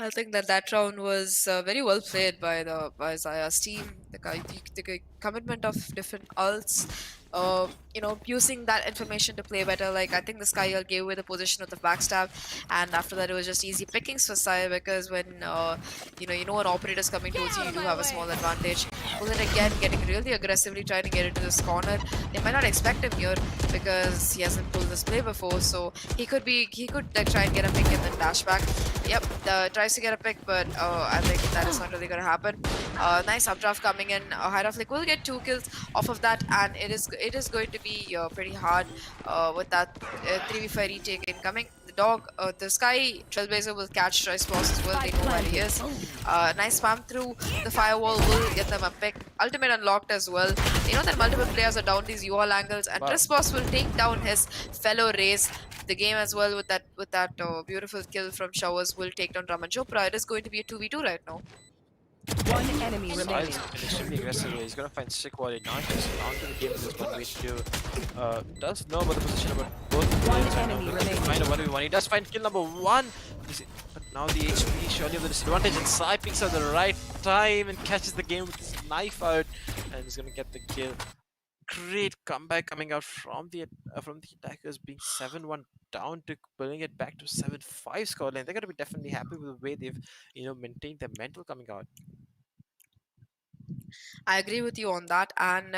I think that round was very well played by Xya's team. The commitment of different ults, using that information to play better. Like I think the Sky gave away the position with the backstab, and after that it was just easy pickings for Sai because when an operator's coming towards you, you do have a small advantage. Bullet again getting really aggressively trying to get into this corner. They might not expect him here because he hasn't pulled this play before, so he could try and get a pick and then dash back. Yep, tries to get a pick, but I think that is not really going to happen. Nice updraft coming in. Hydroflick will get 2 kills off of that, and it is going to be pretty hard with that 3v5 retake incoming. The Sky Trailblazer will catch Trice Boss as well. They know where he is. Nice spam through the firewall will get them a pick. Ultimate unlocked as well. They know that multiple players are down these UL angles, and Trice Boss will take down his fellow race. The game as well with that beautiful kill from Showers will take down Raman Chopra. It is going to be a 2v2 right now. One enemy remaining. Extremely aggressive. He's gonna find Sick Warrior, not just onto the game with this 1v2. Does know about the position about both players right now. Find a 1v1. He does find kill number 1. But now the HP surely have the disadvantage, and Sai picks at the right time and catches the game with his knife out, and he's gonna get the kill. Great comeback coming out from the attackers, being 7-1 down to pulling it back to 7-5 scoreline. They're gonna be definitely happy with the way they've maintained their mental coming out. I agree with you on that, and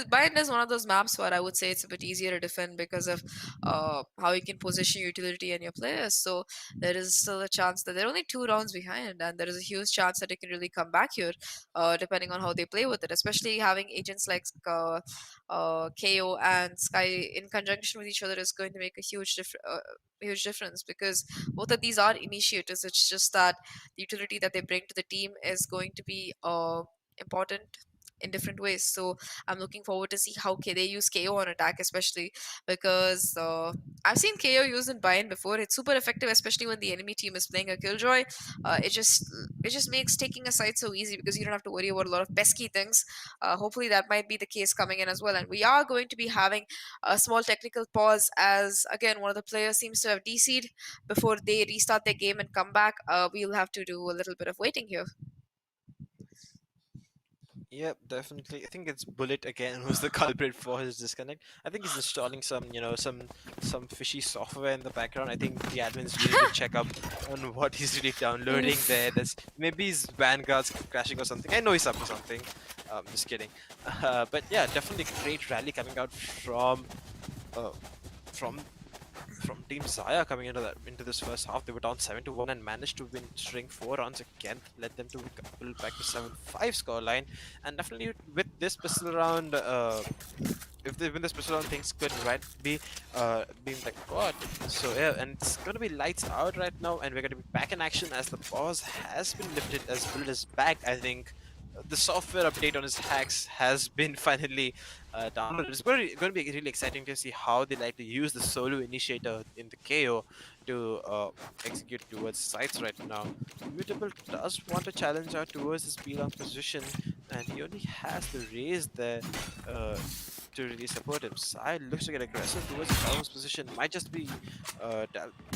Bind is one of those maps where I would say it's a bit easier to defend because of how you can position your utility and your players. So there is still a chance that they're only 2 rounds behind, and there is a huge chance that they can really come back here, depending on how they play with it. Especially having agents like KO and Sky in conjunction with each other is going to make a huge difference because both of these are initiators. It's just that the utility that they bring to the team is going to be important in different ways. So I'm looking forward to see how they use KO on attack, especially because I've seen KO used in Bind before. It's super effective, especially when the enemy team is playing a Killjoy. It just makes taking a side so easy because you don't have to worry about a lot of pesky things. Hopefully that might be the case coming in as well. And we are going to be having a small technical pause as again one of the players seems to have DC'd before they restart their game and come back. We'll have to do a little bit of waiting here. Yep, definitely. I think it's Bullet again who's the culprit for his disconnect. I think he's installing some fishy software in the background. I think the admins really need to check up on what he's really downloading there. That's maybe his Vanguard's crashing or something. I know he's up for something. Just kidding. But yeah, definitely a great rally coming out from Team Xyaa coming into this first half. They were down 7-1 and managed to win string 4 rounds again, led them to pull back to 7-5 scoreline. And definitely with this pistol round, if they win this pistol round, things could be being like what. So yeah, and it's gonna be lights out right now, and we're gonna be back in action as the pause has been lifted, as Build is back. I think the software update on his hacks has been finally downloaded. It's going to be really exciting to see how they like to use the solo initiator in the KO to execute towards sites right now. Mutable does want to challenge out towards his B-long position, and he only has the raise there to really support him. Sai looks to get aggressive towards his almost position. Might just be time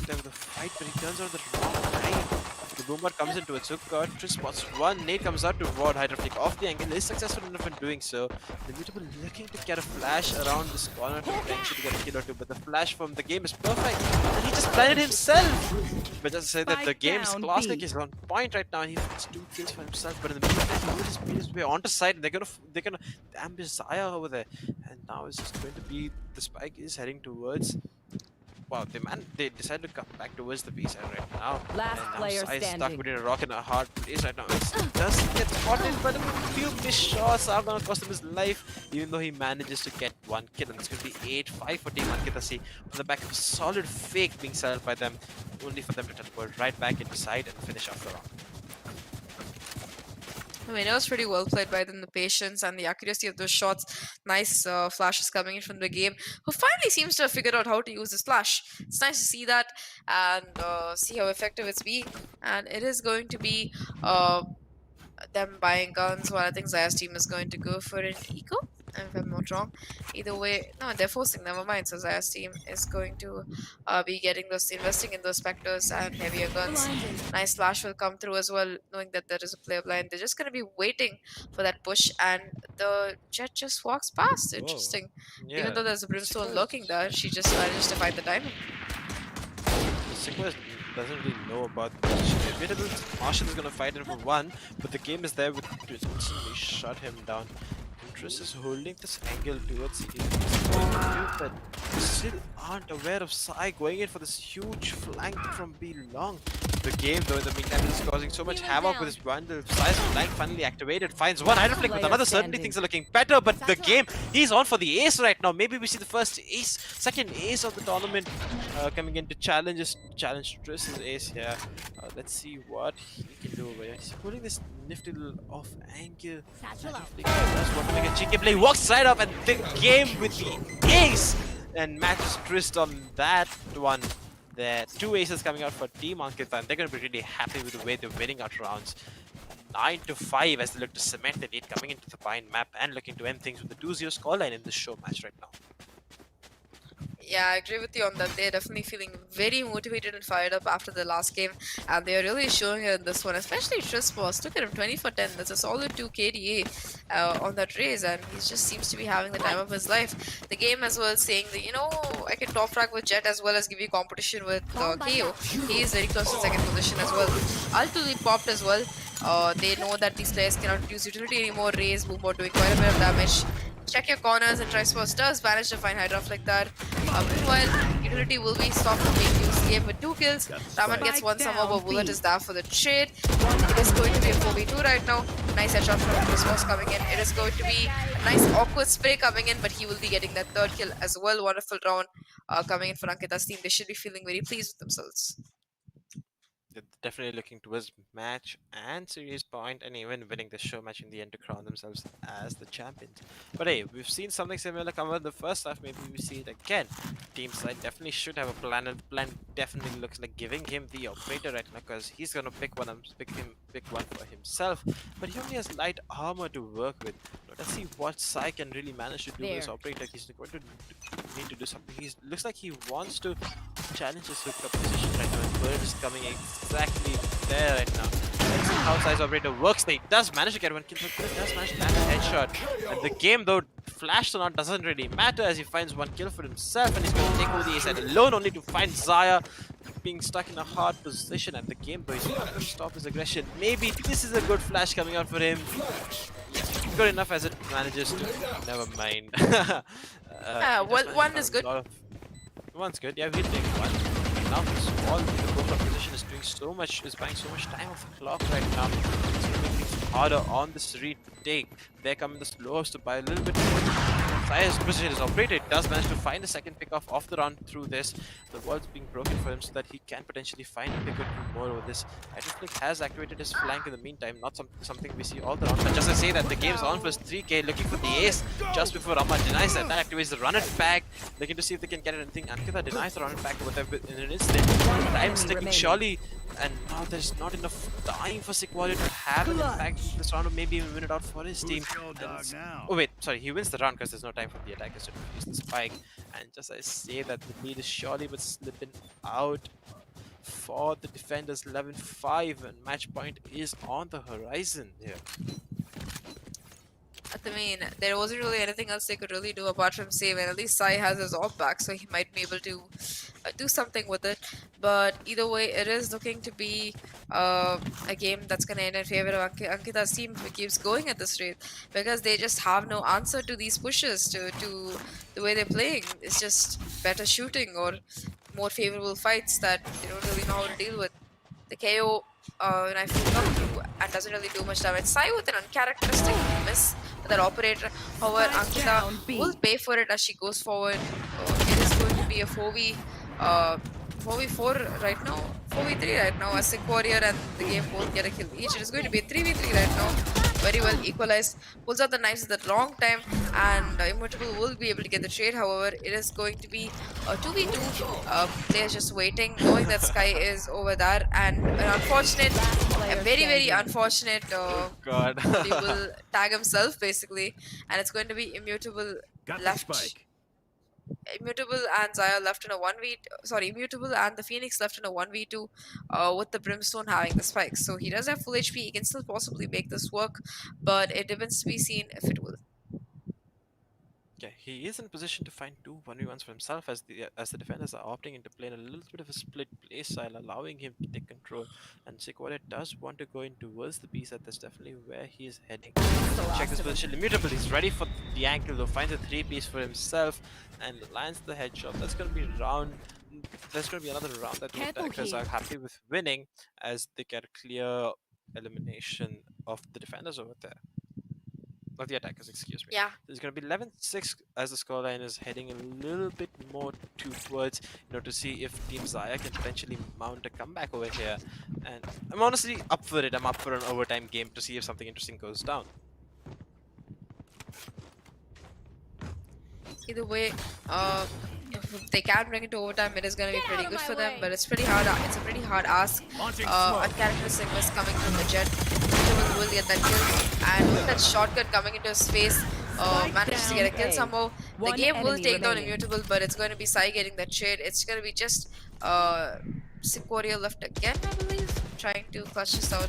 with the fight, but he turns out the wrong time. The boomer comes into it. So Tris spots one. Nate comes out to ward Hydra Flick off the angle. Is successful enough in doing so. The Mutable looking to get a flash around this corner to potentially get a kill or two, but the flash from the game is perfect. And he just blinded himself. But just to say that the game's classic is on point right now, and he gets 2 kills for himself. But in the meantime, he just beat his way onto side, and they're gonna ambush Xyaa over there. And now it's just going to be the spike is heading towards. Wow, they decided to come back towards the B side right now. Last and now player Sai is stuck standing. between a rock and a hard place right now. It doesn't get spotted, but a few missed shots are gonna cost him his life, even though he manages to get 1 kill. And it's gonna be 8-5 for Team AnkkitaC on the back of a solid fake being set up by them, only for them to teleport right back into side and finish off the round. I mean, it was pretty well played by them, the patience and the accuracy of those shots. Nice flashes coming in from the game, who finally seems to have figured out how to use this flash. It's nice to see that and see how effective it's being. And it is going to be them buying guns, while I think Xya's team is going to go for an eco, if I'm not wrong. Either way, no, they're forcing, never mind. So Xya's team is going to be investing in those specters and heavier guns. Nice flash will come through as well, knowing that there is a player blind. They're just going to be waiting for that push, and the Jet just walks past. Interesting. Yeah, Even though there's a Brimstone lurking there, she just manages to find the timing. Sigma doesn't really know about the position. Inevitable, Marshall is going to fight him for 1, but the game is there with to instantly shut him down. Tris is holding this angle towards the but still aren't aware of Sai going in for this huge flank from B long. The game, though, in the meantime, is causing so much havoc with his bundle. Sai's flank finally activated, finds one Hydra Flick with another. Certainly things are looking better, but the game, he's on for the ace right now. Maybe we see the first ace, second ace of the tournament coming in to challenge Tris's ace here. Let's see what he can do over here. He's pulling this nifty little off angle. Just want to make a cheeky play, walks right up, and the game with the ace and matches Tris on that one. There, 2 aces coming out for Team AnkkitaC, and they're going to be really happy with the way they're winning out rounds. 9-5 as they look to cement the lead coming into the Pine map and looking to end things with the 2-0 scoreline in this show match right now. Yeah, I agree with you on that. They're definitely feeling very motivated and fired up after the last game, and they're really showing it in this one, especially Tris Boss. Look at him, 20 for 10. That's a solid 2 KDA on that race, and he just seems to be having the time of his life. The game as well saying that, you know, I can top frag with Jet as well as give you competition with KO. He is very close to second position as well. Ultimately popped as well. They know that these players cannot use utility anymore. Raze, Boomer doing quite a bit of damage. Check your corners, and Trispos does manage to find Hydra like that. Meanwhile, utility will be stopped from being used game with 2 kills. Raman gets 1 summer, but Bullet is there for the trade. It is going to be a 4v2 right now. Nice headshot from Trispos coming in. It is going to be a nice awkward spray coming in, but he will be getting that 3rd kill as well. Wonderful round coming in for AnkkitaC's team. They should be feeling very pleased with themselves. They're definitely looking towards match and series point, and even winning the show match in the end to crown themselves as the champions. But hey, we've seen something similar come out in the first half. Maybe we see it again. Team side definitely should have a plan, and the plan definitely looks like giving him the operator right now, because he's gonna pick one for himself. But he only has light armor to work with. Let's see what Sai can really manage to do with his operator. He's going to need to do something. He looks like he wants to challenge his hookup position right now. And Bird is coming exactly there right now. Let's see how Sai's operator works. He does manage to get 1 kill, but Bird does manage to land a headshot. And the game, though, flashed or not, doesn't really matter, as he finds 1 kill for himself, and he's going to take over the A side alone, only to find Xyaa being stuck in a hard position. And the game, though, he's not going to stop his aggression. Maybe this is a good flash coming out for him. Good enough as it manages to. Never mind. Well, 1 is good. One's good. Yeah, we'll take 1. Now this all the Boomer position is doing so much, is buying so much time off the clock right now. It's going to make things harder on this retake. They're coming the slowest to buy a little bit more Xya's position is operated, does manage to find the second pick off the round through this. The wall's being broken for him so that he can potentially find a pick or two more over this. Hydraflick has activated his flank in the meantime, not something we see all the round. But just to say that the game's on for 3k, looking for the ace just before Rama denies that. That activates the run it back, looking to see if they can get anything. Ankkita denies the run it back over there in an instant. Time sticking surely, and now there's not enough time for Sick to have an impact in this round, or maybe even win it out for his team. Oh wait, sorry, he wins the round because there's no time for the attackers to use the spike. And just I say that the lead is surely but slipping out for the defenders. 11-5, and match point is on the horizon here. I mean, there wasn't really anything else they could really do apart from save, and at least Sai has his AWP back, so he might be able to do something with it. But either way, it is looking to be a game that's going to end in favor of Ankkita's team if it keeps going at this rate, because they just have no answer to these pushes, to the way they're playing. It's just better shooting or more favorable fights that they don't really know how to deal with. The KO knife will come through and doesn't really do much damage. Sai with an uncharacteristic miss with that operator. However, Ankkita will pay for it as she goes forward. It is going to be a 4v4 right now, 4v3 right now, as Sick Warrior and the game both get a kill each. It is going to be a 3v3 right now. Very well equalized. Pulls out the knives at the wrong time, and Immutable will be able to get the trade. However, it is going to be a 2v2. Players just waiting, knowing that Sky is over there, and an unfortunate, a very unfortunate. God. He will tag himself basically, and it's going to be Immutable left. Immutable and Xyaa left in a 1v. Sorry, Immutable and the Phoenix left in a 1v2 with the Brimstone having the spikes. So he does have full HP. He can still possibly make this work, but it remains to be seen if it will. Yeah, he is in position to find two 1v1s for himself as the defenders are opting into playing a little bit of a split play style, allowing him to take control. And Sikwara does want to go in towards the B side. That's definitely where he is heading. Check this position. Immutable. He's ready for the ankle though. Finds a 3-piece for himself and lands the headshot. That's going to be round. There's going to be another round that the attackers are happy with winning as they get a clear elimination of the defenders over there. Of the attackers, excuse me. Yeah. There's going to be 11-6 as the scoreline is heading a little bit more towards, to see if Team Xyaa can potentially mount a comeback over here. And I'm honestly up for it. I'm up for an overtime game to see if something interesting goes down. Either way, if they can bring it to overtime, it is going to be pretty good for them. But it's pretty hard. It's a pretty hard ask. Uncharacteristic miss coming from the Jet. Will get that kill, and with that shotgun coming into his face, manages to get a kill somehow. The game will take down Immutable, but it's going to be Sai getting that trade. It's going to be just Sick Warrior left again, I believe, trying to clutch this out.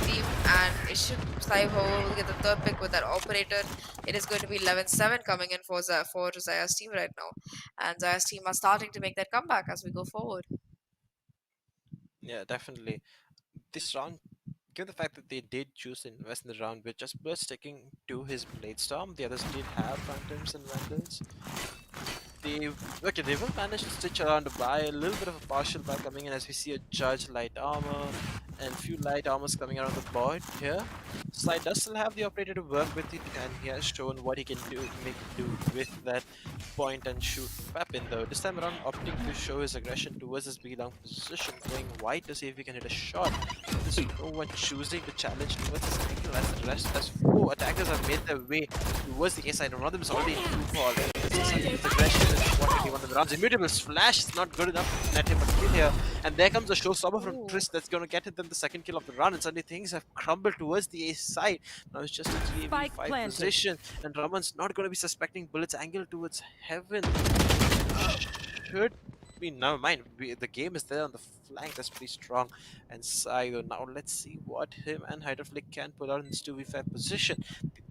Team, and it should Sai will get the third pick with that operator. It is going to be 11-7 coming in for Xya's team right now, and Xya's team are starting to make that comeback as we go forward. Yeah, definitely. This round, given the fact that they did choose to invest in the round with just Burst sticking to his Blade Storm, the others did have Phantoms and Vandals. They will manage to stitch around to buy a little bit of a partial buy coming in as we see a Judge light armor and a few light armors coming around the board here. Slide does still have the operator to work with it, and he has shown what he can make do with that point and shoot weapon though. This time around opting to show his aggression towards his B-long position, going wide to see if he can hit a shot. There's no one choosing to challenge towards his ankle as the rest as 4 attackers have made their way towards the A side. One of them is already in 2-fall. His aggression is what really one of the rounds. Immutable's flash is not good enough to net him a kill here. And there comes a showstopper from Chris that's going to get them the second kill of the round. And suddenly things have crumbled towards the A side. Now it's just a 3v5 position. And Raman's not going to be suspecting bullets angled towards heaven. Should be, never mind. The game is there on the flank. That's pretty strong. And Sayo, now let's see what him and Hydraflick can pull out in this 2v5 position.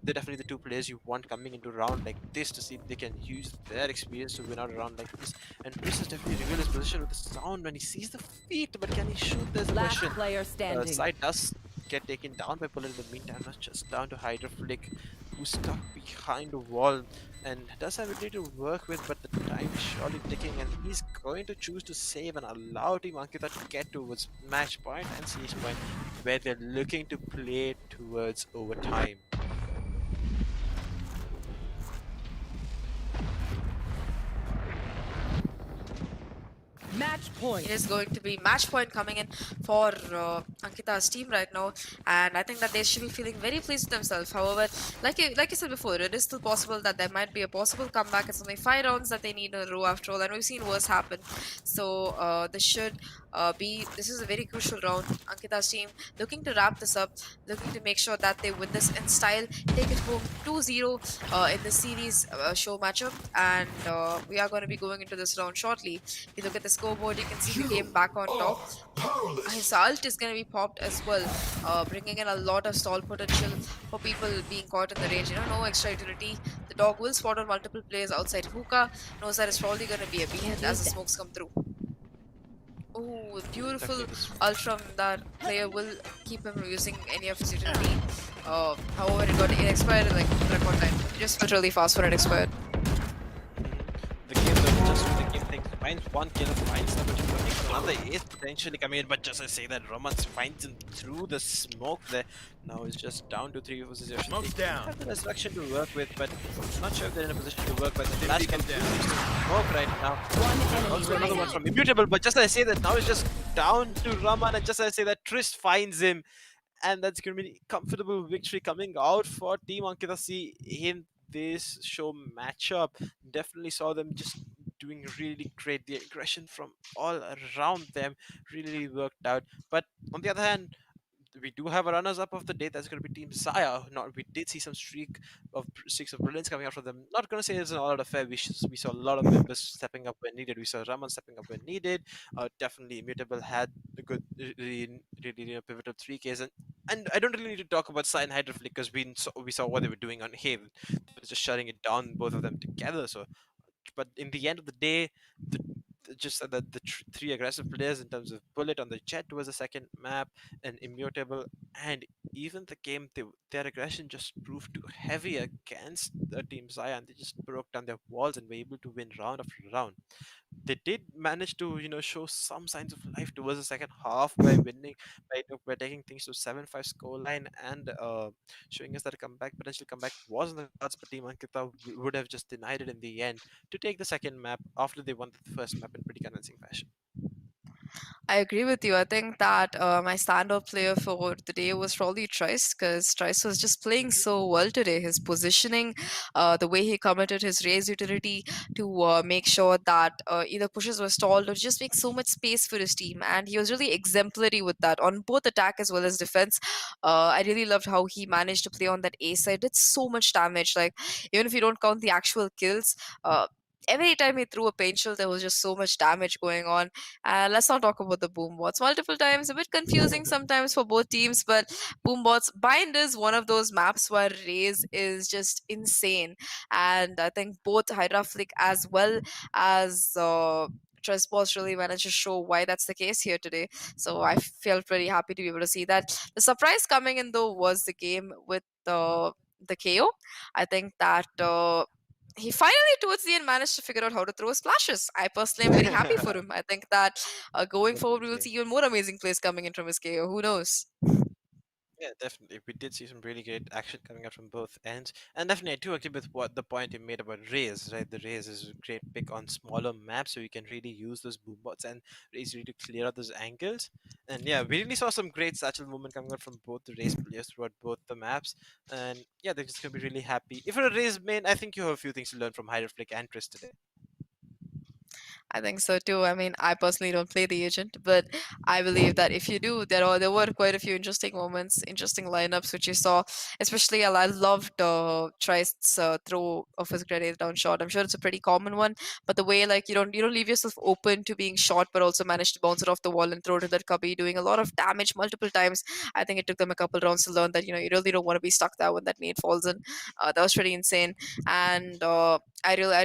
They're definitely the two players you want coming into a round like this to see if they can use their experience to win out a round like this. And Chris has definitely revealed his position with the sound when he sees the feet, but can he shoot? There's a question. Player standing. Side does get taken down by Bullet in the meantime, not just down to Hydraflick, who's stuck behind a wall and does have ability to work with, but the time is surely ticking, and he's going to choose to save and allow Team Ankkita to get towards match point and siege point, where they're looking to play towards overtime. It is going to be match point coming in for Ankkita's team right now, and I think that they should be feeling very pleased with themselves. However, like you said before, it is still possible that there might be a possible comeback. It's only 5 rounds that they need in a row after all, and we've seen worse happen. So this should this is a very crucial round. Ankkita's team looking to wrap this up, looking to make sure that they win this in style, take it home 2-0 in the series show matchup, and we are going to be going into this round shortly. If you look at the scoreboard, you can see the game back on top. His ult is going to be popped as well, bringing in a lot of stall potential for people being caught in the range. No extra utility. The dog will spot on multiple players outside hookah. Knows that it's probably going to be a B hit as the smokes come through. Oh, beautiful ult from that player will keep him using any of his utility. However, it expired in like record time. It just went really fast when it expired. The game that just really keep things. Finds one kill, finds somebody looking for another ace potentially coming in, but just I say that Romance finds him through the smoke there. Now it's just down to 3 versus Yoshi. Smoke's down. Have the destruction to work with, but not sure if they're in a position to work with. The flash comes through smoke right now. Also another one from Immutable, but just as I say that now it's just down to Raman, and just as I say that Trist finds him, and that's going to be comfortable victory coming out for Team AnkkitaC in this show matchup. Definitely saw them just doing really great. The aggression from all around them really worked out. But on the other hand, we do have a runners-up of the day. That's going to be Team Xyaa. Not we did see some streaks of brilliance coming out from them. Not going to say it's an all-out affair. We saw a lot of members stepping up when needed. We saw Raman stepping up when needed. Definitely Immutable had a good, really pivotal 3Ks. And I don't really need to talk about Xyaa and Hydroflick because we saw what they were doing on Haven. Just shutting it down, both of them together. So, but in the end of the day, three aggressive players in terms of Bullet on the Jet was the second map, and Immutable, and even the game, their aggression just proved too heavy against the Team Xyaa, and they just broke down their walls and were able to win round after round. They did manage to show some signs of life towards the second half by winning by taking things to 7-5 scoreline, and showing us that a potential comeback was in the cards, but Team Ankkita would have just denied it in the end to take the second map after they won the first map in pretty convincing fashion. I agree with you. I think that my standout player for the day was probably Trice, because Trice was just playing so well today. His positioning, the way he committed his raise utility to make sure that either pushes were stalled or just make so much space for his team. And he was really exemplary with that on both attack as well as defense. I really loved how he managed to play on that A side. Did so much damage. Like, even if you don't count the actual kills, every time he threw a paint shield, there was just so much damage going on. Let's not talk about the boom bots. Multiple times, a bit confusing sometimes for both teams, but boom bots. Bind is one of those maps where raise is just insane, and I think both Hydra Flick as well as Trespass really managed to show why that's the case here today. So I felt pretty happy to be able to see that. The surprise coming in though was the game with the KO. I think that he finally towards the end managed to figure out how to throw splashes. I personally am very happy for him. I think that going forward we will see even more amazing plays coming in from his KO. Who knows? Yeah, definitely. We did see some really great action coming out from both ends. And definitely, I do agree with what the point you made about Raze, right? The Raze is a great pick on smaller maps, so you can really use those boom bots and Raze really to clear out those angles. And yeah, we really saw some great satchel movement coming out from both the Raze players throughout both the maps. And yeah, they're just going to be really happy. If you're a Raze main, I think you have a few things to learn from Hydroflick and Trist today. I think so too. I mean, I personally don't play the agent, but I believe that if you do, there were quite a few interesting moments, interesting lineups which you saw. Especially, I loved Trist's throw of his grenade down shot. I'm sure it's a pretty common one, but the way like you don't leave yourself open to being shot, but also manage to bounce it off the wall and throw it in that cubby, doing a lot of damage multiple times. I think it took them a couple rounds to learn that you really don't want to be stuck there when that nade falls in. That was pretty insane, and I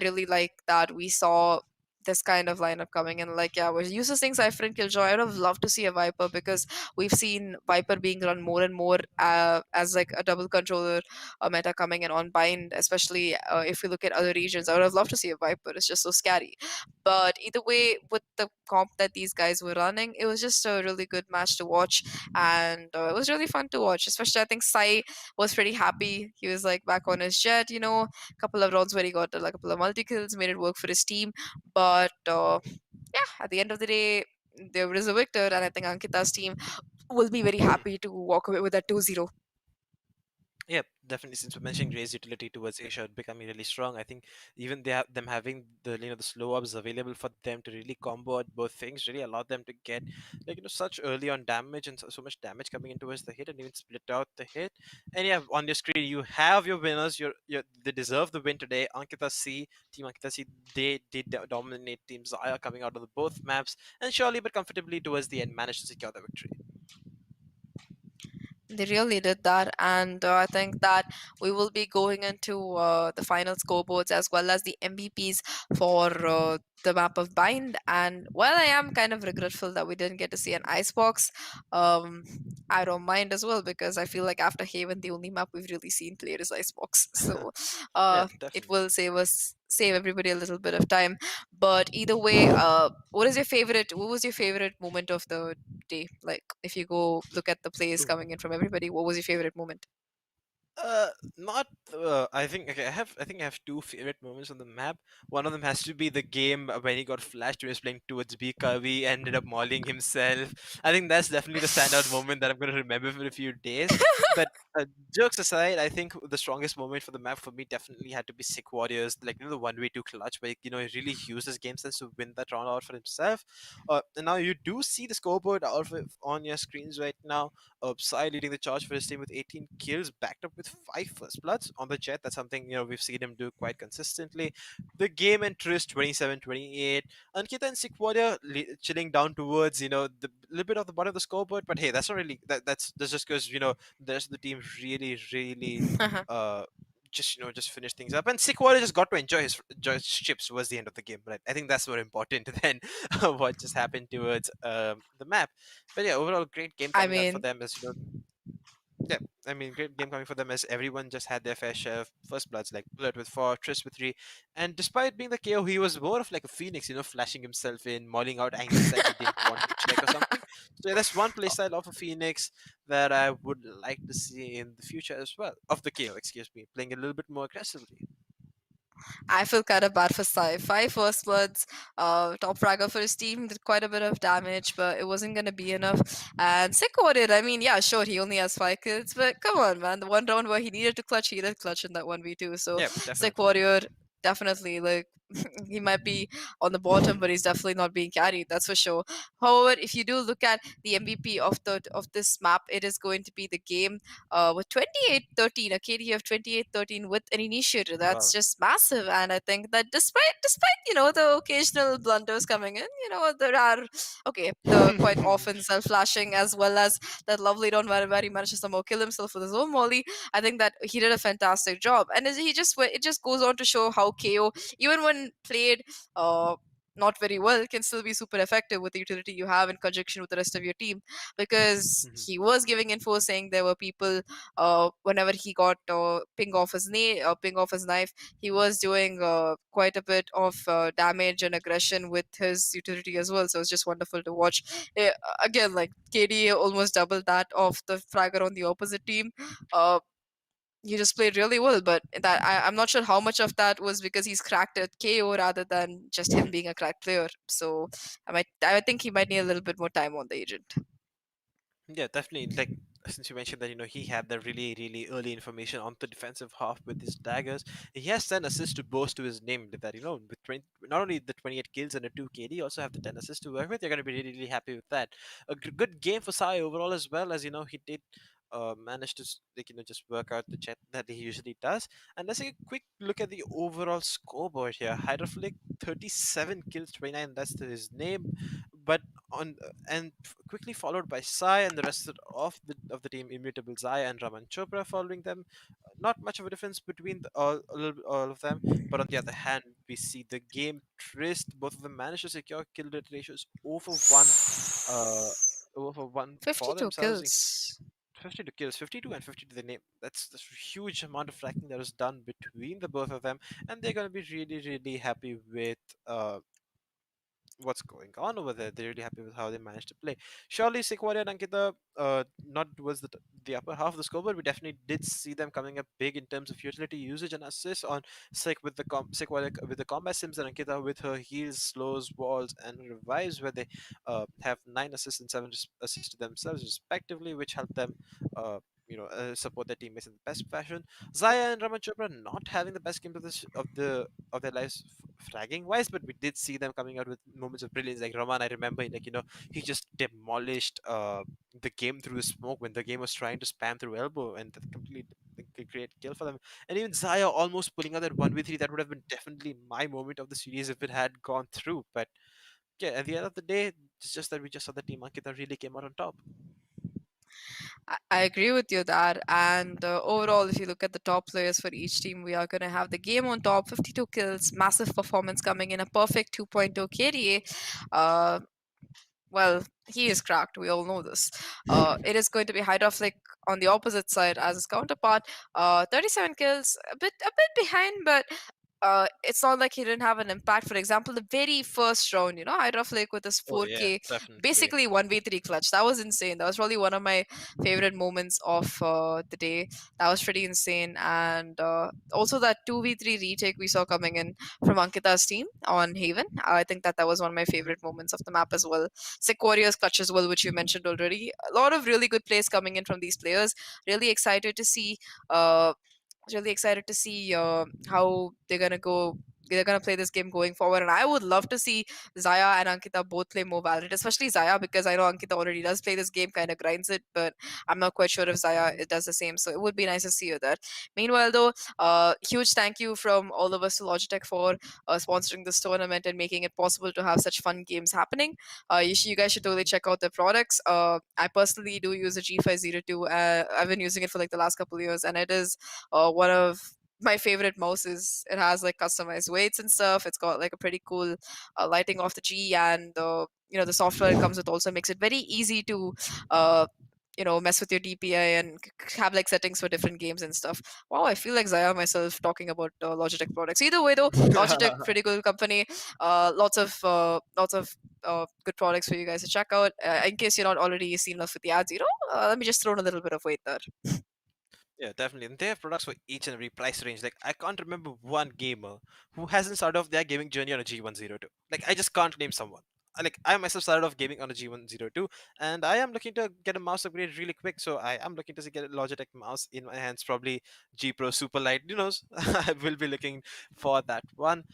really like that we saw this kind of lineup coming in. Like, yeah, we're used to seeing Cypher and Killjoy. I would have loved to see a Viper, because we've seen Viper being run more and more as like a double controller meta coming in on Bind, especially if we look at other regions. I would have loved to see a Viper. It's just so scary. But either way, with the comp that these guys were running, it was just a really good match to watch, and it was really fun to watch. Especially, I think Sai was pretty happy. He was like back on his jet, a couple of rounds where he got like a couple of multi kills, made it work for his team. But yeah, at the end of the day, there is a victor, and I think Ankita's team will be very happy to walk away with a 2-0. Yeah, definitely. Since we're mentioning Gray's utility towards Asia becoming really strong, I think even they have them having the the slow ups available for them to really combo out both things really allowed them to get such early on damage and so much damage coming in towards the hit and even split out the hit. And yeah, on your screen you have your winners. They deserve the win today. Team Ankita C, they did dominate Team Xyaa coming out of the both maps and surely but comfortably towards the end managed to secure the victory. They really did that, and I think that we will be going into the final scoreboards as well as the MVPs for the map of Bind. And while I am kind of regretful that we didn't get to see an icebox, I don't mind as well because I feel like after Haven, the only map we've really seen played is icebox. So Yeah, it definitely. will save everybody a little bit of time. But either way, what was your favorite moment of the day? Like, if you go look at the plays coming in from everybody, what was your favorite moment? Not. I think okay. I think I have two favorite moments on the map. One of them has to be the game when he got flashed when he was playing towards B. Kavi, ended up mauling himself. I think that's definitely the standout moment that I'm going to remember for a few days. But jokes aside, I think the strongest moment for the map for me definitely had to be Sick Warriors, like the 1v2 clutch, where he really used his game sense to win that round out for himself. And now you do see the scoreboard on your screens right now. Psy leading the charge for his team with 18 kills, backed up with 5 first bloods on the jet. That's something we've seen him do quite consistently. The game enters 27-28. Ankita and Sick Warrior chilling down towards the little bit of the bottom of the scoreboard. But hey, that's not really that's just because the rest of the team really really uh just finish things up, and Sick Warrior just got to enjoy his chips towards the end of the game. Right, I think that's more important than what just happened towards the map. But yeah, overall, great game I coming out for mean, them as yeah, I mean, great game coming for them as everyone just had their fair share of first bloods, like Bullet with 4, Triss with 3. And despite being the KO, he was more of like a phoenix, flashing himself in, mauling out angles that he didn't want to check or something. So yeah, that's one playstyle of a phoenix that I would like to see in the future as well. Of the KO, excuse me, playing a little bit more aggressively. I feel kind of bad for Sai. 5 first bloods, top fragger for his team, did quite a bit of damage, but it wasn't going to be enough. And Sick Warrior, I mean, yeah, sure, he only has 5 kills, but come on, man. The one round where he needed to clutch, he did clutch in that 1v2. So Yeah, Sick definitely. Warrior, definitely, like, he might be on the bottom, but he's definitely not being carried, that's for sure. However, if you do look at the MVP of this map, it is going to be the game with 28-13, a KD of 28-13 with an initiator. That's Wow. just massive. And I think that despite the occasional blunders coming in, there are the quite often self-flashing as well as that lovely run where he managed to somehow kill himself with his own molly. I think that he did a fantastic job. And it just goes on to show how KO, even when played not very well, can still be super effective with the utility you have in conjunction with the rest of your team, because Mhm. he was giving info saying there were people whenever he got ping off his knife, he was doing quite a bit of damage and aggression with his utility as well. So it's just wonderful to watch. Again, like KD almost doubled that of the fragger on the opposite team. He just played really well, but I'm not sure how much of that was because he's cracked at KO rather than just him being a cracked player. So I think he might need a little bit more time on the agent. Yeah, definitely. Like since you mentioned that he had the really really early information on the defensive half with his daggers, he has 10 assists to boast to his name. That with 20, not only the 28 kills and a 2 KD, also have the 10 assists to work with. You're going to be really really happy with that. A good game for Sai overall as well, as he did. Manage to just work out the jet that he usually does. And let's take a quick look at the overall scoreboard here. Hydrophilic 37 kills, 29, that's his name. But on and quickly followed by Sai and the rest of the team, Immutable Zai and Raman Chopra following them. Not much of a difference between all of them, but on the other hand, we see the game Trist. Both of them managed to secure kill rate ratios uh, over one for 52 themselves. kills. 52 kills, 52 and 50 to the name. That's a huge amount of racking that was done between the both of them, and they're going to be really, really happy with uh, what's going on over there. They're really happy with how they managed to play. Surely Sequoia and Ankita not towards the upper half of the scoreboard. We definitely did see them coming up big in terms of utility usage and assists on Sek with the Sequoia with the combat sims, and Ankita with her heals, slows, walls, and revives, where they have 9 assists and 7 assists to themselves respectively, which help them support their teammates in the best fashion. Xyaa and Raman Chopra not having the best game of of their lives fragging wise, but we did see them coming out with moments of brilliance. Like Raman, I remember, he just demolished the game through the smoke when the game was trying to spam through elbow, and that completely a great kill for them. And even Xaya almost pulling out that 1v3, that would have been definitely my moment of the series if it had gone through. But yeah, at the end of the day, it's just that we just saw the team Ankita really came out on top. I agree with you there. And overall, if you look at the top players for each team, we are going to have the game on top, 52 kills, massive performance coming in, a perfect 2.0 KDA. Well, he is cracked. We all know this. It is going to be Hydroflick on the opposite side as his counterpart. 37 kills, a bit behind, but it's not like he didn't have an impact. For example, the very first round, Hydroflick with his Oh yeah, 4K, definitely. basically 1v3 clutch. That was insane. That was probably one of my favorite moments of the day. That was pretty insane. And also that 2v3 retake we saw coming in from Ankita's team on Haven. I think that was one of my favorite moments of the map as well. Sequoria's clutch as well, which you mentioned already. A lot of really good plays coming in from these players. Really excited to see how they're gonna play this game going forward. And I would love to see Xyaa and Ankita both play more Valorant, especially Xyaa, because I know Ankita already does play this game, kind of grinds it, but I'm not quite sure if Xyaa does the same. So it would be nice to see you there. Meanwhile, though, huge thank you from all of us to Logitech for sponsoring this tournament and making it possible to have such fun games happening. You guys should totally check out their products. I personally do use a G502. I've been using it for like the last couple of years, and it is one of my favorite mouses. It has like customized weights and stuff. It's got like a pretty cool lighting of the G, and the software it comes with also makes it very easy to mess with your DPI and have like settings for different games and stuff. Wow, I feel like Xyaa myself talking about Logitech products. Either way, though, Logitech pretty cool company. Lots of good products for you guys to check out. In case you're not already seen enough with the ads, let me just throw in a little bit of weight there. Yeah, definitely. And they have products for each and every price range. Like, I can't remember one gamer who hasn't started off their gaming journey on a G102. Like, I just can't name someone. Like, I myself started off gaming on a G102, and I am looking to get a mouse upgrade really quick. So I am looking to get a Logitech mouse in my hands, probably G Pro Super Light. I will be looking for that one.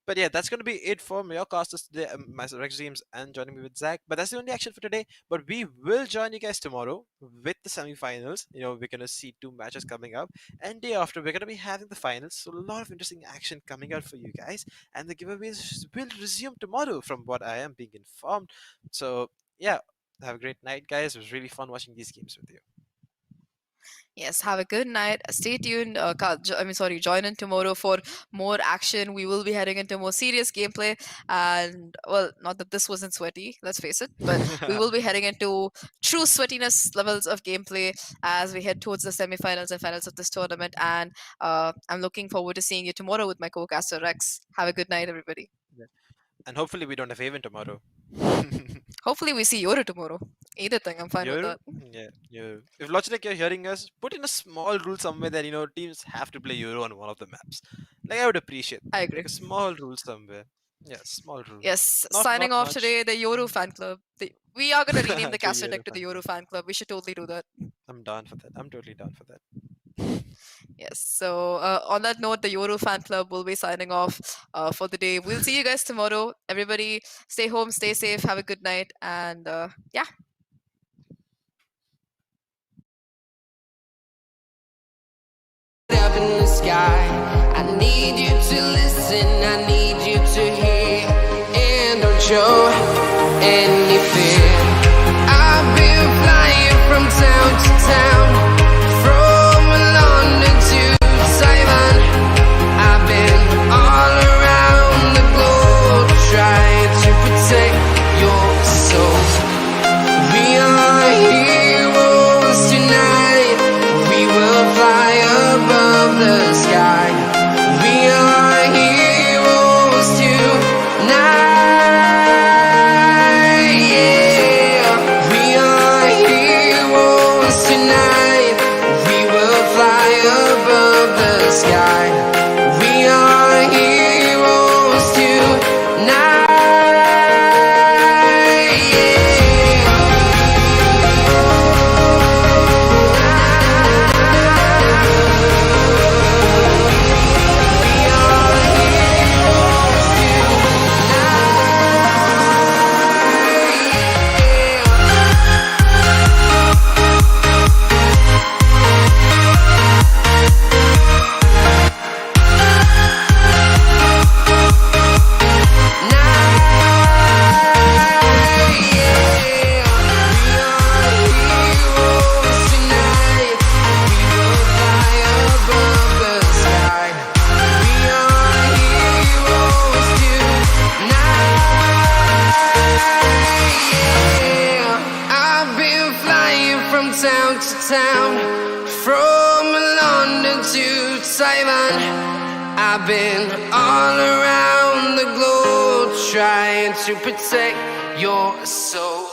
But yeah, that's going to be it for your casters today. Myself, Rex James, and joining me with Zach. But that's the only action for today. But we will join you guys tomorrow with the semifinals. We're going to see 2 matches coming up. And day after, we're going to be having the finals. So a lot of interesting action coming out for you guys. And the giveaways will resume tomorrow from what I am being informed. So yeah, have a great night, guys. It was really fun watching these games with you. Yes, have a good night. Stay tuned. Join in tomorrow for more action. We will be heading into more serious gameplay. And, well, not that this wasn't sweaty, let's face it, but we will be heading into true sweatiness levels of gameplay as we head towards the semifinals and finals of this tournament. And I'm looking forward to seeing you tomorrow with my co-caster Rex. Have a good night, everybody. And hopefully we don't have Haven tomorrow. Hopefully we see Yoru tomorrow. Either thing, I'm fine with that. Yeah. If Logitech you're hearing us, put in a small rule somewhere that teams have to play Euro on one of the maps. Like, I would appreciate that. I agree. Like a small rule somewhere. Yeah, small rule. Yes, Not signing off much. today, the Yoru fan club. We are going to rename the To caster Euro deck to the fan Yoru fan club. We should totally do that. I'm down for that. I'm totally down for that. Yes, so on that note, the Yoru fan club will be signing off for the day. We'll see you guys tomorrow. Everybody, stay home, stay safe, have a good night, and yeah. Up in the sky, I need you to listen, I need you to hear, and don't show any fear. I've been flying from town to town, from London to Taiwan. I've been all around the globe trying to protect your soul. We are heroes tonight, we will fly above the sky. We are heroes. town, from London to Taiwan. I've been all around the globe trying to protect your soul.